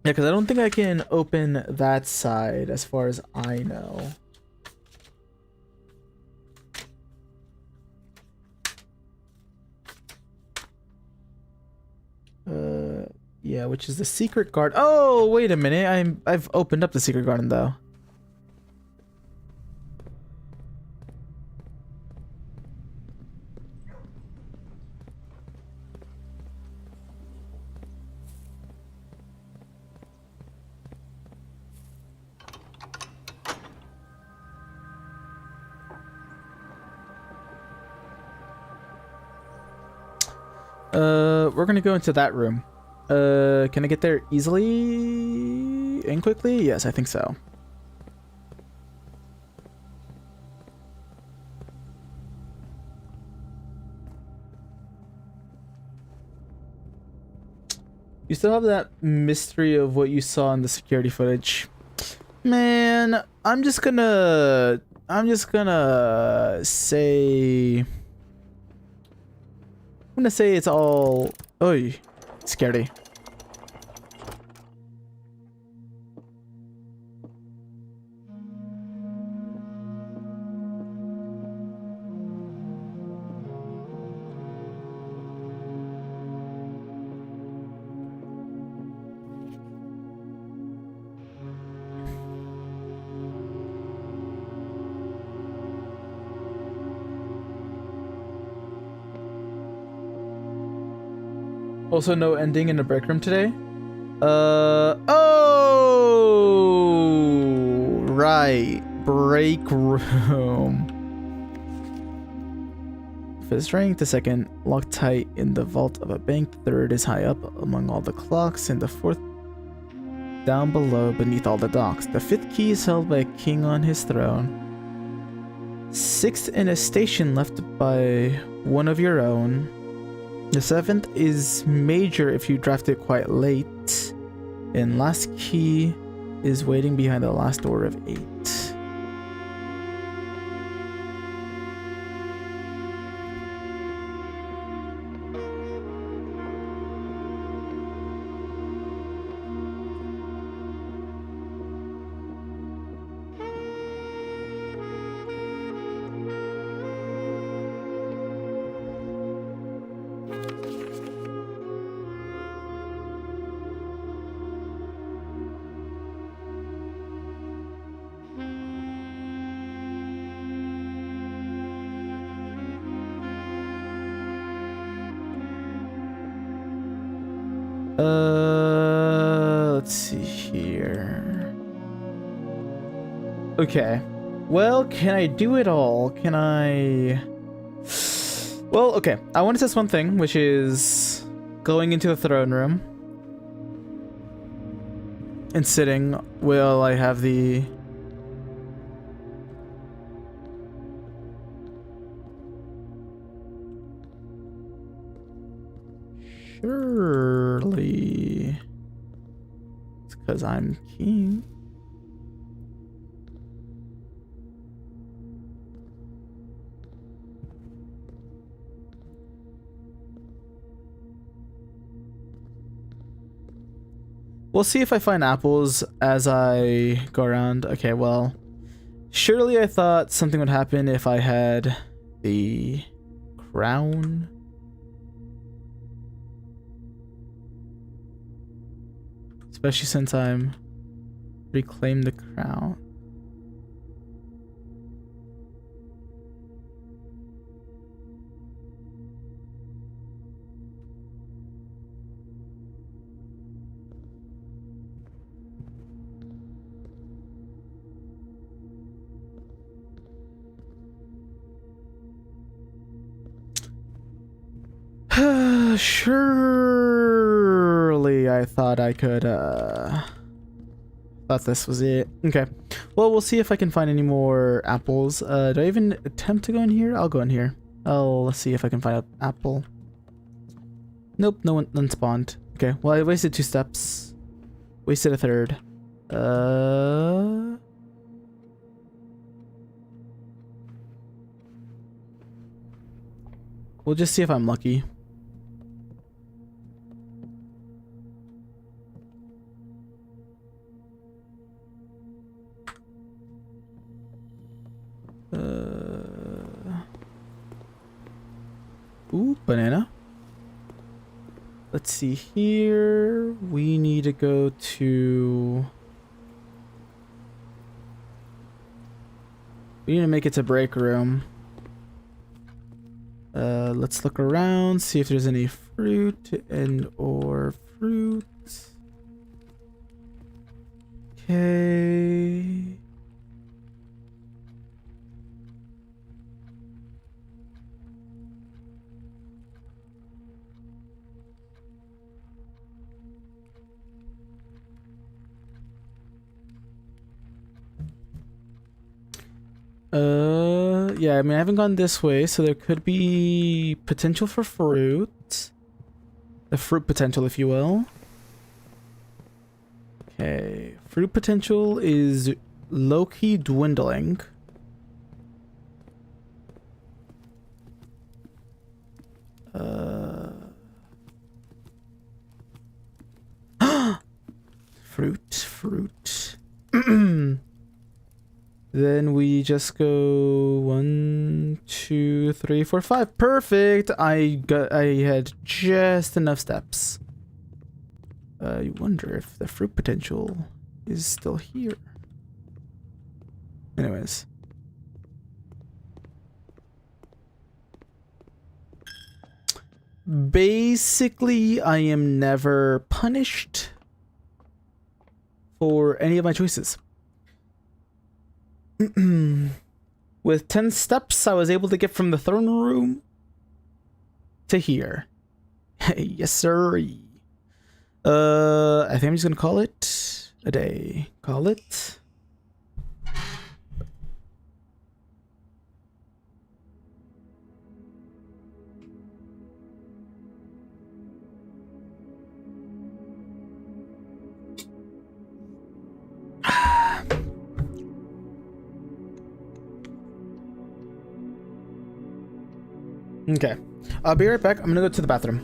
Yeah, because I don't think I can open that side as far as I know. Yeah, which is the secret garden. Oh, wait a minute. I've opened up the secret garden though. We're gonna go into that room. Can I get there easily and quickly? Yes, I think so. You still have that mystery of what you saw in the security footage. Man, I'm just gonna say it's all oy scary. Also, no ending in the break room today. Oh, right, break room. Fifth rank, the second locked tight in the vault of a bank. The third is high up among all the clocks, and the fourth down below beneath all the docks. The fifth key is held by a king on his throne. Sixth in a station left by one of your own. The seventh is major if you draft it quite late. And last key is waiting behind the last door of 8. Let's see here. Okay. Well, can I do it all? Can I... Well, okay. I want to test one thing, which is going into the throne room and sitting while I have the... Surely it's because I'm king. We'll see if I find apples as I go around. Okay, well, surely I thought something would happen if I had the crown. Especially since I'm reclaimed the crown. Surely I thought I could, thought this was it. Okay. Well, we'll see if I can find any more apples. Do I even attempt to go in here? I'll go in here. Let's see if I can find an apple. Nope, none spawned. Okay, well, I wasted 2 steps. Wasted a third. We'll just see if I'm lucky. Ooh, banana. Let's see here. We need to go to... We need to make it to break room. Let's look around, see if there's any fruit and or fruit. Okay. Yeah, I mean, I haven't gone this way, so there could be potential for fruit. The fruit potential, if you will. Okay, fruit potential is low-key dwindling. Fruit. Then we just go 1, 2, 3, 4, 5. Perfect. I had just enough steps. I wonder if the fruit potential is still here. Anyways. Basically, I am never punished for any of my choices. With 10 steps, I was able to get from the throne room to here. Yes, sir. I think I'm just gonna call it a day. Call it. Okay. I'll be right back. I'm gonna go to the bathroom.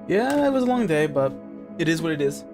Yeah, it was a long day, but it is what it is.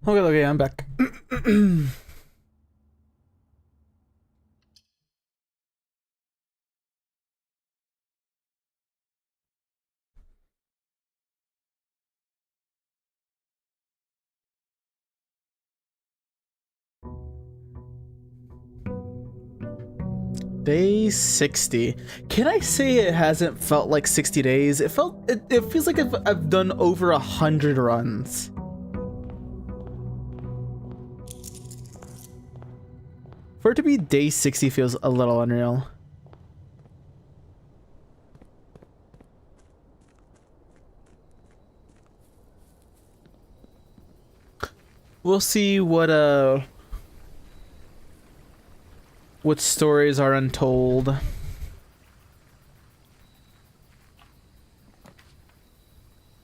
Okay, I'm back. Day 60. Can I say it hasn't felt like 60 days? It feels like I've done over 100 runs. For it to be day 60 feels a little unreal. We'll see what stories are untold.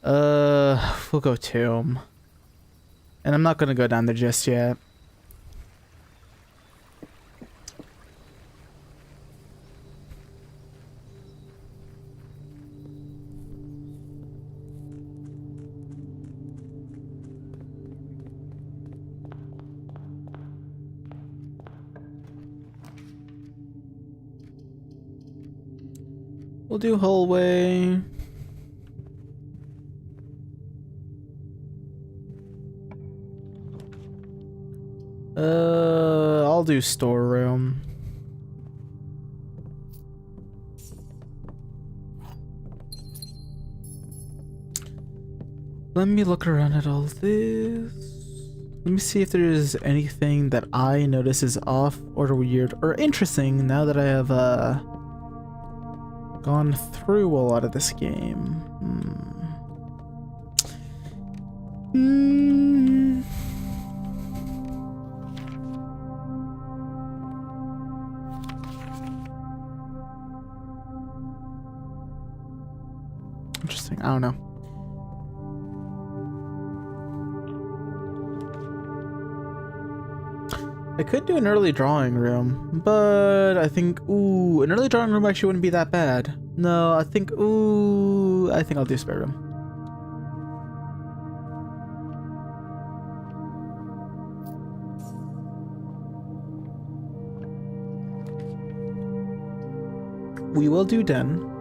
We'll go Tomb. And I'm not gonna go down there just yet. We'll do hallway. I'll do storeroom. Let me look around at all this. Let me see if there's anything that I notice is off or weird or interesting now that I have gone through a lot of this game. Interesting. I don't know. I could do an early drawing room, but I think, an early drawing room actually wouldn't be that bad. No, I think I'll do spare room. We will do den.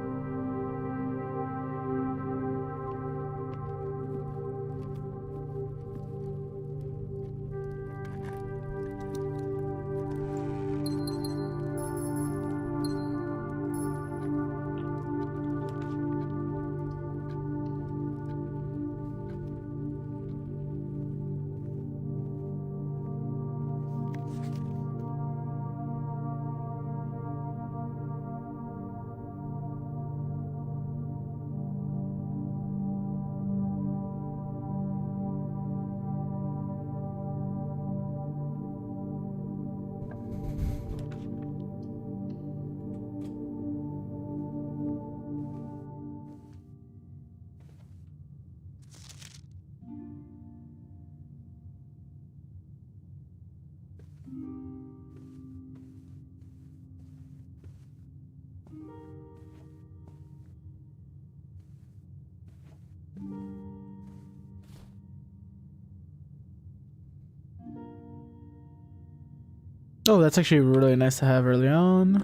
Oh, that's actually really nice to have early on.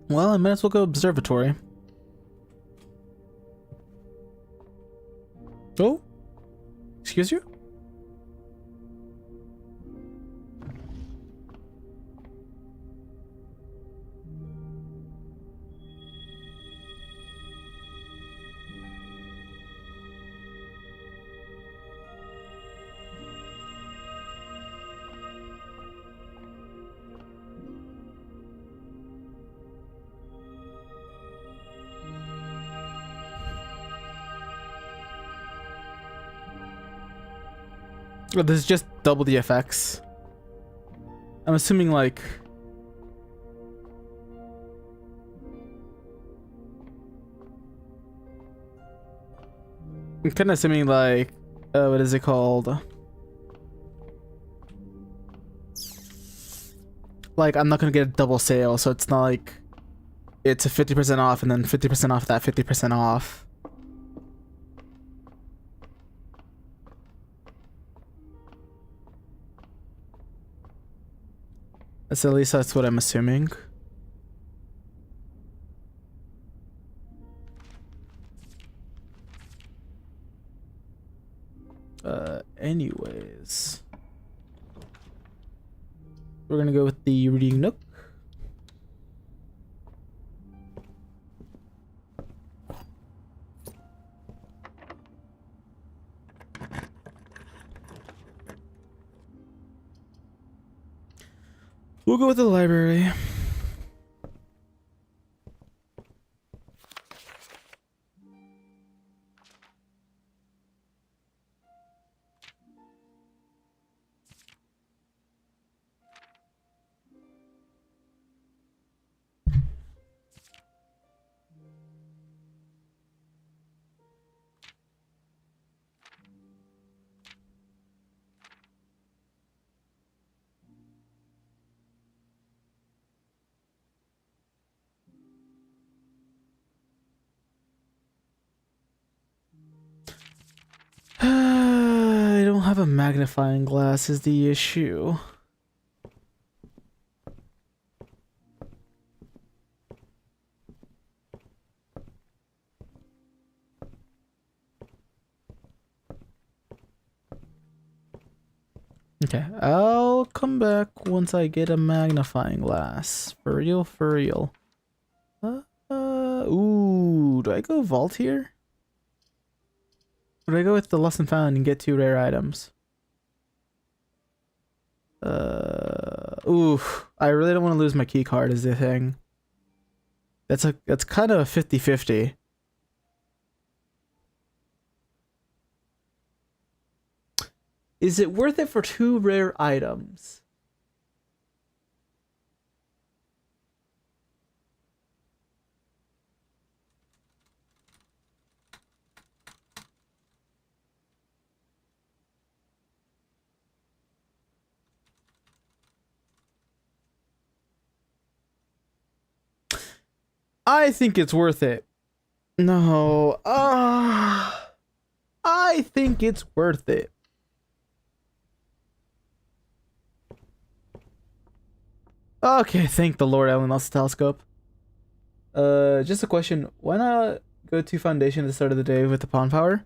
Well, I might as well go observatory. Oh? Excuse you? Oh, this is just double the effects. I'm assuming like... I'm kind of assuming like... what is it called? Like, I'm not gonna get a double sale, so it's not like... It's a 50% off and then 50% off that 50% off. At least that's what I'm assuming. Anyways. We're gonna go with the reading nook. We'll go with the library. I don't have a magnifying glass is the issue. Okay, I'll come back once I get a magnifying glass. For real, for real. Ooh, do I go vault here? Or do I go with the lost and found and get 2 rare items? Ooh, I really don't want to lose my key card is the thing. That's kind of a 50-50. Is it worth it for 2 rare items? I think it's worth it. No. I think it's worth it. Okay, thank the Lord Ellen lost the telescope. Just a question. Why not go to Foundation at the start of the day with the pawn power?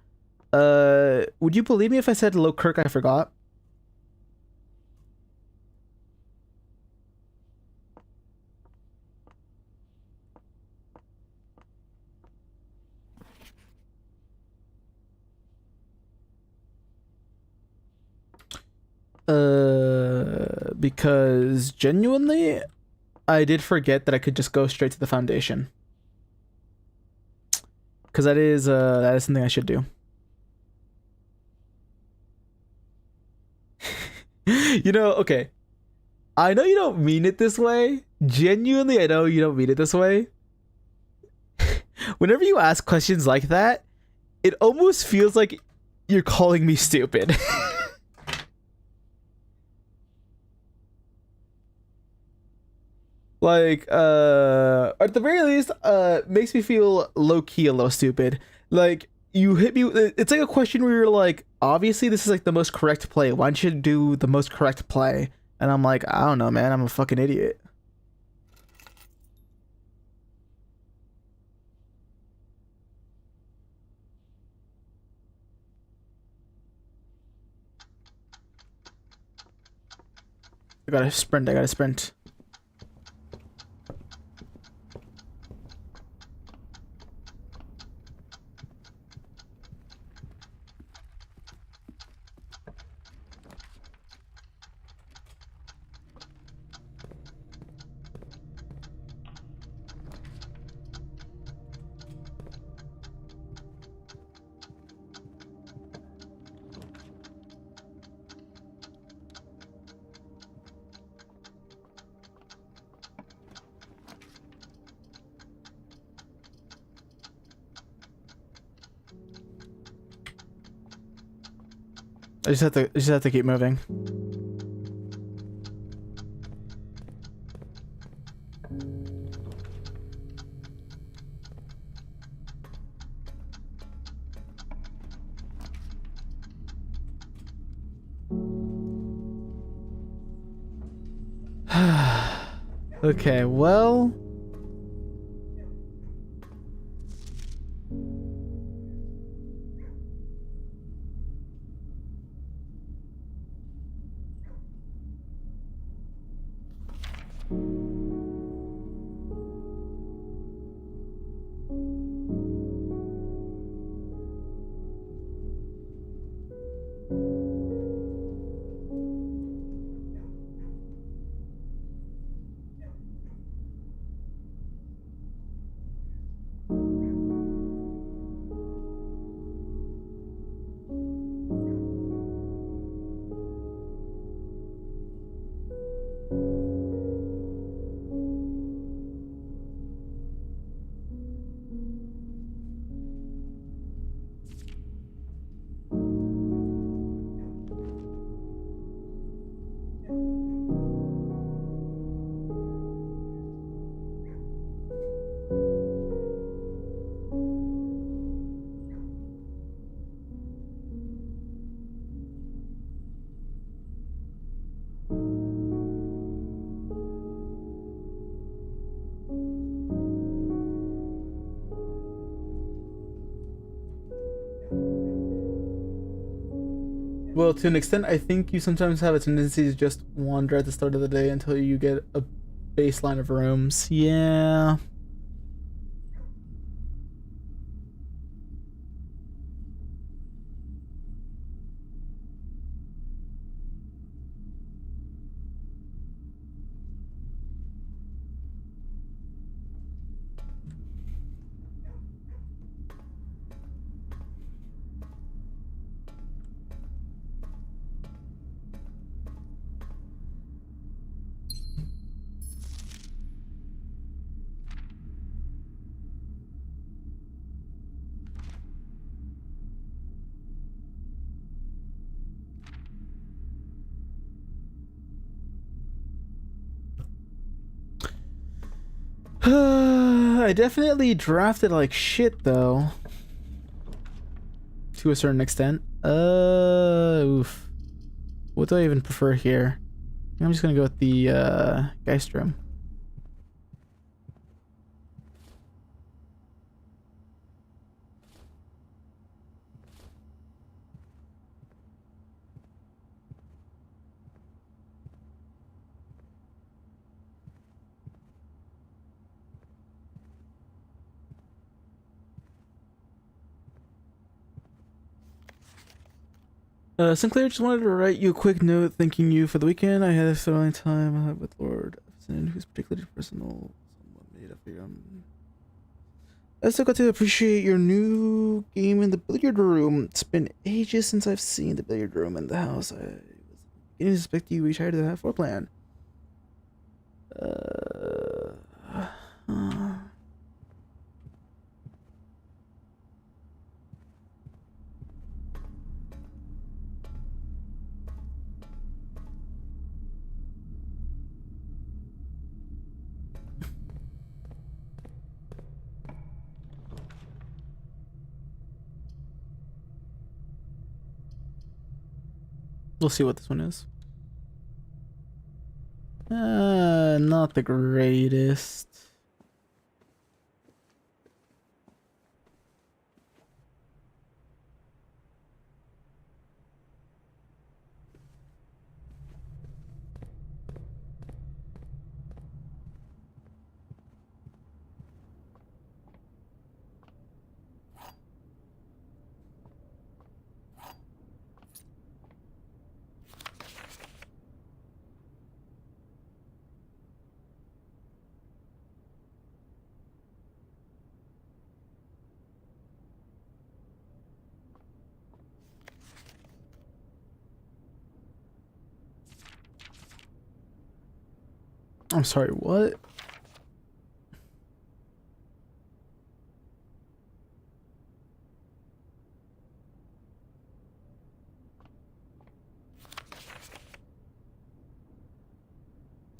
Would you believe me if I said hello, Kirk, I forgot? Because genuinely, I did forget that I could just go straight to the Foundation. Because that is something I should do. You know, okay. I know you don't mean it this way. Genuinely, I know you don't mean it this way. Whenever you ask questions like that, it almost feels like you're calling me stupid. Like, at the very least, makes me feel low-key a little stupid. Like, you hit me, it's like a question where you're like, obviously this is like the most correct play. Why don't you do the most correct play? And I'm like, I don't know, man, I'm a fucking idiot. I gotta sprint. I just have to keep moving. Okay, well. Well, to an extent, I think you sometimes have a tendency to just wander at the start of the day until you get a baseline of rooms. Yeah. I definitely drafted like shit though. To a certain extent. Oof. What do I even prefer here? I'm just gonna go with the Geist room. Sinclair, just wanted to write you a quick note thanking you for the weekend. I had a thrilling time with Lord Everson, who's particularly personal. Someone made up for you. I also got to appreciate your new game in the billiard room. It's been ages since I've seen the billiard room in the house. I was beginning to suspect you retired to the floor plan. We'll see what this one is. Not the greatest. I'm sorry, what?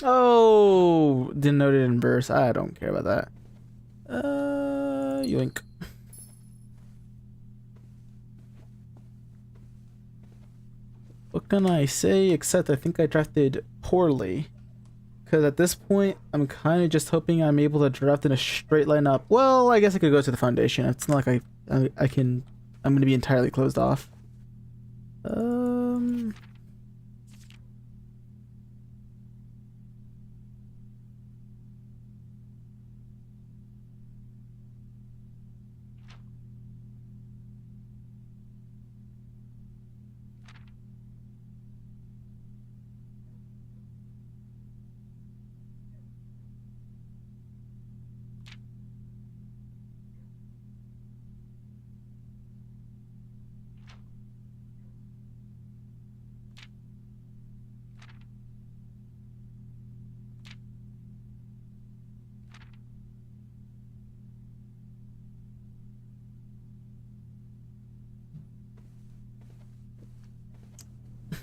Oh, denoted in verse. I don't care about that. Yoink. What can I say except I think I drafted poorly. Because at this point, I'm kind of just hoping I'm able to draft in a straight line up. Well, I guess I could go to the foundation. It's not like I'm going to be entirely closed off.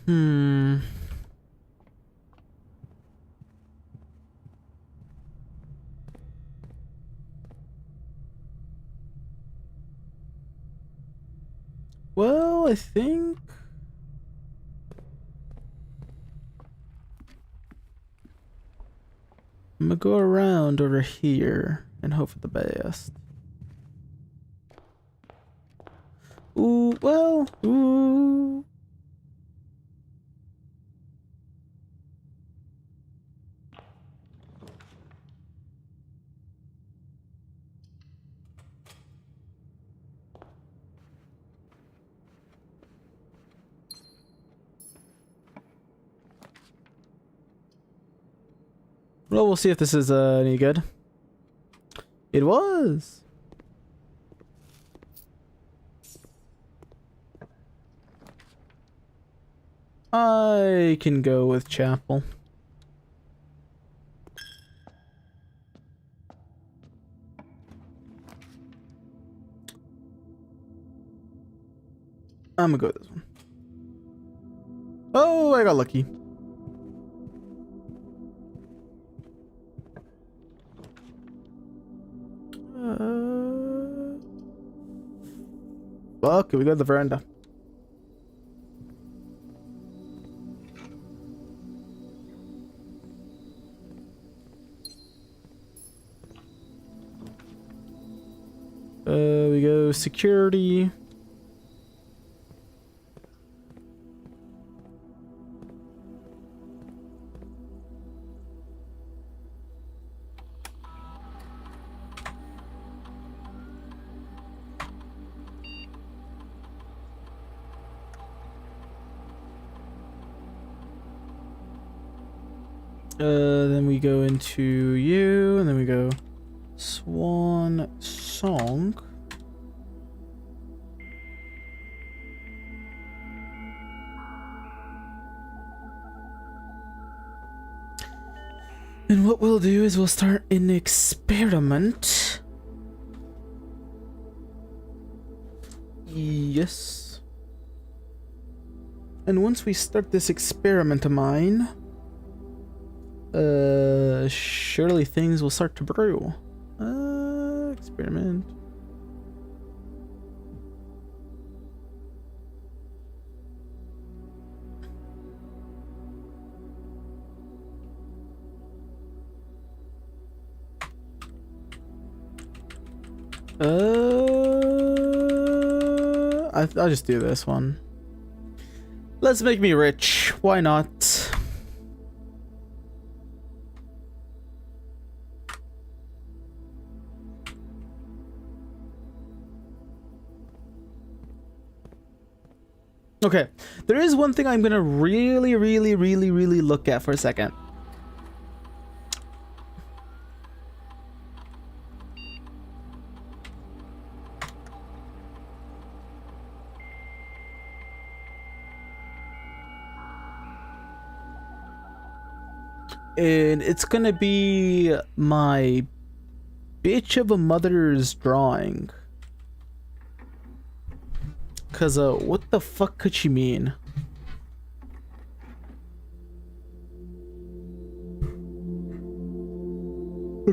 Hmm. Well, I think I'm gonna go around over here and hope for the best. Ooh, well, ooh. Well, we'll see if this is any good. It was. I can go with chapel. I'm gonna go with this one. Oh, I got lucky. Okay, we got the veranda. We go security. Then we go into you, and then we go Swan Song. And what we'll do is we'll start an experiment. Yes. And once we start this experiment of mine, surely things will start to brew. Experiment. I'll just do this one. Let's make me rich. Why not? Okay, there is one thing I'm gonna really look at for a second. And it's gonna be my bitch of a mother's drawing. Cause what the fuck could she mean?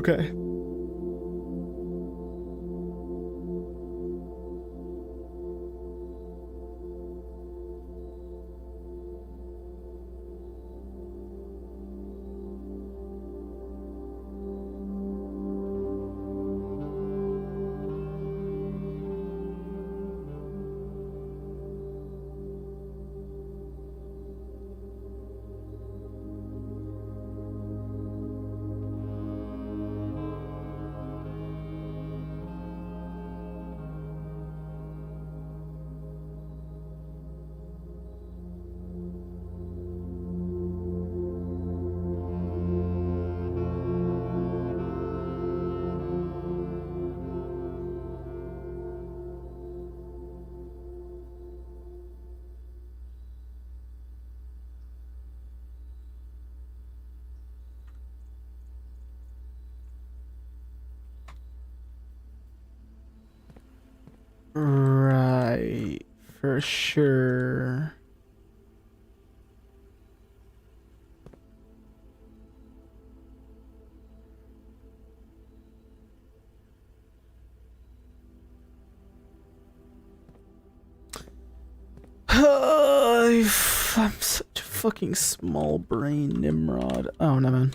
Okay. Right, for sure. I'm such a fucking small brain, Nimrod. Oh, no, man.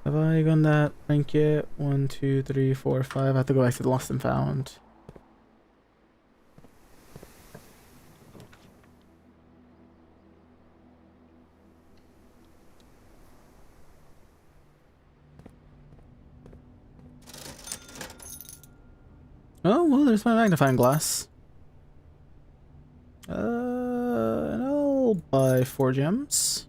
Have I gone that rank yet? 1, 2, 3, 4, 5. I have to go back to the Lost and Found. Oh, well, there's my magnifying glass. And I'll buy 4 gems.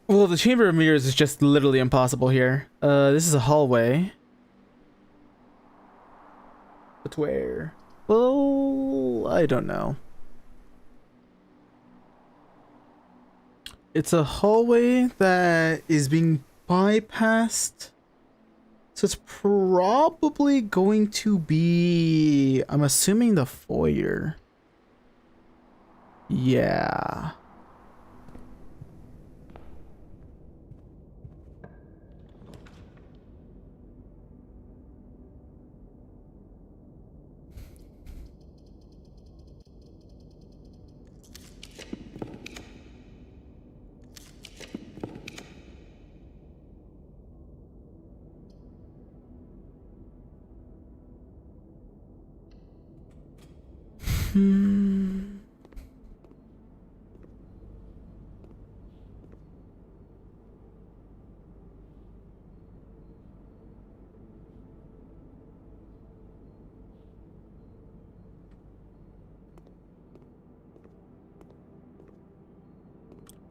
Well, the Chamber of Mirrors is just literally impossible here. This is a hallway. But where? Well, I don't know. It's a hallway that is being bypassed. So it's probably going to be, I'm assuming, the foyer. Yeah.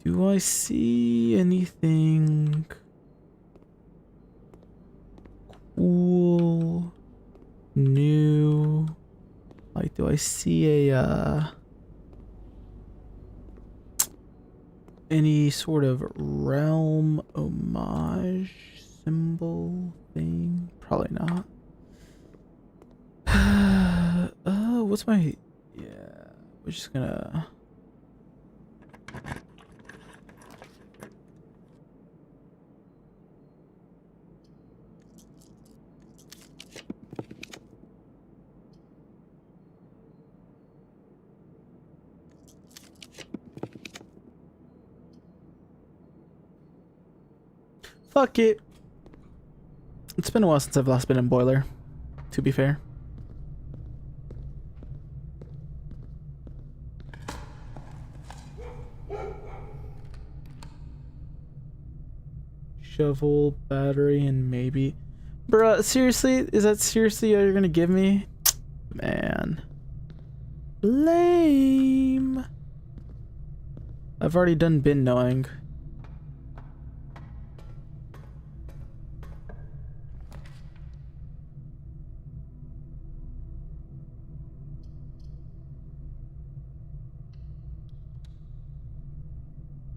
Do I see anything cool, new? Like, do I see a any sort of realm homage symbol thing? Probably not. What's my? Yeah, we're just gonna. Fuck it. It's been a while since I've last been in Boiler, to be fair. shovel, battery, and maybe... Bruh, seriously? Is that seriously all you're gonna give me? Man. Lame. I've already done bin knowing.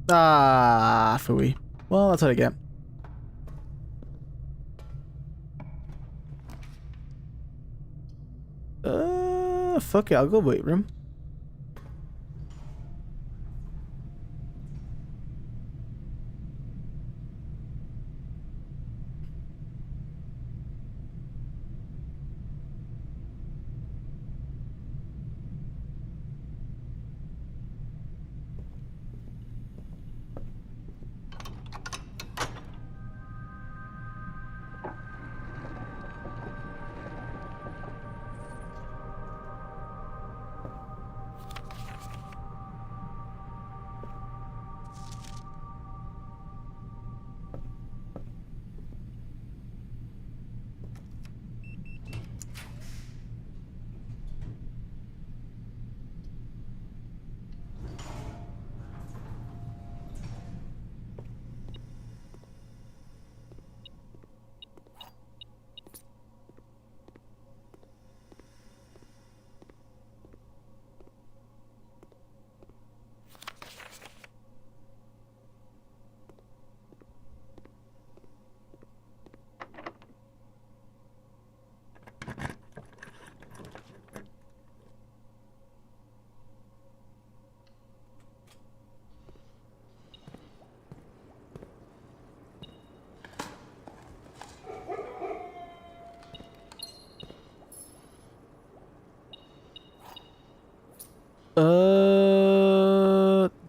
Ah, phooey. Well, that's what I get. Fuck it, I'll go weight room.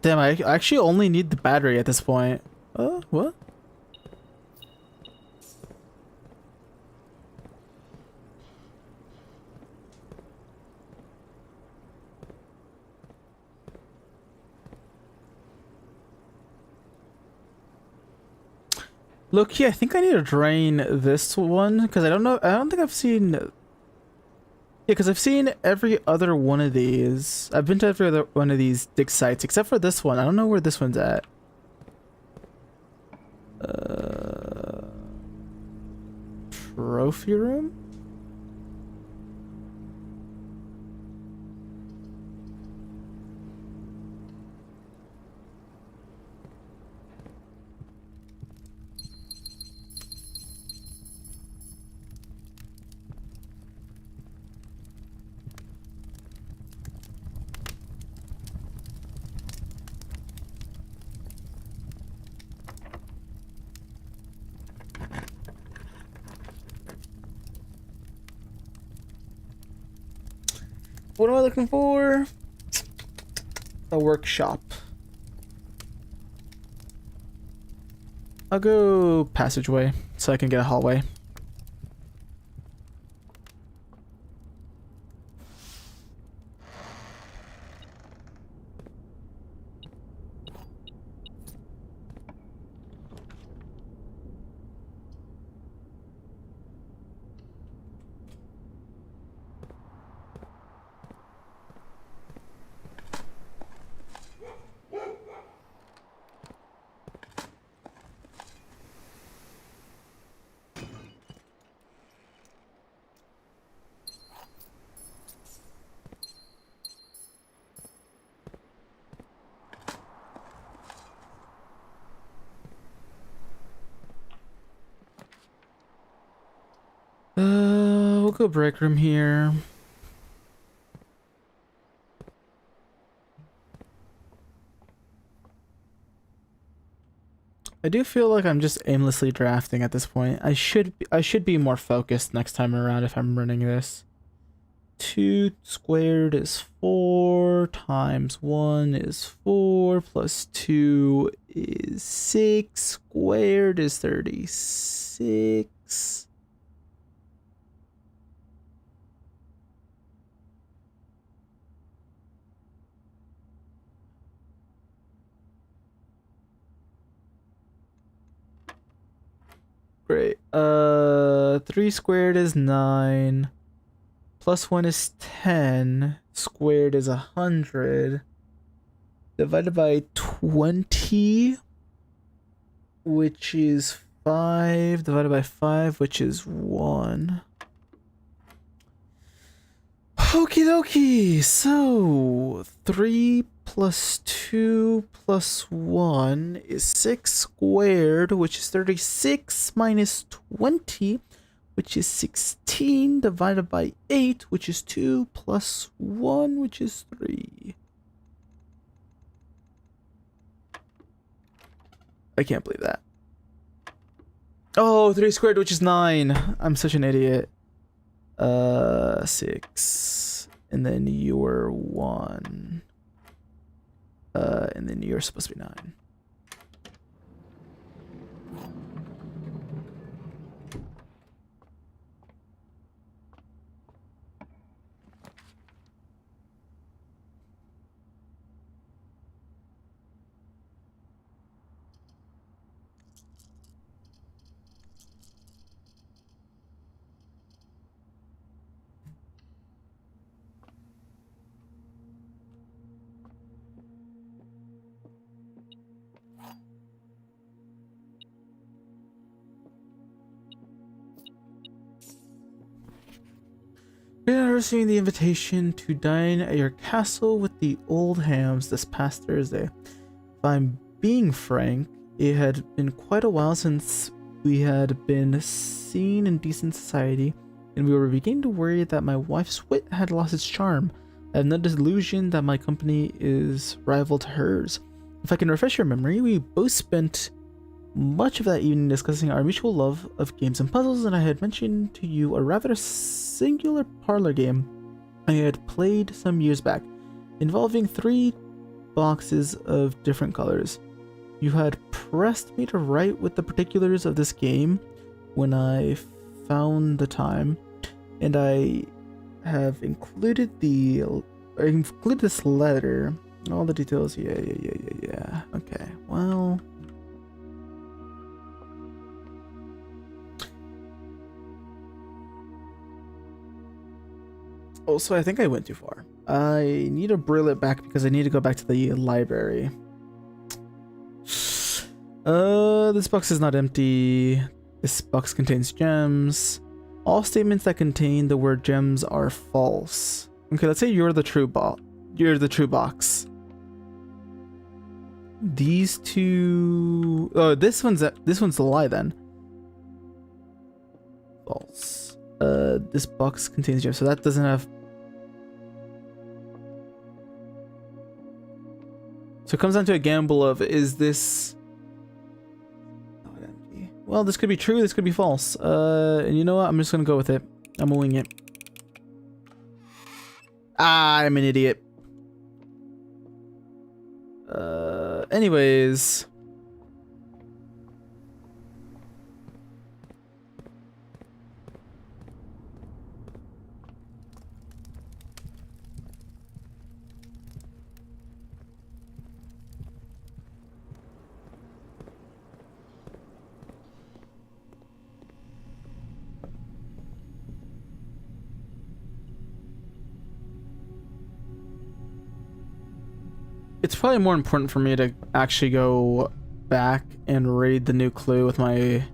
Damn, I actually only need the battery at this point. What? Look, I think I need to drain this one because I don't know. I don't think I've seen. Yeah, because I've seen every other one of these. I've been to every other one of these dig sites except for this one. I don't know where this one's at. Trophy room? What am I looking for? A workshop. I'll go passageway so I can get a hallway. We'll go break room here. I do feel like I'm just aimlessly drafting at this point. I should be more focused next time around if I'm running this. 2 squared is 4 times 1 is 4 plus 2 is 6 squared is 36. 3 squared is 9. Plus 1 is 10. Squared is 100. Divided by 20, which is 5. Divided by 5, which is 1. Okie dokie. So 3 plus 2 plus 1 is 6 squared, which is 36, minus 20, which is 16, divided by 8, which is 2, plus 1, which is 3. I can't believe that. Oh, 3 squared, which is 9. I'm such an idiot. 6. And then you're 1. And then you're supposed to be 9. We are receiving the invitation to dine at your castle with the old hams this past Thursday. If I'm being frank, it had been quite a while since we had been seen in decent society, and we were beginning to worry that my wife's wit had lost its charm. I have no delusion that my company is rival to hers. If I can refresh your memory, we both spent much of that evening discussing our mutual love of games and puzzles, and I had mentioned to you a rather singular parlor game I had played some years back, involving 3 boxes of different colors. You had pressed me to write with the particulars of this game when I found the time, and I have included this letter. All the details. Yeah. Okay. Well. Also, I think I went too far. I need to brill it back because I need to go back to the library. This box is not empty. This box contains gems. All statements that contain the word gems are false. Okay, let's say you're the true You're the true box. These two. Oh, this one's the lie then. False. This box contains gems, so that doesn't have. So it comes down to a gamble of, is this not empty? Well, this could be true, this could be false. And you know what? I'm just gonna go with it. I'm gonna wing it. I'm an idiot. Anyways. It's probably more important for me to actually go back and read the new clue with my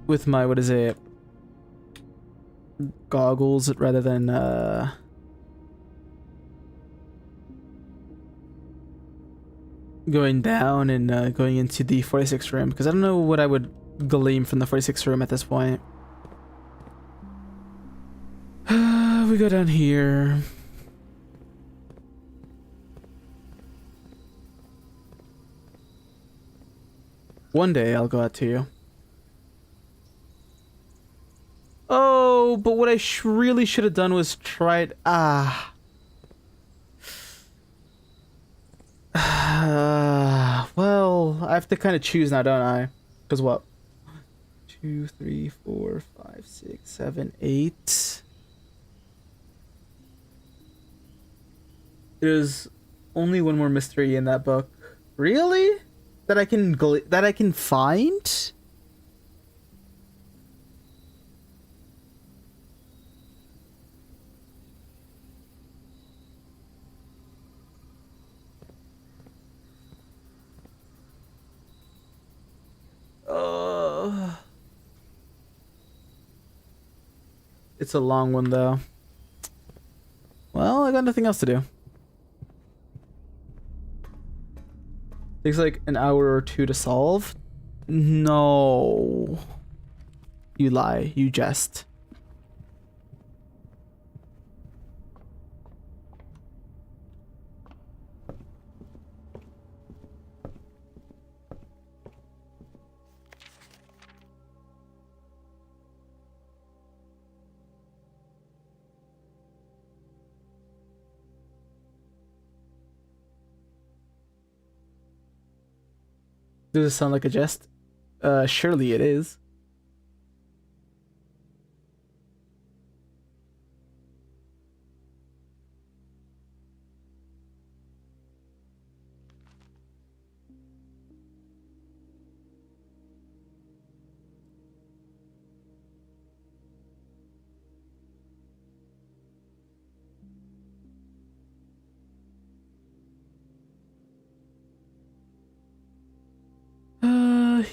what is it, goggles, rather than going down and going into the 46th room, because I don't know what I would glean from the 46th room at this point. We go down here. One day I'll go out to you. Oh, but what I really should have done was try it. Well, I have to kind of choose now, don't I? Because what? 2, 3, 4, 5, 6, 7, 8. There's only one more mystery in that book. Really? That I can find? It's a long one though. Well, I got nothing else to do. Takes like an hour or two to solve. No. You lie. You jest. Does it sound like a jest? Surely it is.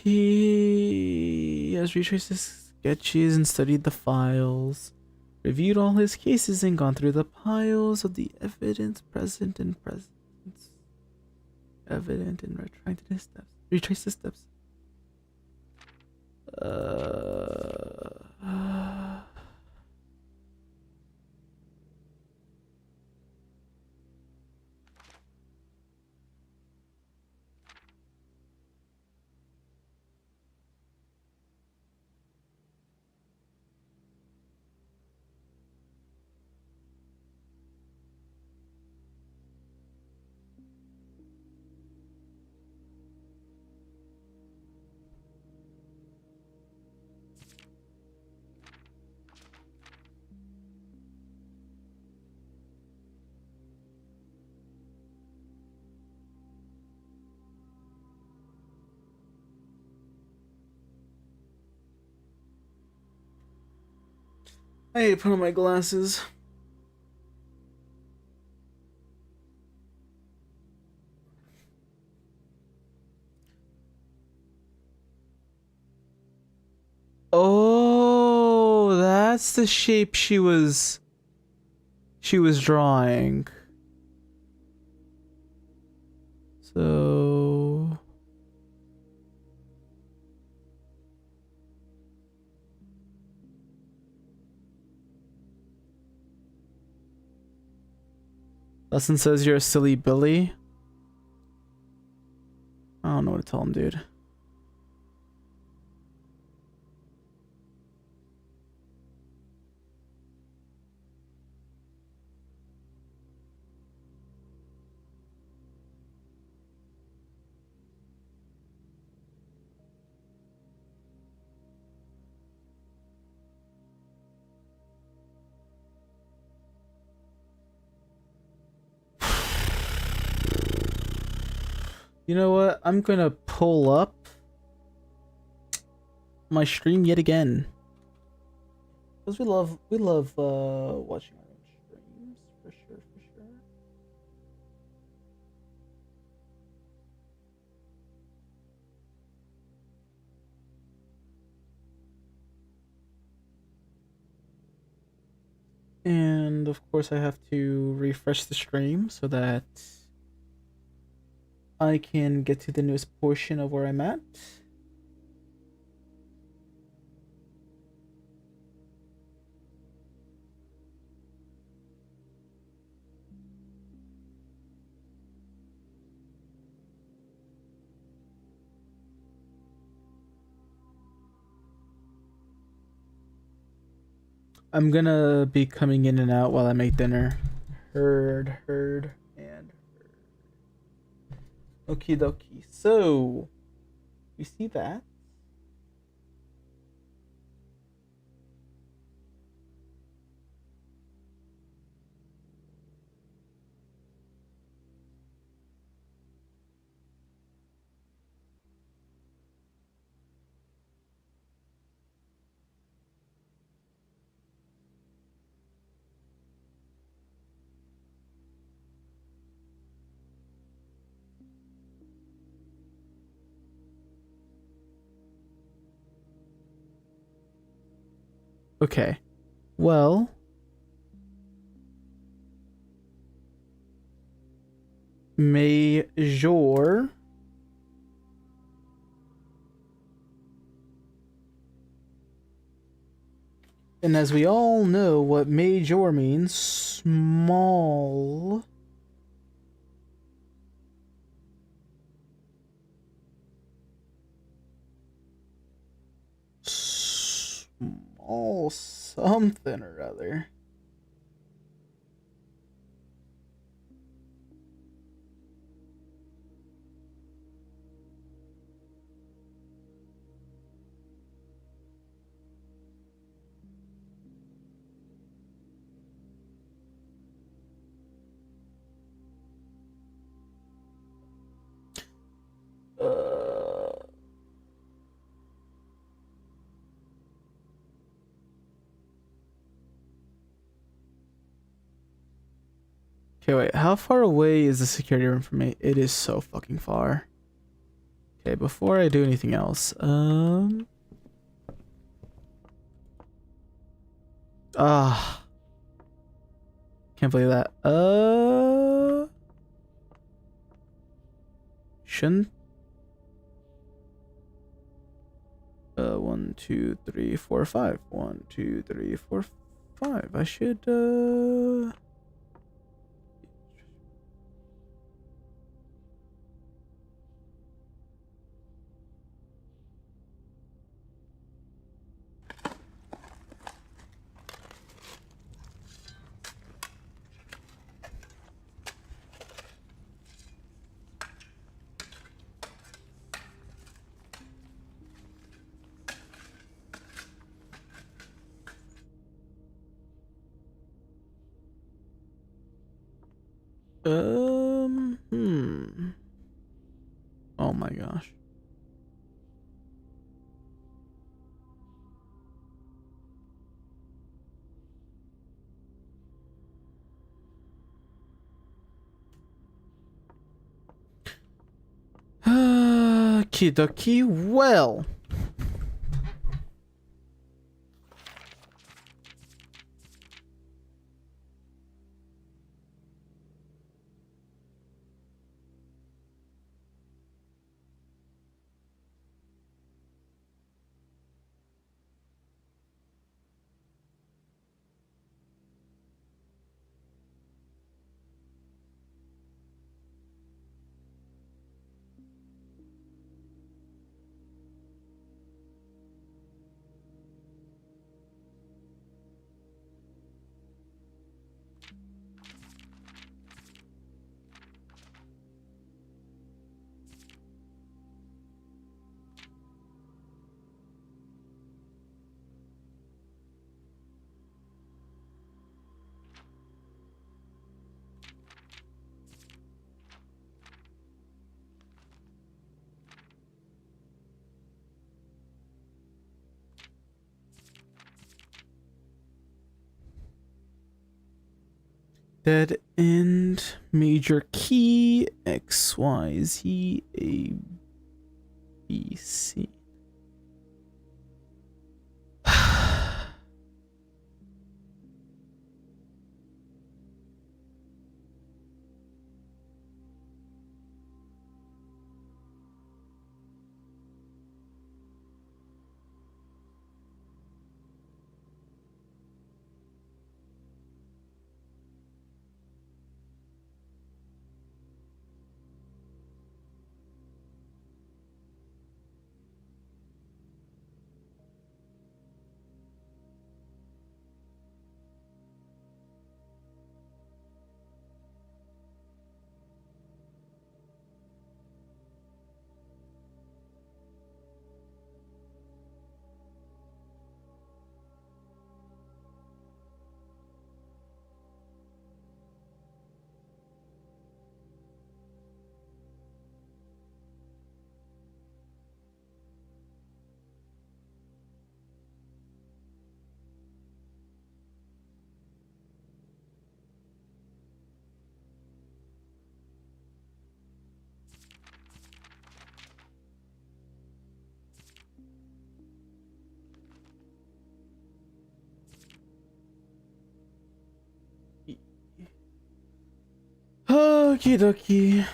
He has retraced his sketches and studied the files, reviewed all his cases and gone through the piles of the evidence evident and retracted his steps. Retraced his steps. I need to put on my glasses. Oh, that's the shape she was drawing. So Lesson says you're a silly Billy. I don't know what to tell him, dude. You know what? I'm gonna pull up my stream yet again. Because we love watching our own streams, for sure, for sure. And of course I have to refresh the stream so that I can get to the newest portion of where I'm at. I'm gonna be coming in and out while I make dinner. Heard, and heard. Okie dokie. So, you see that? Okay. Well, Major. And as we all know what major means, small. Small something or other. Okay, wait. How far away is the security room from me? It is so fucking far. Okay, before I do anything else, ah, can't believe that. Shouldn't. 1, 2, 3, 4, 5. 1, 2, 3, 4, 5. I should, Oh my gosh. Kidoki, well. Dead end, major key, X, Y, Z, A, B, C. Okie dokie.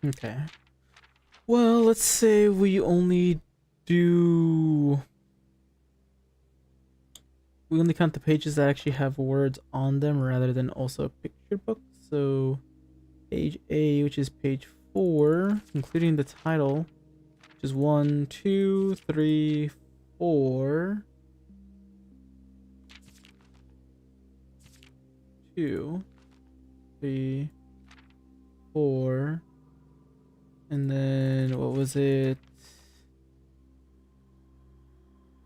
Okay. Well, let's say we only do... We only count the pages that actually have words on them rather than also a picture book. So page A, which is page 4, including the title, which is 1, 2, 3, 4. 2, 3, 4. And then what was it?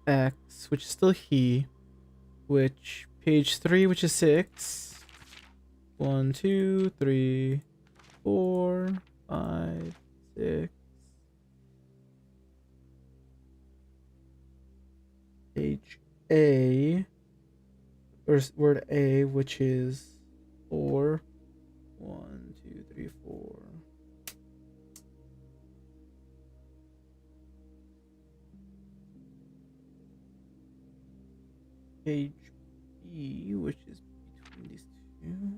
X, which is still he. Which page 3, which is 6. 1, 2, 3, 4, 5, 6. Page A, or word A, which is 4. 1, 2, 3, 4. Page B, which is between these two.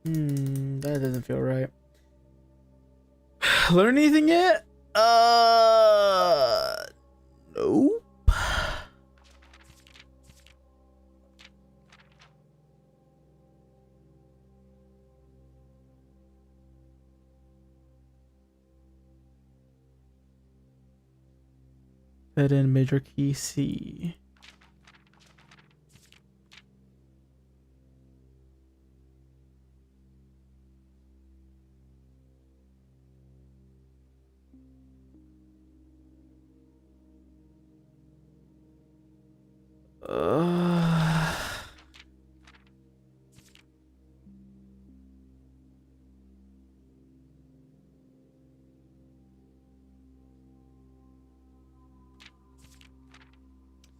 That doesn't feel right. Learn anything yet? Nope. Add in major key C. Uh,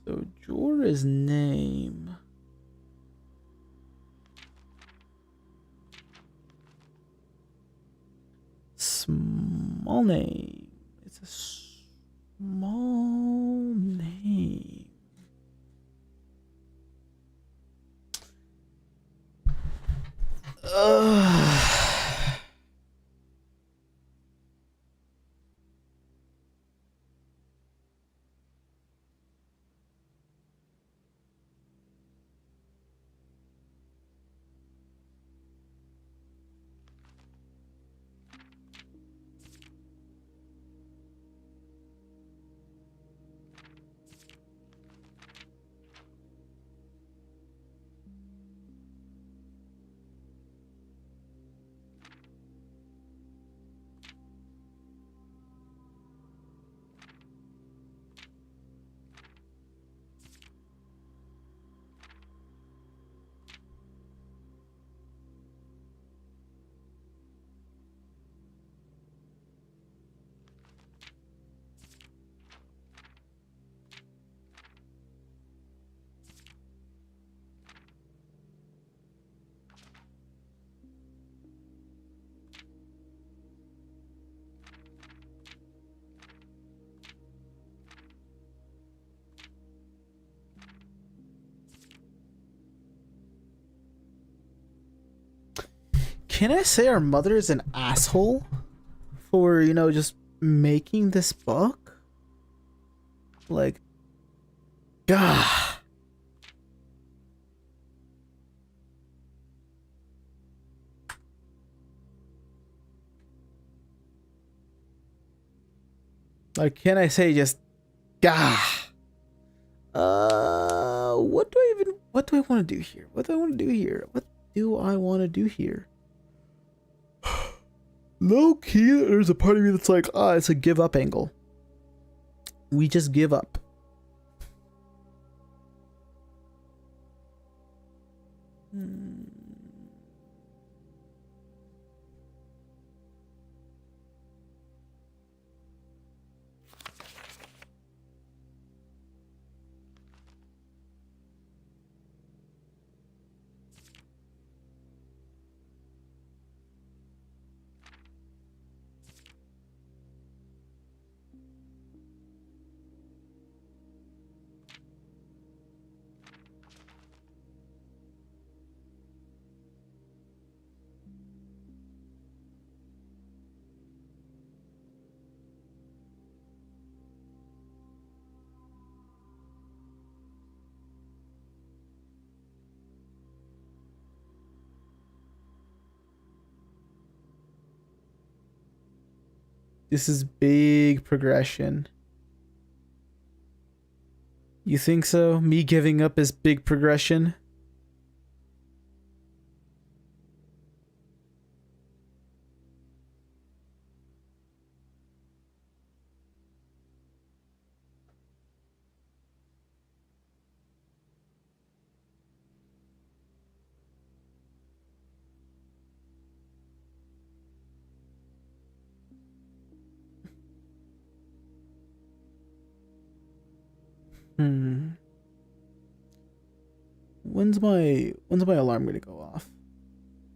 so Jorah's name. Small name. It's a small name. Can I say our mother is an asshole for, you know, just making this book? Like, gah. Like, can I say just gah? What do I want to do here? What do I want to do here? What do I want to do here? Low key, there's a part of me that's like, it's a give up angle. We just give up. This is big progression. You think so? Me giving up is big progression? When's my alarm gonna go off?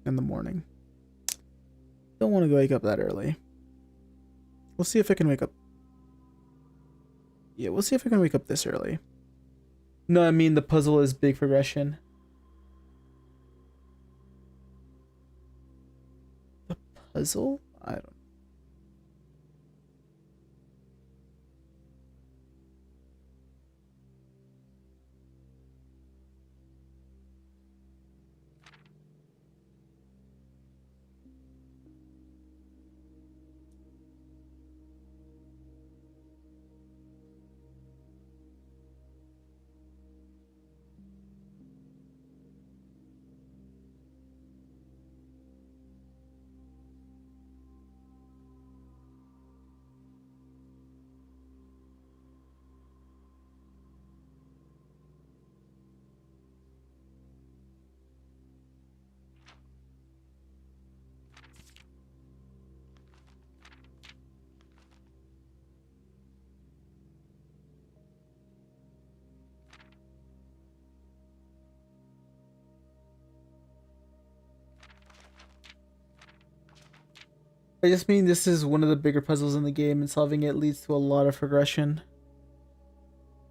In the morning. Don't want to wake up that early. We'll see if I can wake up. Yeah, we'll see if I can wake up this early. No, I mean the puzzle is big progression. puzzle? I don't. I just mean this is one of the bigger puzzles in the game, and solving it leads to a lot of progression.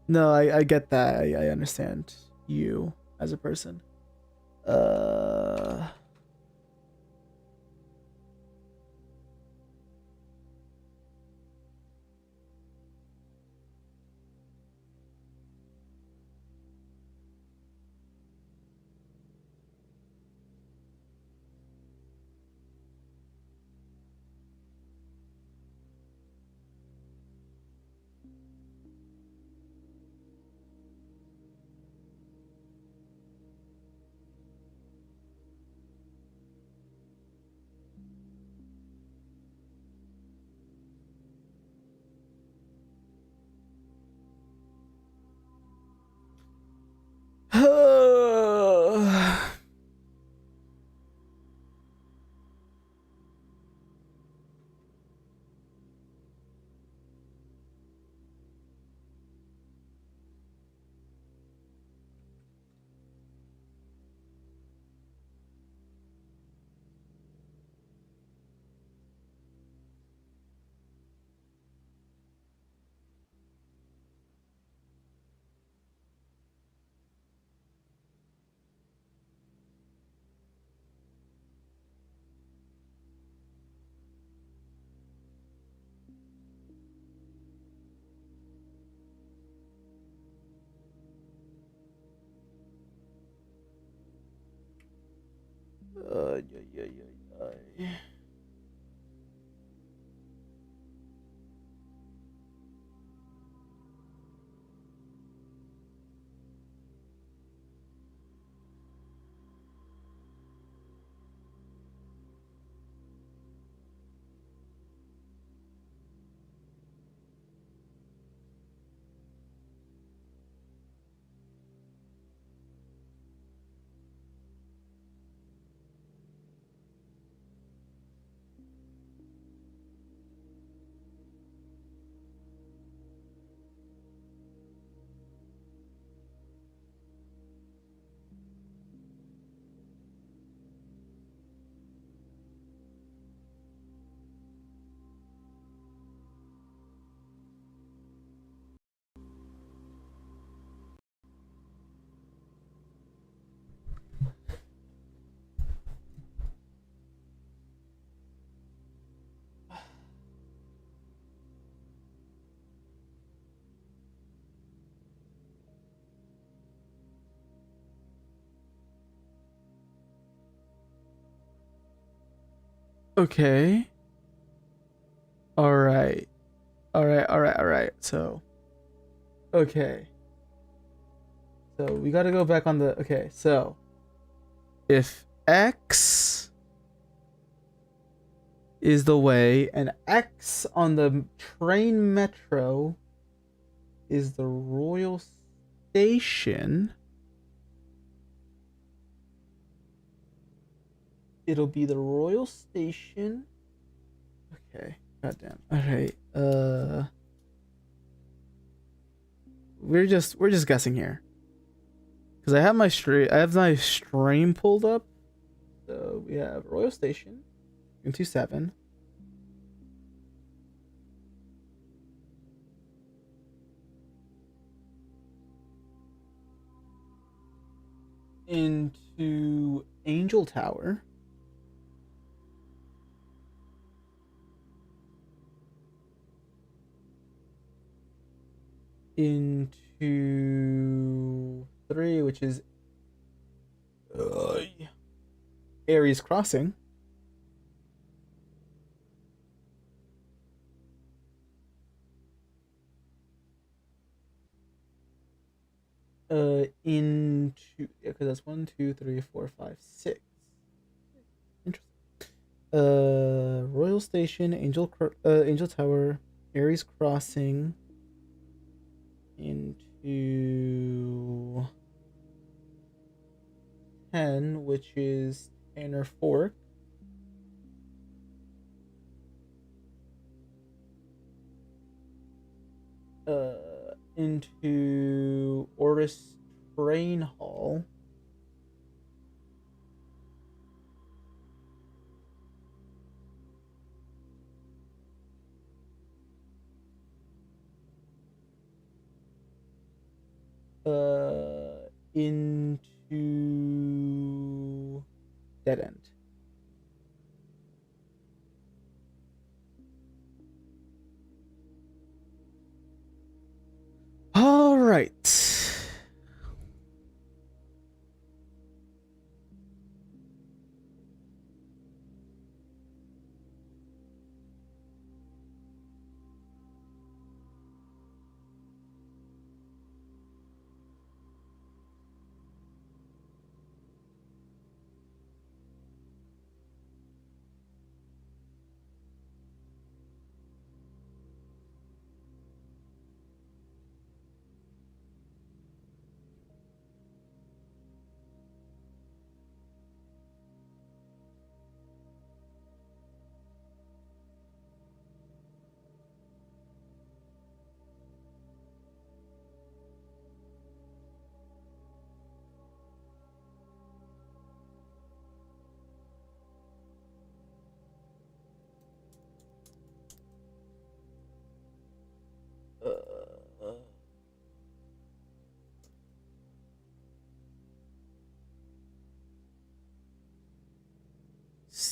No, I get that. I understand you as a person. Uh. Yeah, yeah, yeah, yeah. Okay. All right. All right. All right. All right. So, okay. So we got to go back on the. Okay. So if X is the way and X on the train metro is the Royal Station, it'll be the Royal Station. Okay. Goddamn. All right. We're just guessing here. Cuz I have my stream pulled up. So we have Royal Station, 27. Into Angel Tower. into 3, which is Ares Crossing. Into, yeah, because that's 1, 2, 3, 4, 5, 6. Interesting. Royal Station, Angel Tower, Ares Crossing, into 10, which is Tanner Fork. Into Oris Train Hall. Into Dead End. All right.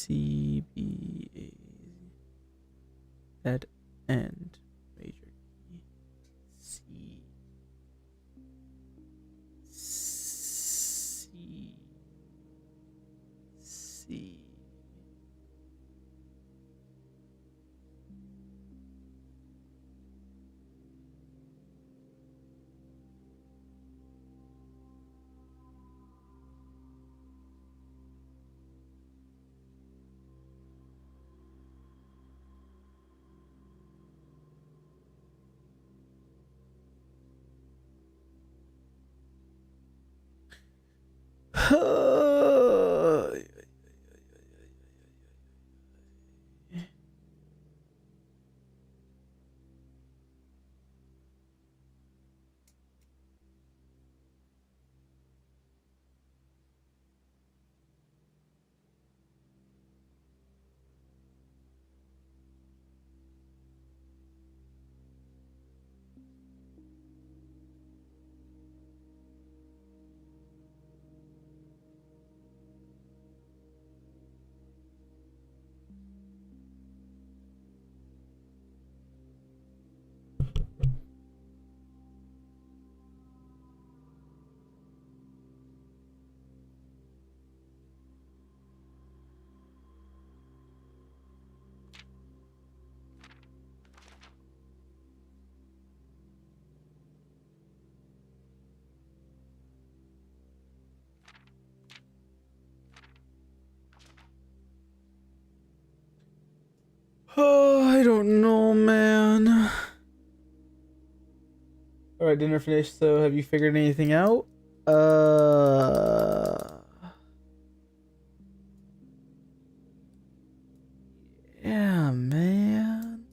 CBA Dead End major key C. Oh, I don't know, man. All right, dinner finished. So, have you figured anything out? Yeah, man.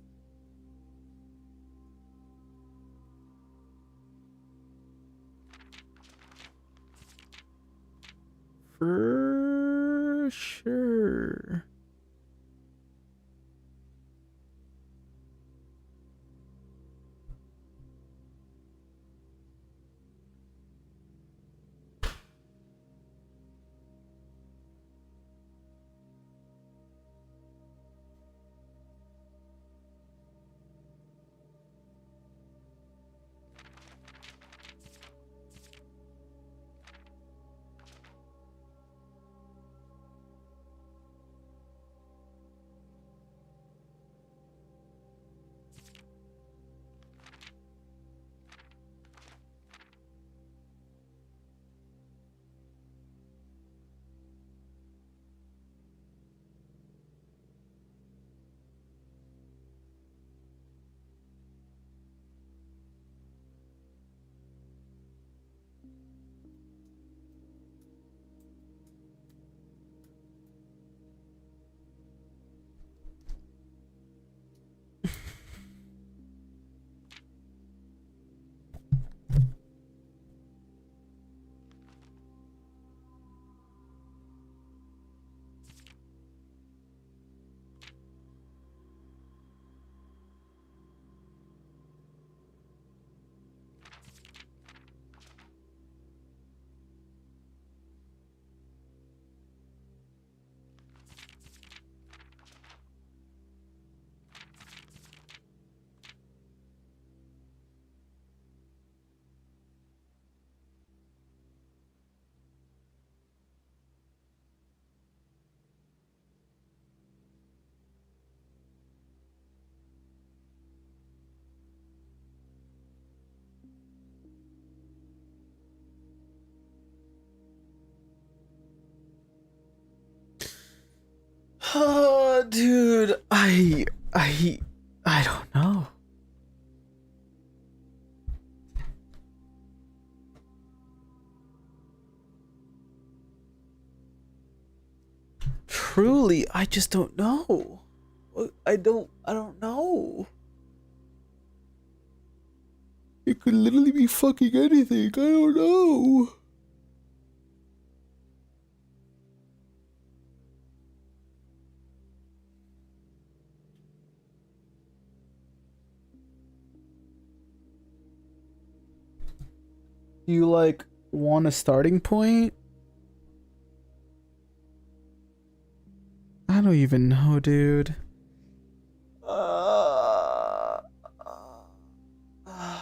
For sure. Dude, I don't know. Truly, I just don't know. I don't know. It could literally be fucking anything. I don't know. You like want a starting point? I don't even know, dude. Uh, uh,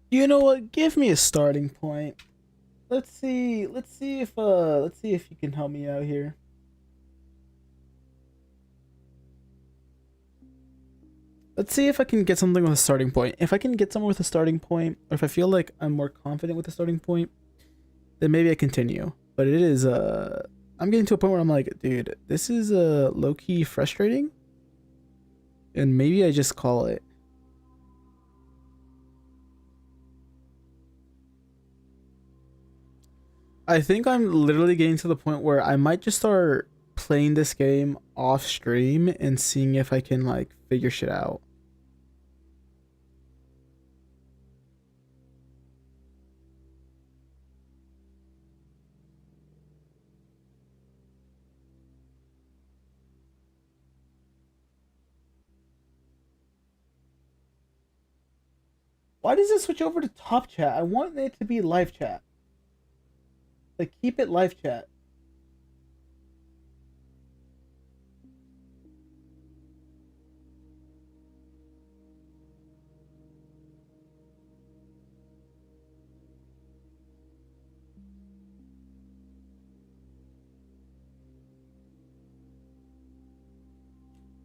you know what? Give me a starting point. Let's see. Let's see if you can help me out here. Let's see if I can get something with a starting point. If I can get somewhere with a starting point, or if I feel like I'm more confident with a starting point, then maybe I continue. But it is, I'm getting to a point where I'm like, dude, this is low-key frustrating. And maybe I just call it. I think I'm literally getting to the point where I might just start playing this game off stream and seeing if I can like figure shit out. Why does it switch over to top chat? I want it to be live chat. Like, keep it live chat.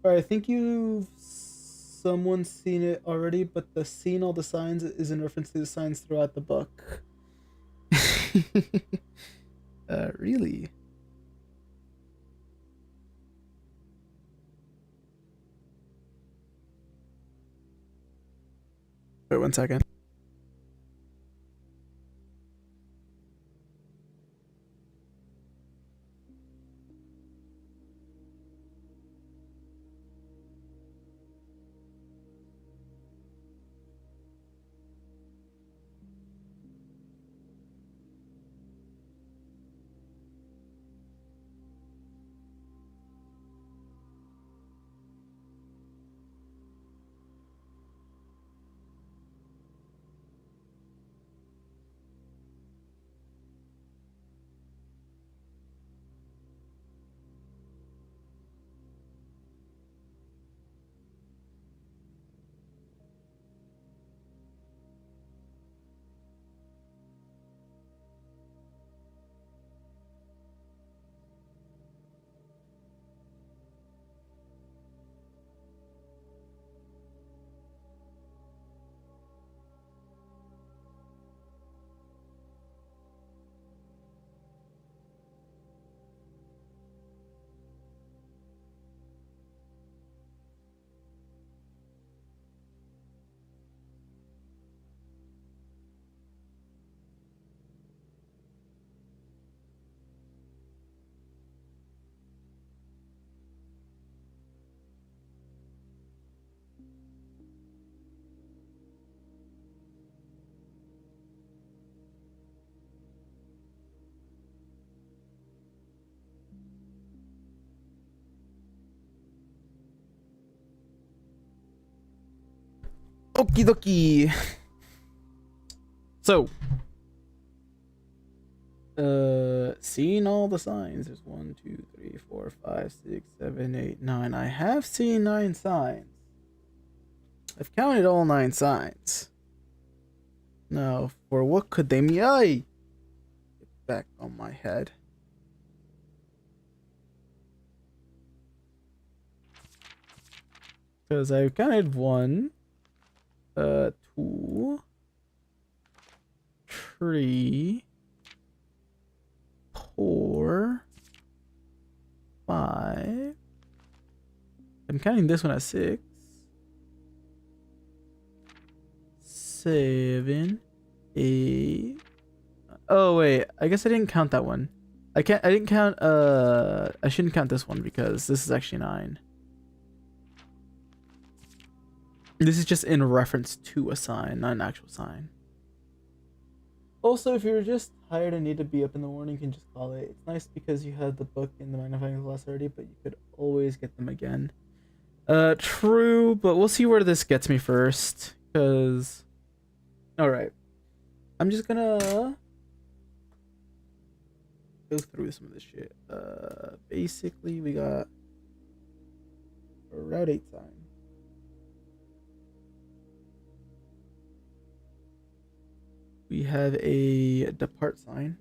Alright, I think someone's seen it already, but the "seen all the signs" is in reference to the signs throughout the book. Really? Wait 1 second. Okie dokie. So, seeing all the signs. There's 1, 2, 3, 4, 5, 6, 7, 8, 9. I have seen 9 signs. I've counted all 9 signs. Now, for what could they mean? Get back on my head. Because I counted 1, 2, 3, 4, 5. I'm counting this one as 6, 7, 8. Oh wait, I guess I didn't count that one. I didn't count. I shouldn't count this one because this is actually 9. This is just in reference to a sign, not an actual sign. Also, if you're just tired and need to be up in the morning, you can just call it. It's nice because you have the book and the magnifying glass already, but you could always get them again. True, but we'll see where this gets me first. Cause, all right, I'm just gonna go through some of this shit. Basically, we got a Route 8 sign. We have a depart sign.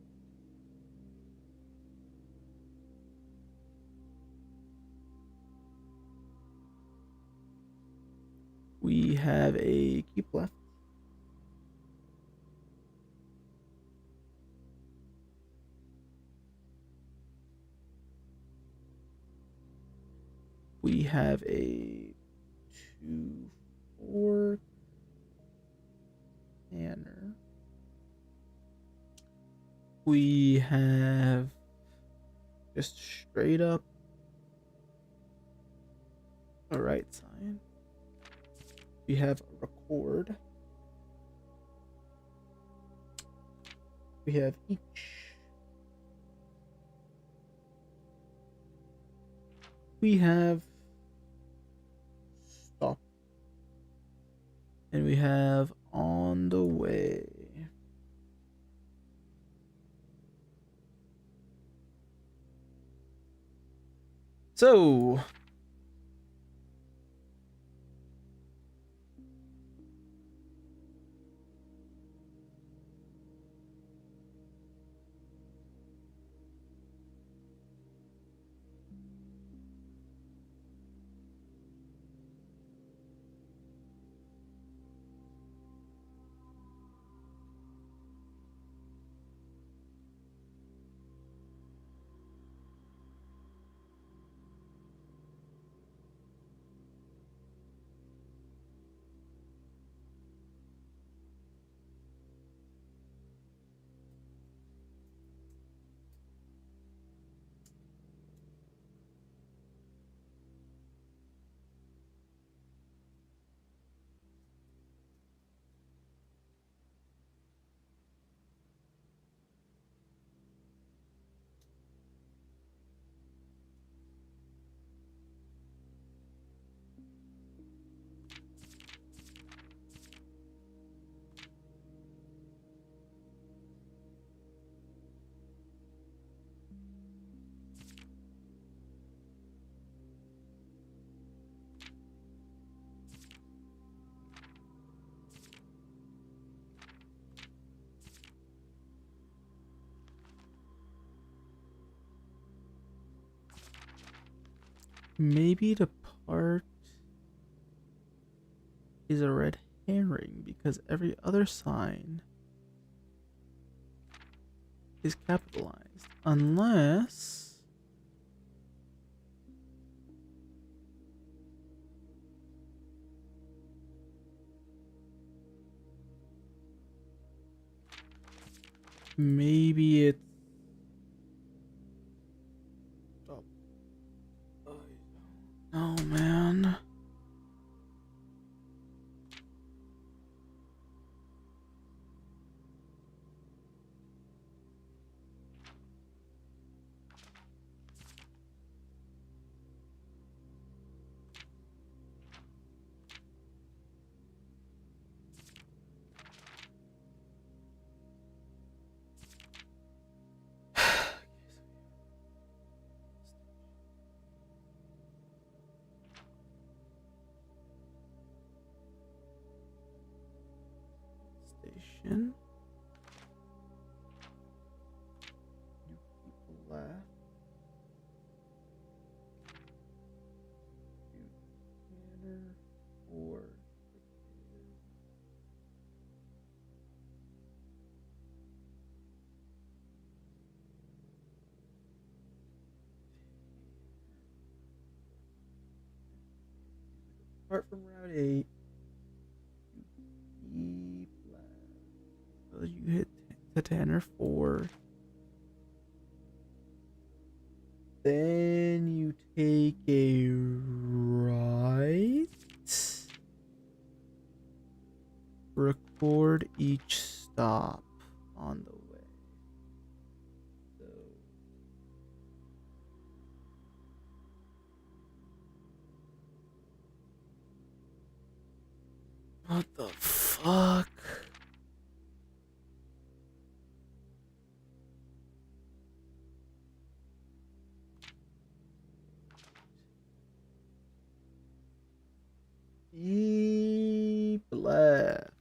We have a keep left. We have a 2-4 canner. We have just straight up a right sign. We have a record. We have each. We have stop. And we have on the way. So, maybe the part is a red herring because every other sign is capitalized. Unless maybe it's oh man. Station. You people left. You canner or apart from Route 8, you keep left. So you hit the Tanner 4. Then you take a right. Record each stop on the way. So what the fuck? Keep left.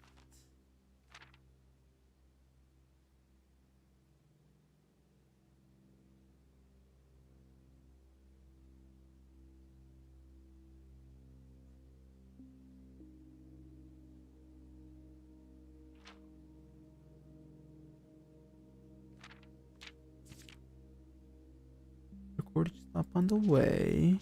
recorded stop on the way,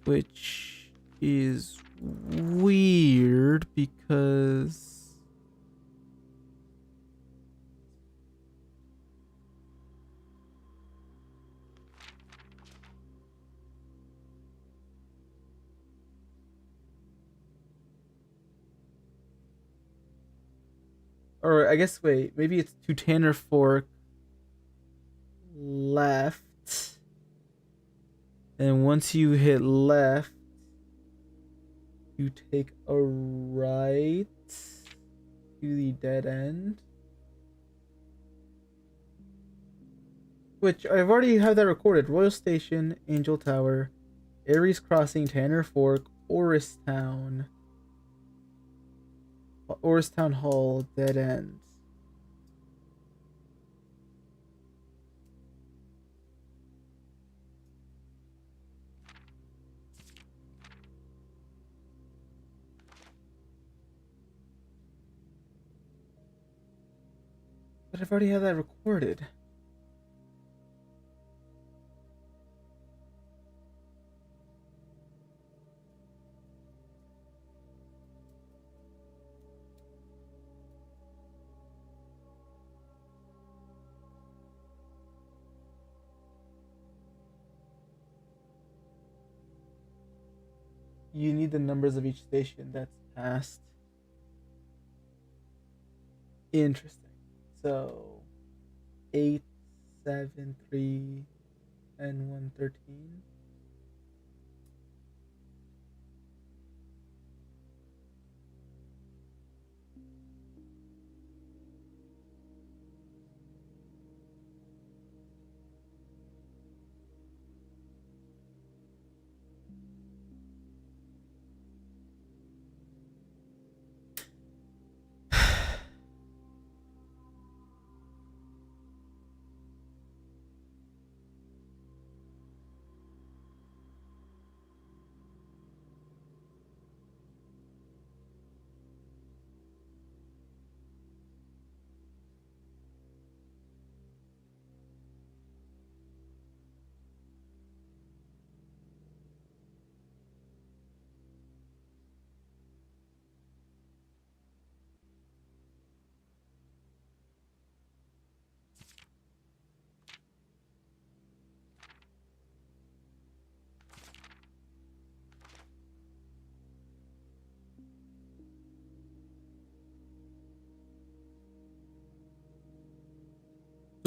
which is weird because or I guess wait, maybe it's to Tanner Fork left, and once you hit left, you take a right to the dead end. Which I've already had that recorded. Royal Station, Angel Tower, Ares Crossing, Tanner Fork, Oristown Hall, dead ends. But I've already had that recorded. You need the numbers of each station that's passed. Interesting. So 8, 7, 3, and 113.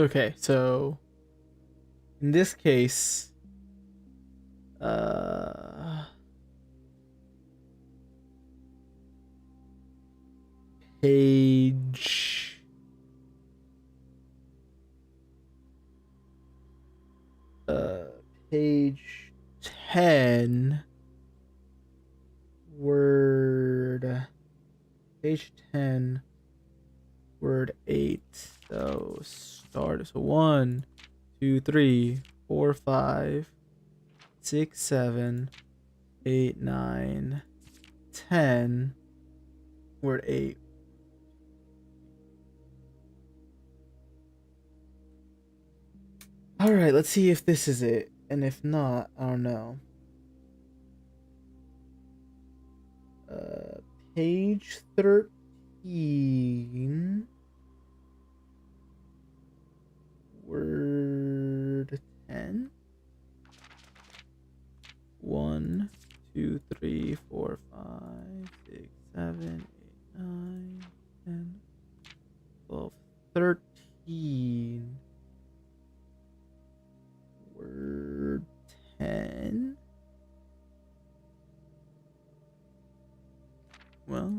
Okay, so in this case, page page 10 word page 10 word 8. So start. So 1 2 3 4 5 6 7 8 9 10 word 8. All right, let's see if this is it, and if not, I don't know. Page 13 word 10. 1 2 3 4 5 6 7 8 9 10 12 13 word 10. Well,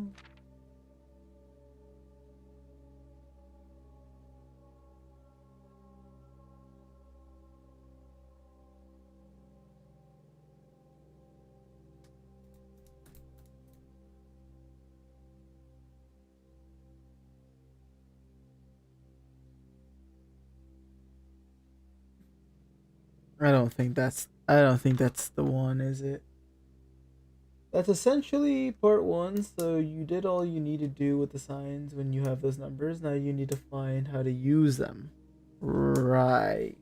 I don't think that's the one, is it? That's essentially part 1, so you did all you need to do with the signs when you have those numbers. Now you need to find how to use them. Right.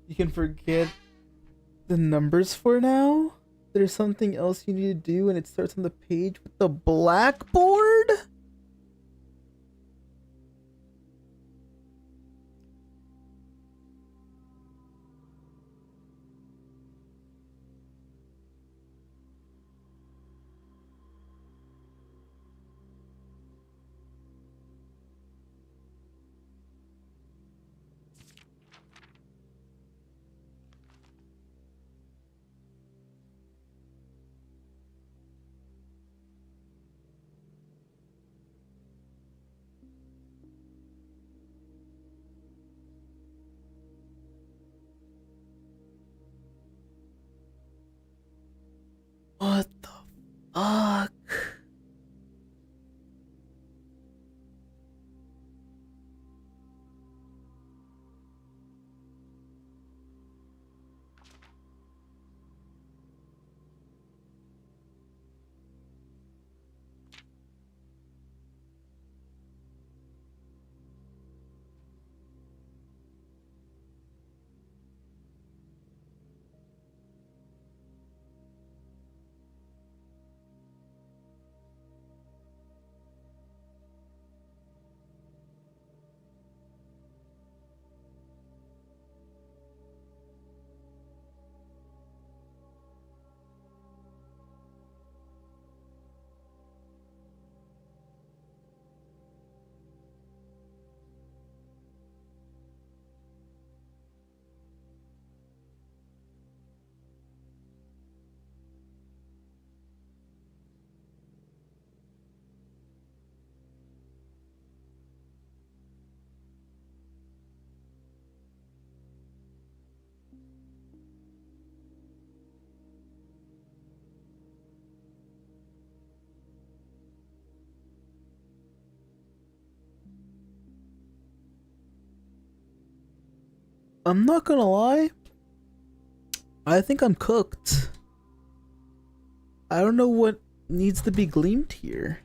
You can forget the numbers for now. There's something else you need to do, and it starts on the page with the blackboard. What the fuck? I'm not gonna lie. I think I'm cooked. I don't know what needs to be gleamed here.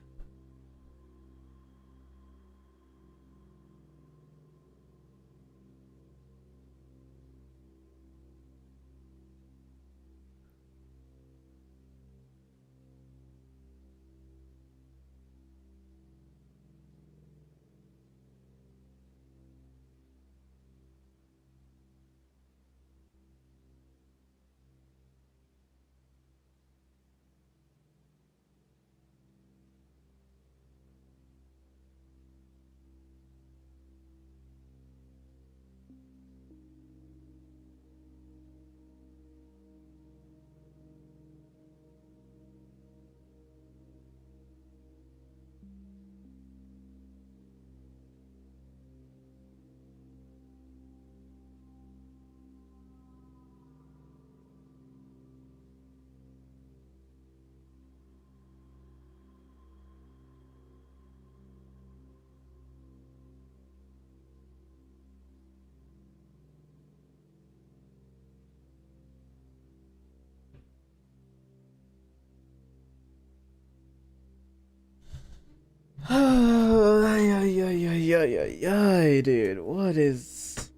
Ay, ay, ay, ay, ay, ay, ay, dude. What is.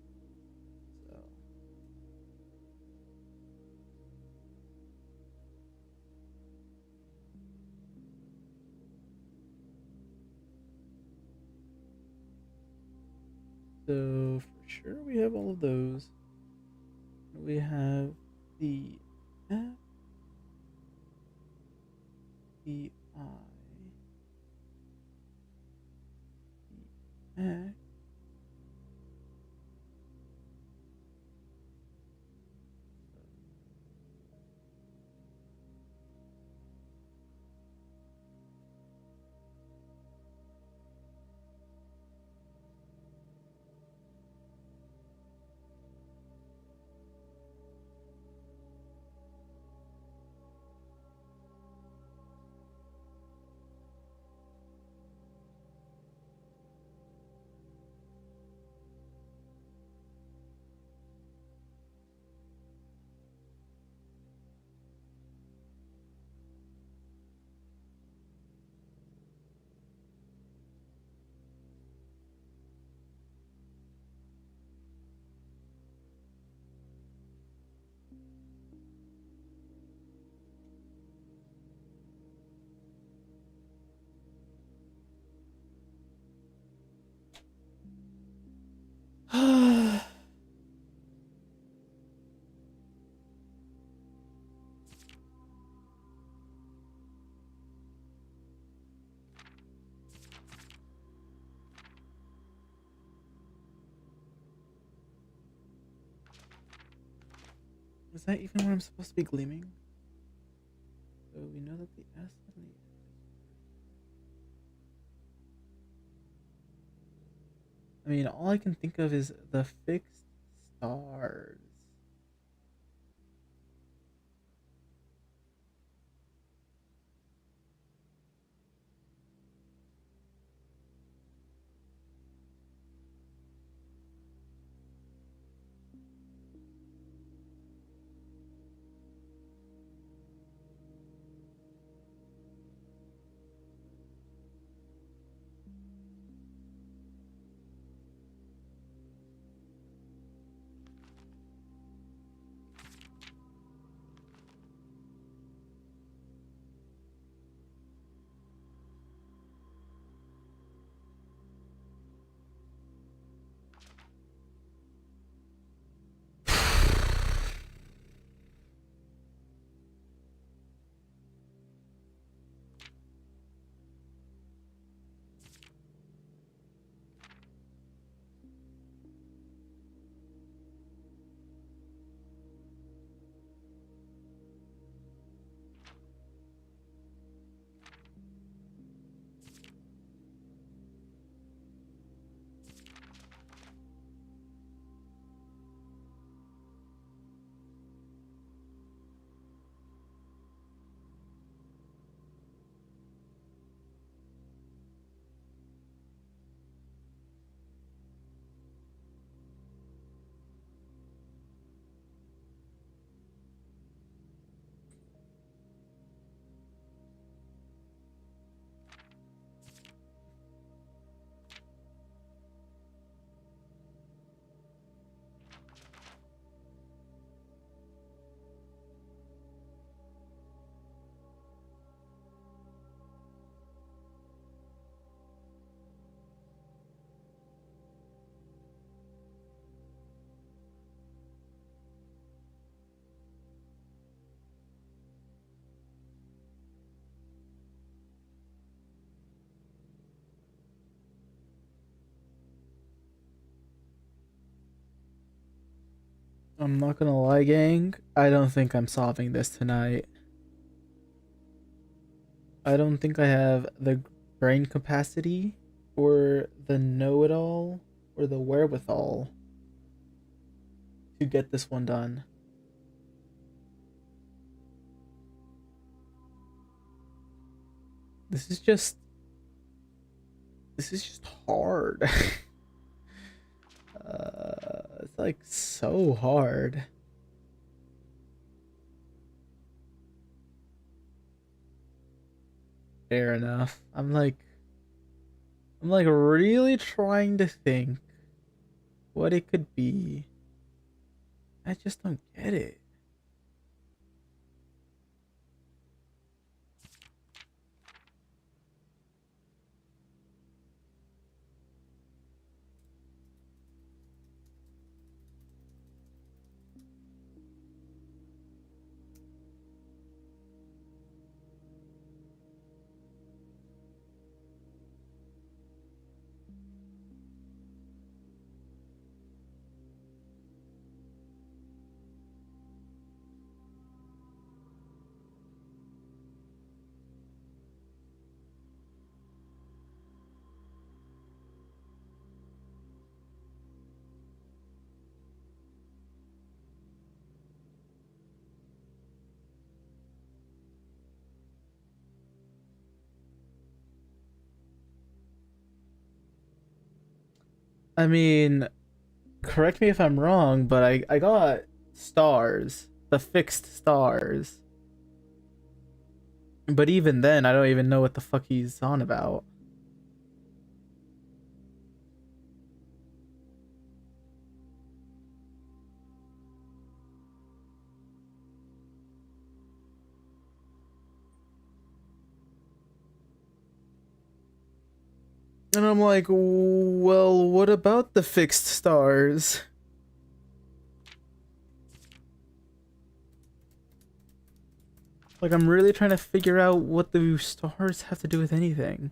So, for sure, we have all of those. We have the F, the I, the X. Is that even where I'm supposed to be gleaming? So we know that the S and the... I mean, all I can think of is the fixed stars. I'm not gonna lie, gang. I don't think I'm solving this tonight. I don't think I have the brain capacity or the know-it-all or the wherewithal to get this one done. This is just hard. It's like so hard. Fair enough. I'm like really trying to think what it could be. I just don't get it. I mean, correct me if I'm wrong, but I got stars, the fixed stars. But even then, I don't even know what the fuck he's on about. And I'm like, well, what about the fixed stars? Like, I'm really trying to figure out what the stars have to do with anything.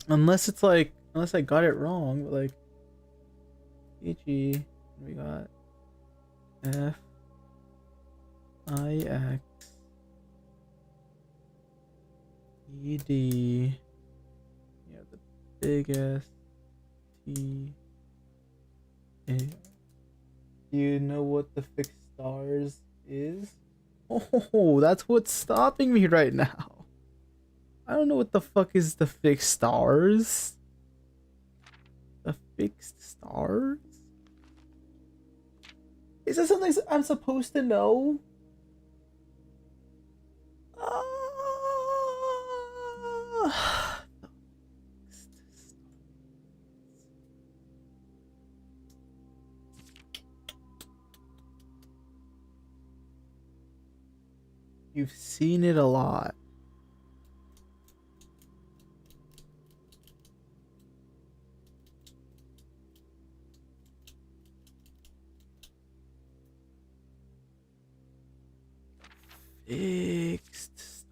Unless it's like Unless I got it wrong, but like PG, we got F I X E D. Yeah, the biggest T A. Do you know what the fixed stars is? Oh, that's what's stopping me right now. I don't know what the fuck is the fixed stars. The fixed stars? Is that something I'm supposed to know? You've seen it a lot. Fixed star.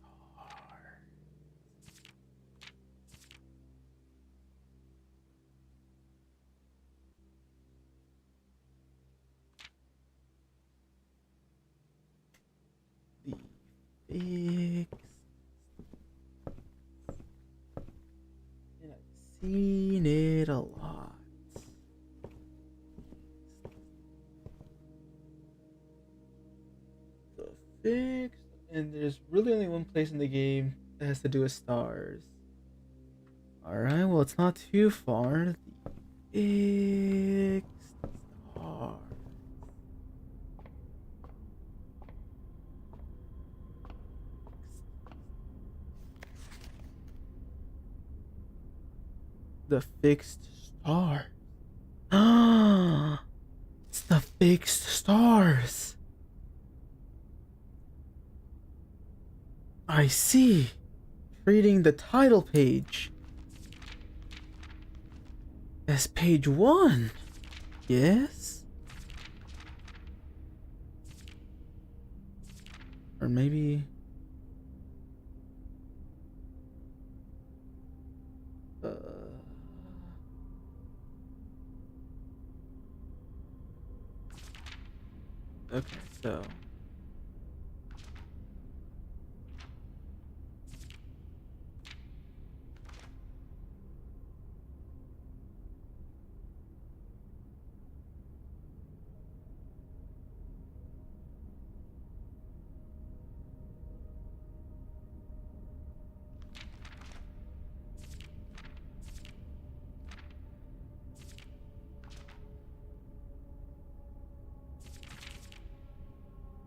The fixed. And I've seen it a lot. The fixed. And there's really only one place in the game that has to do with stars. Alright, well, it's not too far. The fixed star. The fixed star. Ah, it's the fixed stars. I see. Reading the title page. That's page 1. Yes? Or maybe... Okay, so...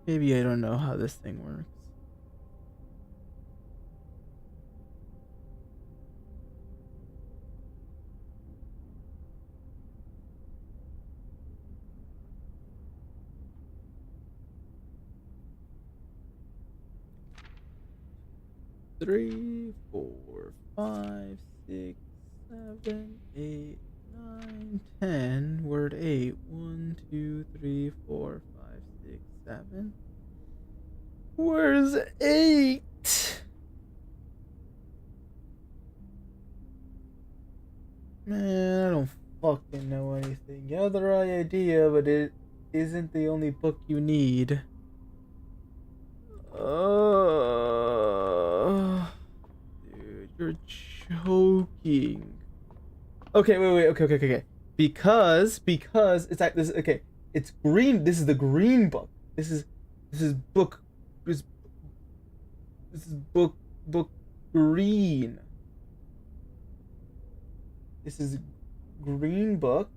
Maybe I don't know how this thing works. Three, 4, 5, 6, 7, 8, 9, 10. Word 8. 1, 2, 3, 4, 5, 6, 7. Where's 8? Man, I don't fucking know anything. You have the right idea, but it isn't the only book you need. Dude, you're joking. Okay, wait. Okay. Because it's like this. Okay, it's green. This is the green book. This is book. This is book green. This is green book.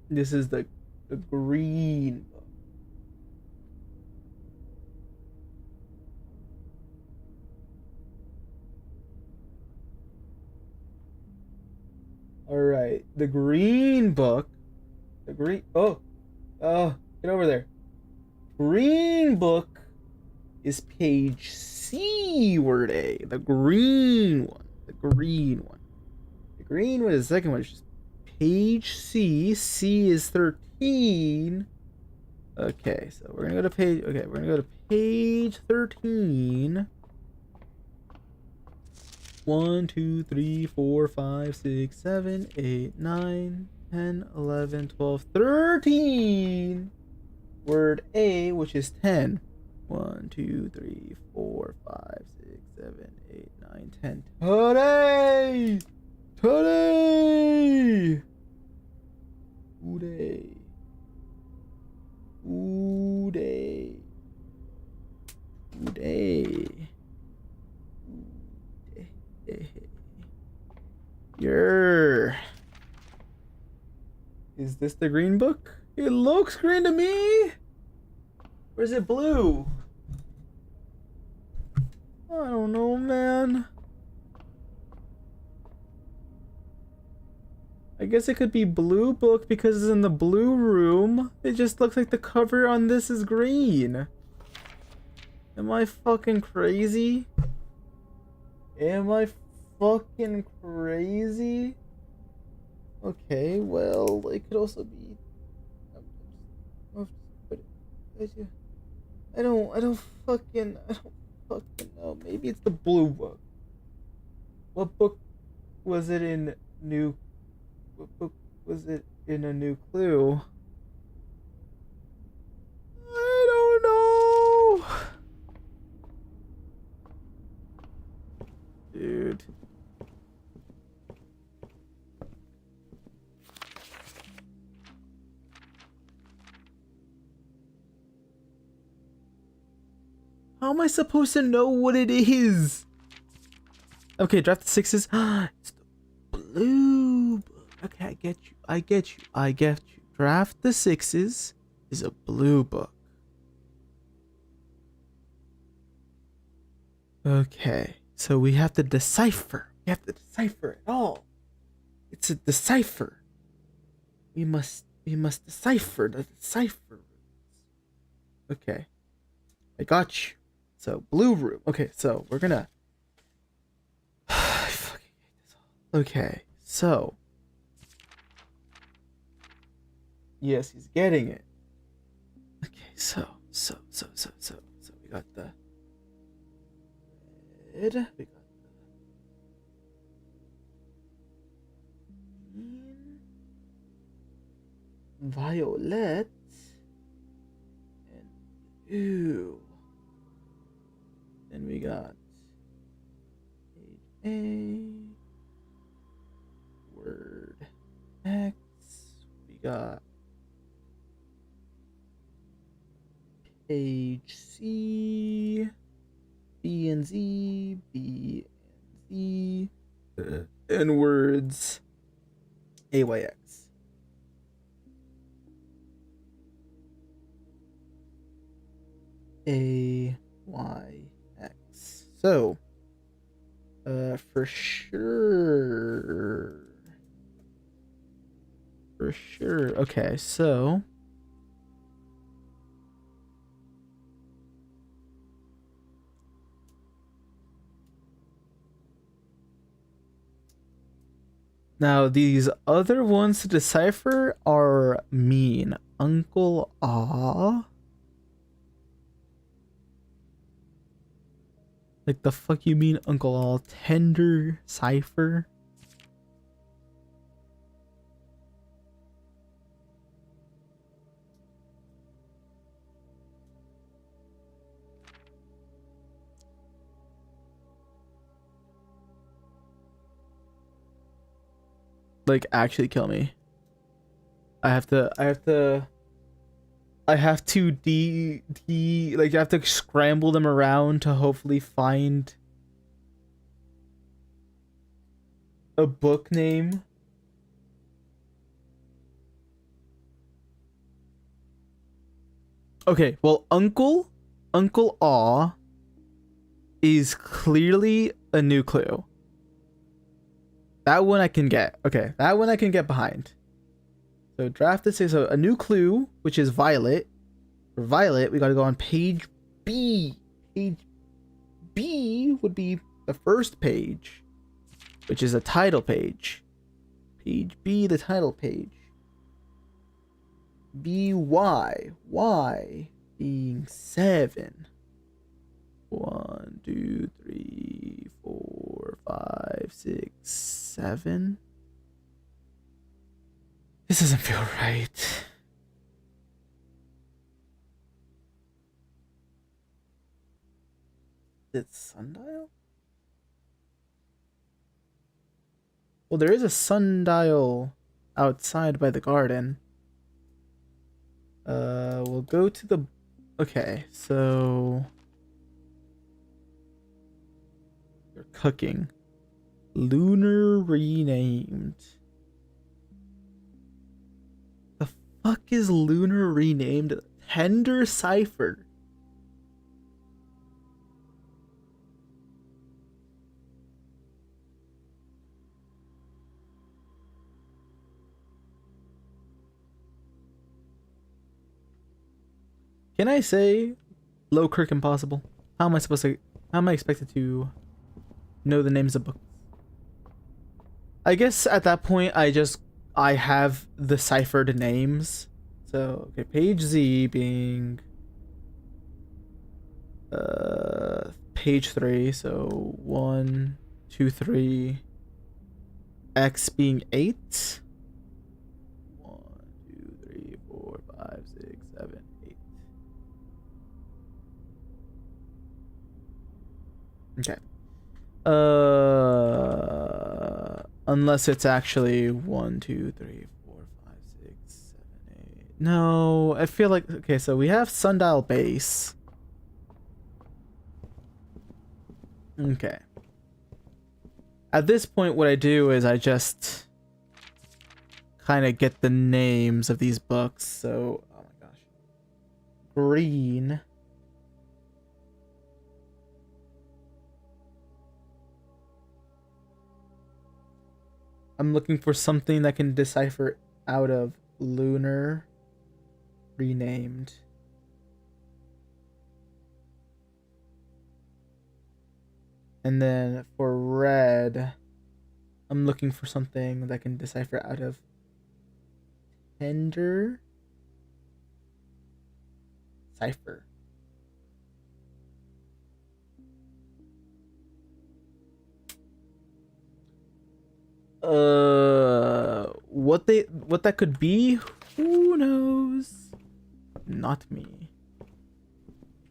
This is the green book. All right, the green book. The green. Oh, get over there. Green book is page C, word A. The green one. The green one. The green one is the second one. It's just page C. C is 13. 13. Okay, so we're gonna go to page. Okay, we're gonna go to page 13. 1, 2, 3, 4, 5, 6, 7, 8, 9, 10, 11, 12, 13. Word A, which is 10. 1, 2, 3, 4, 5, 6, 7, 8, 9, 10. Today! Today! Today. Today. Today. Yer. Is this the green book? It looks green to me. Or is it blue? I don't know, man. I guess it could be blue book because it's in the blue room. It just looks like the cover on this is green. Am I fucking crazy? Am I fucking crazy? Okay, well, it could also be. I don't fucking know. Maybe it's the blue book. What book was it in New? What book was it in A New Clue? I don't know. Dude. How am I supposed to know what it is? Okay, draft the sixes. It's the blue book. Okay, I get you. I get you. Draft the sixes is a blue book. Okay, so we have to decipher. We have to decipher it all. It's a decipher. We must decipher the decipher. Okay, I got you. So blue room. Okay, so we're gonna. I fucking hate this all. Okay, so. Yes, he's getting it. Okay, so we got the red, we got the green, violet, and blue. Then we got page A, word X, we got page C, B and Z, B and Z, and words AYX. AYX. So, for sure. Okay, so. Now, these other ones to decipher are mean. Uncle Ah. Like the fuck you mean, Uncle All? Tender cipher? Like actually kill me. I have to like I have to scramble them around to hopefully find a book name. Okay, well Uncle Aw is clearly A New Clue. That one I can get. Okay, that one I can get behind. So draft this is A New Clue, which is Violet. For Violet, we gotta go on page B. Page B would be the first page, which is a title page. Page B, the title page. BY. Y being 7. 1, 2, 3, 4, 5, 6, 7. This doesn't feel right. It's sundial? Well, there is a sundial outside by the garden. We'll go to the... Okay, so... You're cooking. Lunar renamed. The fuck is Lunar renamed? Tender Cipher. Can I say Low Kirk Impossible? How am I supposed to... How am I expected to know the names of books? I guess at that point I have the ciphered names. So okay, page Z being page 3, so 1, 2, 3. X being 8. 1, 2, 3, 4, 5, 6, 7, 8. Okay. Unless it's actually 1, 2, 3, 4, 5, 6, 7, 8. No, I feel like okay. So we have Sundial Base. Okay. At this point, what I do is I just kind of get the names of these books. So, oh my gosh, green. I'm looking for something that can decipher out of Lunar renamed. And then for red, I'm looking for something that can decipher out of Tender Cipher. What that could be? Who knows? Not me.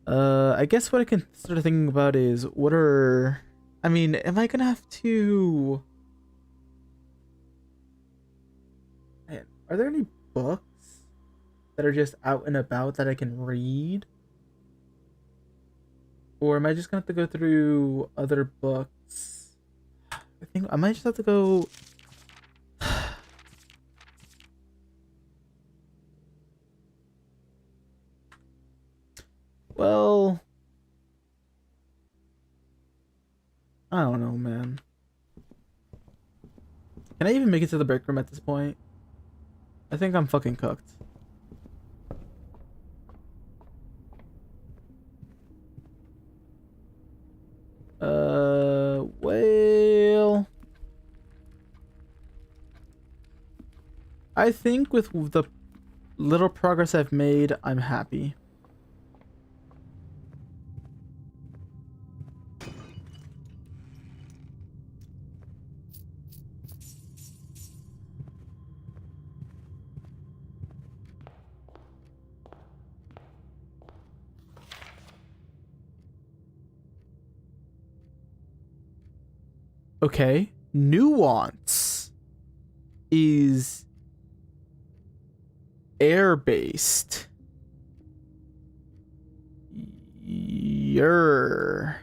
I guess what I can start thinking about is what are... I mean, am I gonna have to... Man, are there any books that are just out and about that I can read? Or am I just gonna have to go through other books? I think I might just have to go... Well... I don't know, man. Can I even make it to the break room at this point? I think I'm fucking cooked. Well... I think with the little progress I've made, I'm happy. Okay. Nuance is air-based. Yer.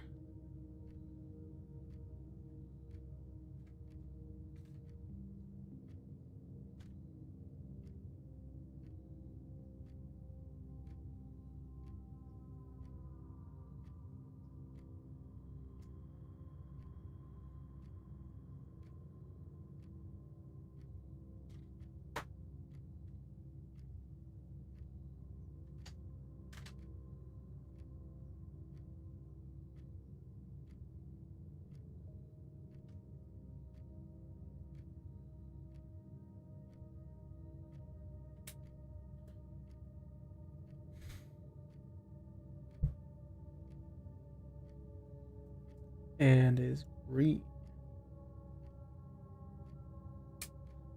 and is green.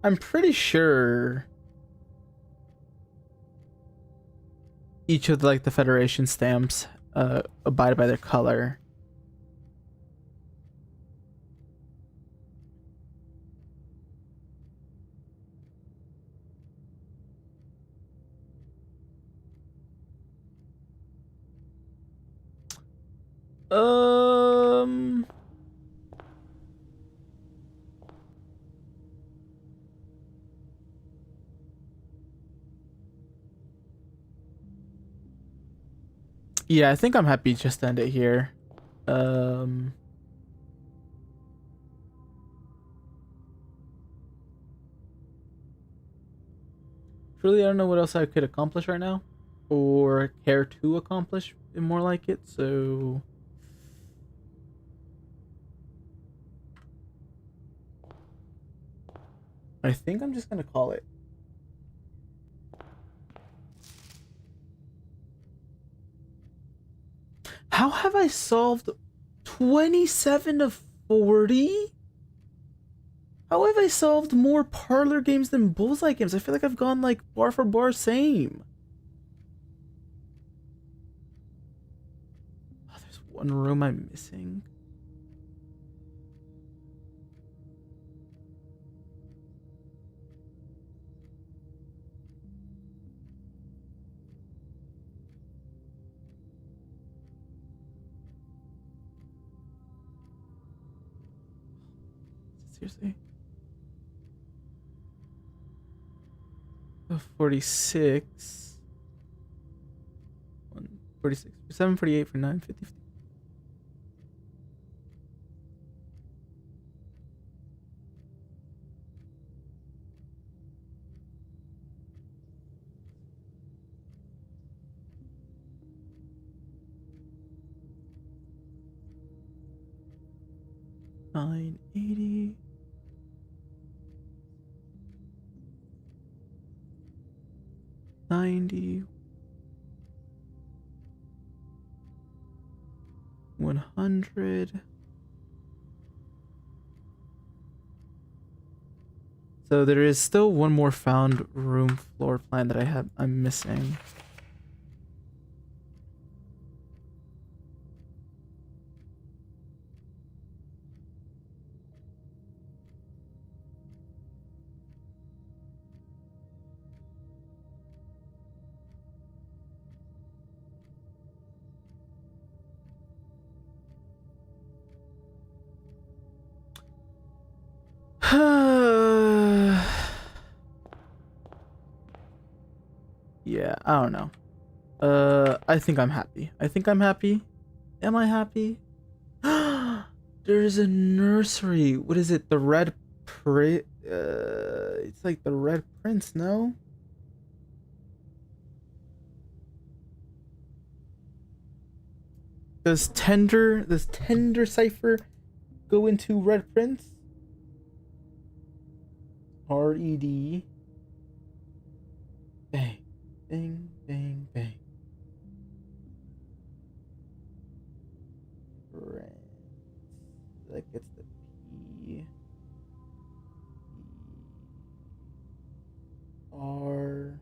I'm pretty sure each of like the Federation stamps abide by their color. Um. Yeah, I think I'm happy just to end it here. Um. Truly, I don't know what else I could accomplish right now, or care to accomplish, more like it. So. I think I'm just gonna call it. How have I solved 27 of 40? How have I solved more parlor games than bullseye games? I feel like I've gone like bar for bar same. Oh, there's one room I'm missing. Seriously? 46. 46. 748 for 950. $980. 90. 100. So there is still one more found room floor plan that I'm missing. Yeah, I don't know. I think I'm happy. I think I'm happy. Am I happy? There's a nursery. What is it? The Red it's like the Red Prince, no? Does Tender Cipher go into Red Prince? RED. Bang. Bang, bang, bang. Prince. That gets the P. R.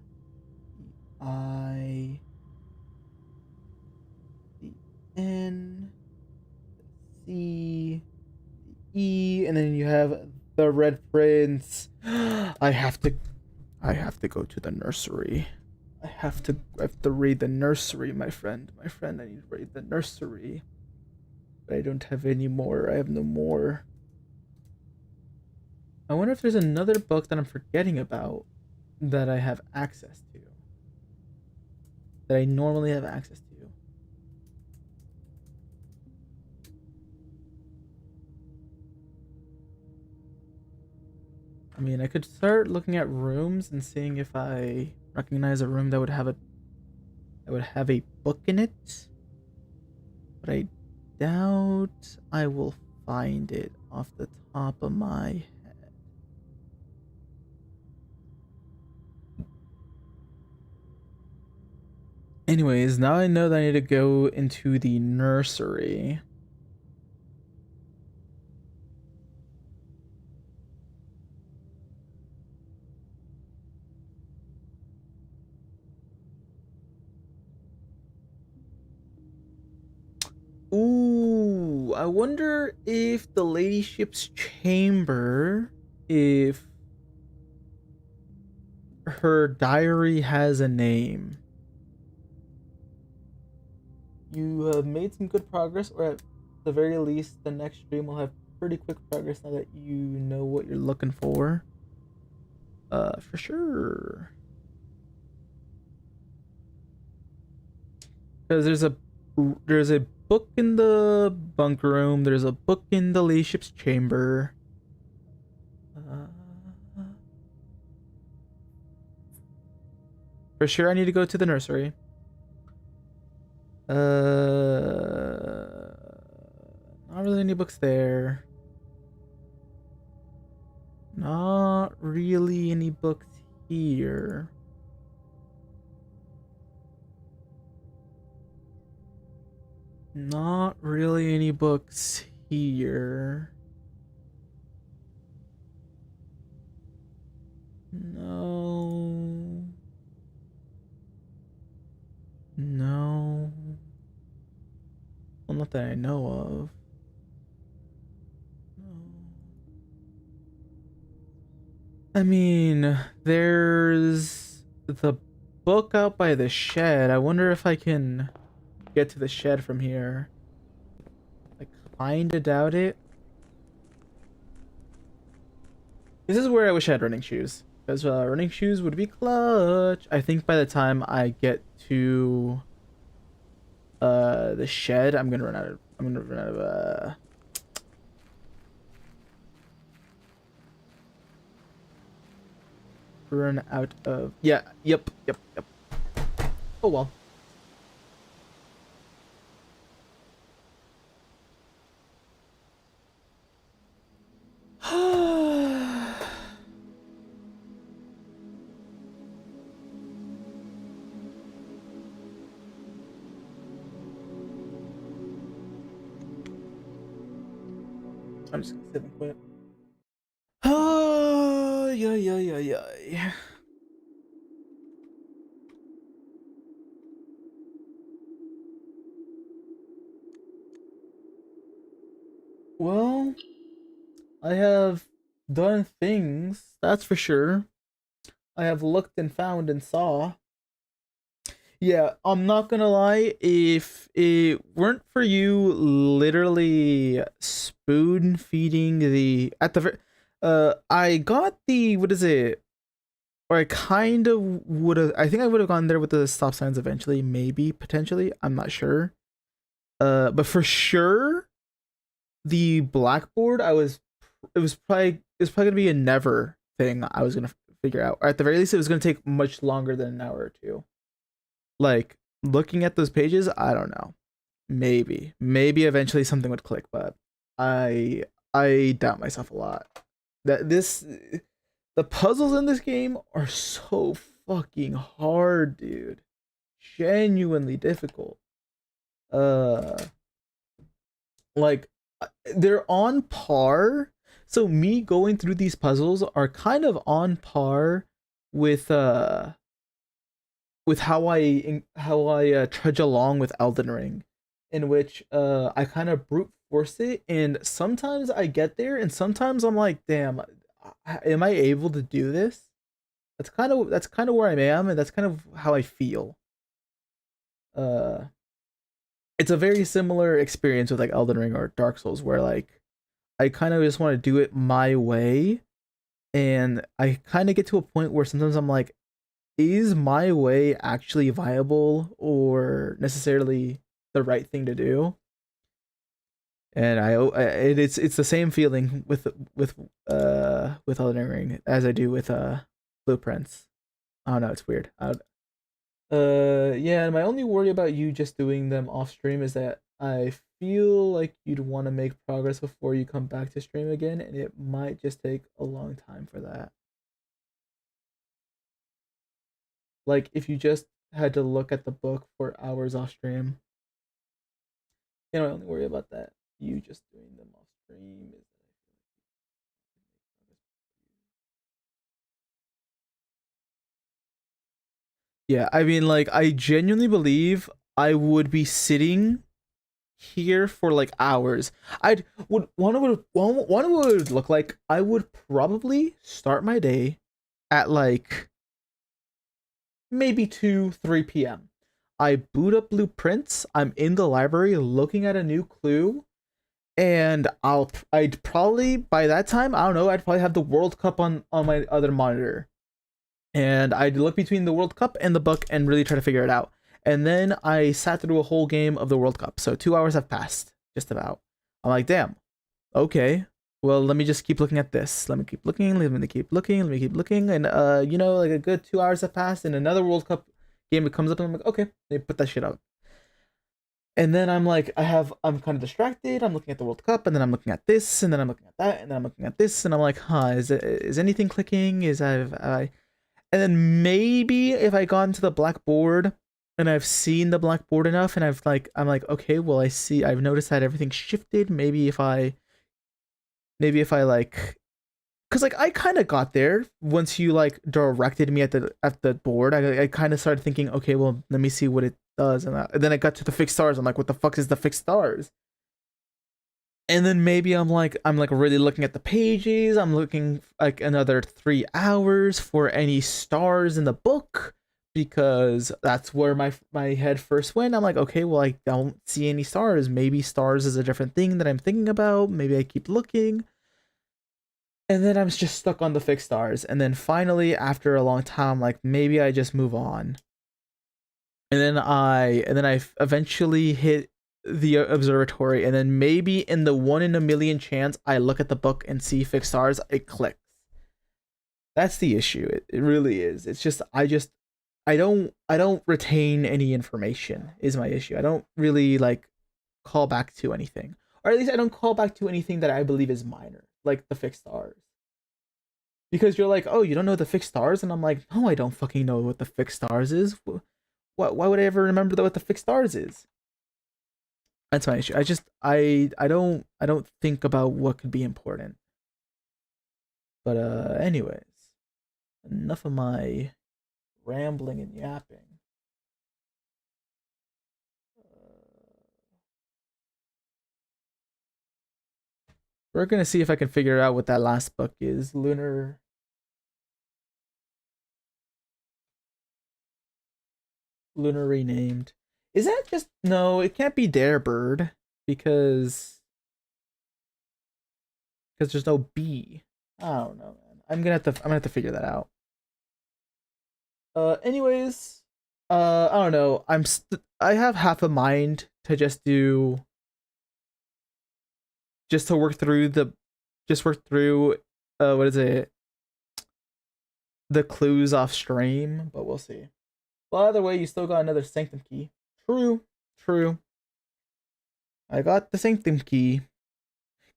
I. The N. C. The E. And then you have the Red Prince. I have to go to the nursery. I have to raid the nursery, my friend. My friend, I need to raid the nursery. But I don't have any more. I have no more. I wonder if there's another book that I'm forgetting about that I have access to. That I normally have access to. I mean, I could start looking at rooms and seeing if I recognize a room that would have a book in it. But I doubt I will find it off the top of my head. Anyways, now I know that I need to go into the nursery. I wonder if the ladyship's chamber, if her diary has a name. You have made some good progress, or at the very least, the next stream will have pretty quick progress now that you know what you're looking for. For sure. Because there's a book in the bunker room. There's a book in the ladyship's chamber. For sure, I need to go to the nursery. Not really any books there. Not really any books here. Not really any books here. No. No. Well, not that I know of. No. I mean, there's the book out by the shed. I wonder if I can get to the shed from here. I kinda doubt it. This is where I wish I had running shoes. Because running shoes would be clutch. I think by the time I get to the shed, I'm gonna run out of yeah, yep. Oh well. I'm just gonna sit and quit. Oh, yeah. Well, I have done things, that's for sure. I have looked and found and saw. Yeah, I'm not gonna lie, if it weren't for you literally spoon feeding the I got the, what is it? Or I kind of would have, I think I would have gone there with the stop signs eventually, maybe, potentially, I'm not sure. But for sure, the blackboard, it was probably gonna be a never thing I was gonna figure out. Or at the very least, it was gonna take much longer than an hour or two. Like, looking at those pages, I don't know. Maybe eventually something would click, but I doubt myself a lot. The puzzles in this game are so fucking hard, dude. Genuinely difficult. Like, they're on par. So me going through these puzzles are kind of on par with how I trudge along with Elden Ring, in which I kind of brute force it, and sometimes I get there, and sometimes I'm like, damn, am I able to do this? That's kind of where I am, and that's kind of how I feel. It's a very similar experience with like Elden Ring or Dark Souls, where like I kind of just want to do it my way, and I kind of get to a point where sometimes I'm like, is my way actually viable or necessarily the right thing to do? And it's the same feeling with Elden Ring as I do with Blueprints. I don't know, it's weird. Yeah, and my only worry about you just doing them off stream is that I feel like you'd want to make progress before you come back to stream again, and it might just take a long time for that. Like, if you just had to look at the book for hours off stream. You know, I only worry about that. You just doing them off stream is that yeah, I mean, like, I genuinely believe I would be sitting here for like hours. I'd would one would look like I would probably start my day at like maybe 2-3 p.m. I boot up blueprints. I'm in the library looking at a new clue, and I'd probably by that time, I don't know, I'd probably have the World Cup on my other monitor, and I'd look between the World Cup and the book and really try to figure it out. And then I sat through a whole game of the World Cup. So 2 hours have passed, just about. I'm like, damn. Okay. Well, let me just keep looking at this. Let me keep looking. Let me keep looking. Let me keep looking. And like a good 2 hours have passed, and another World Cup game that comes up, and I'm like, okay, they put that shit up. And then I'm like, I'm kind of distracted. I'm looking at the World Cup, and then I'm looking at this, and then I'm looking at that, and then I'm looking at this, and I'm like, is anything clicking? And then maybe if I got into the blackboard and I've seen the blackboard enough, and I'm like, okay, well, I've noticed that everything shifted. Maybe if I like, because like I kind of got there once you like directed me at the board. I kind of started thinking, okay, well, let me see what it does, and then I got to the fixed stars. I'm like, what the fuck is the fixed stars? And then maybe I'm like really looking at the pages. I'm looking like another 3 hours for any stars in the book, because that's where my head first went. I'm like, okay, well, I don't see any stars. Maybe stars is a different thing that I'm thinking about. Maybe I keep looking. And then I'm just stuck on the fixed stars. And then finally, after a long time, I'm like, maybe I just move on. And then I eventually hit the observatory, and then maybe in the 1 in a million chance I look at the book and see fixed stars, it clicks. That's the issue. It really is. It's just I don't retain any information is my issue. I don't really like call back to anything. Or at least I don't call back to anything that I believe is minor, like the fixed stars. Because you're like, oh, you don't know the fixed stars? And I'm like, no, I don't fucking know what the fixed stars is. Why would I ever remember what the fixed stars is? That's my issue. I don't think about what could be important. But anyways, enough of my rambling and yapping. We're gonna see if I can figure out what that last book is. Lunar renamed. Is that just no? It can't be Darebird because there's no B. I don't know, man. I'm gonna have to figure that out. Anyways, I don't know. I have half a mind to just to work through what is it? The clues off stream, but we'll see. Well, either way, you still got another sanctum key. True. I got the sanctum key.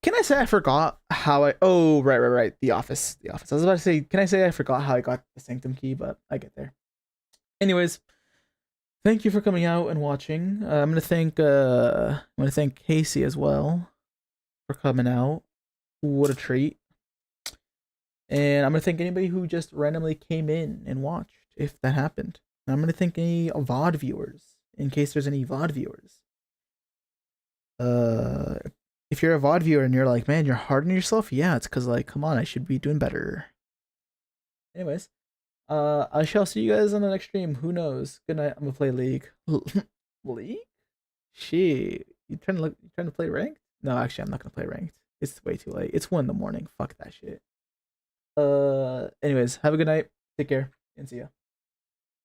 Can I say I forgot how I... Oh, right. The office. I was about to say, can I say I forgot how I got the sanctum key, but I get there. Anyways, thank you for coming out and watching. I'm gonna thank Casey as well for coming out. What a treat. And I'm gonna thank anybody who just randomly came in and watched, if that happened. And I'm gonna thank any VOD viewers, in case there's any VOD viewers. If you're a VOD viewer and you're like, man, you're hard on yourself, yeah, it's because, like, come on, I should be doing better. Anyways, I shall see you guys on the next stream. Who knows? Good night. I'm gonna play League. League? Shit. You trying to play ranked? No, actually, I'm not gonna play ranked. It's way too late. It's 1 in the morning. Fuck that shit. Anyways, have a good night. Take care and see ya.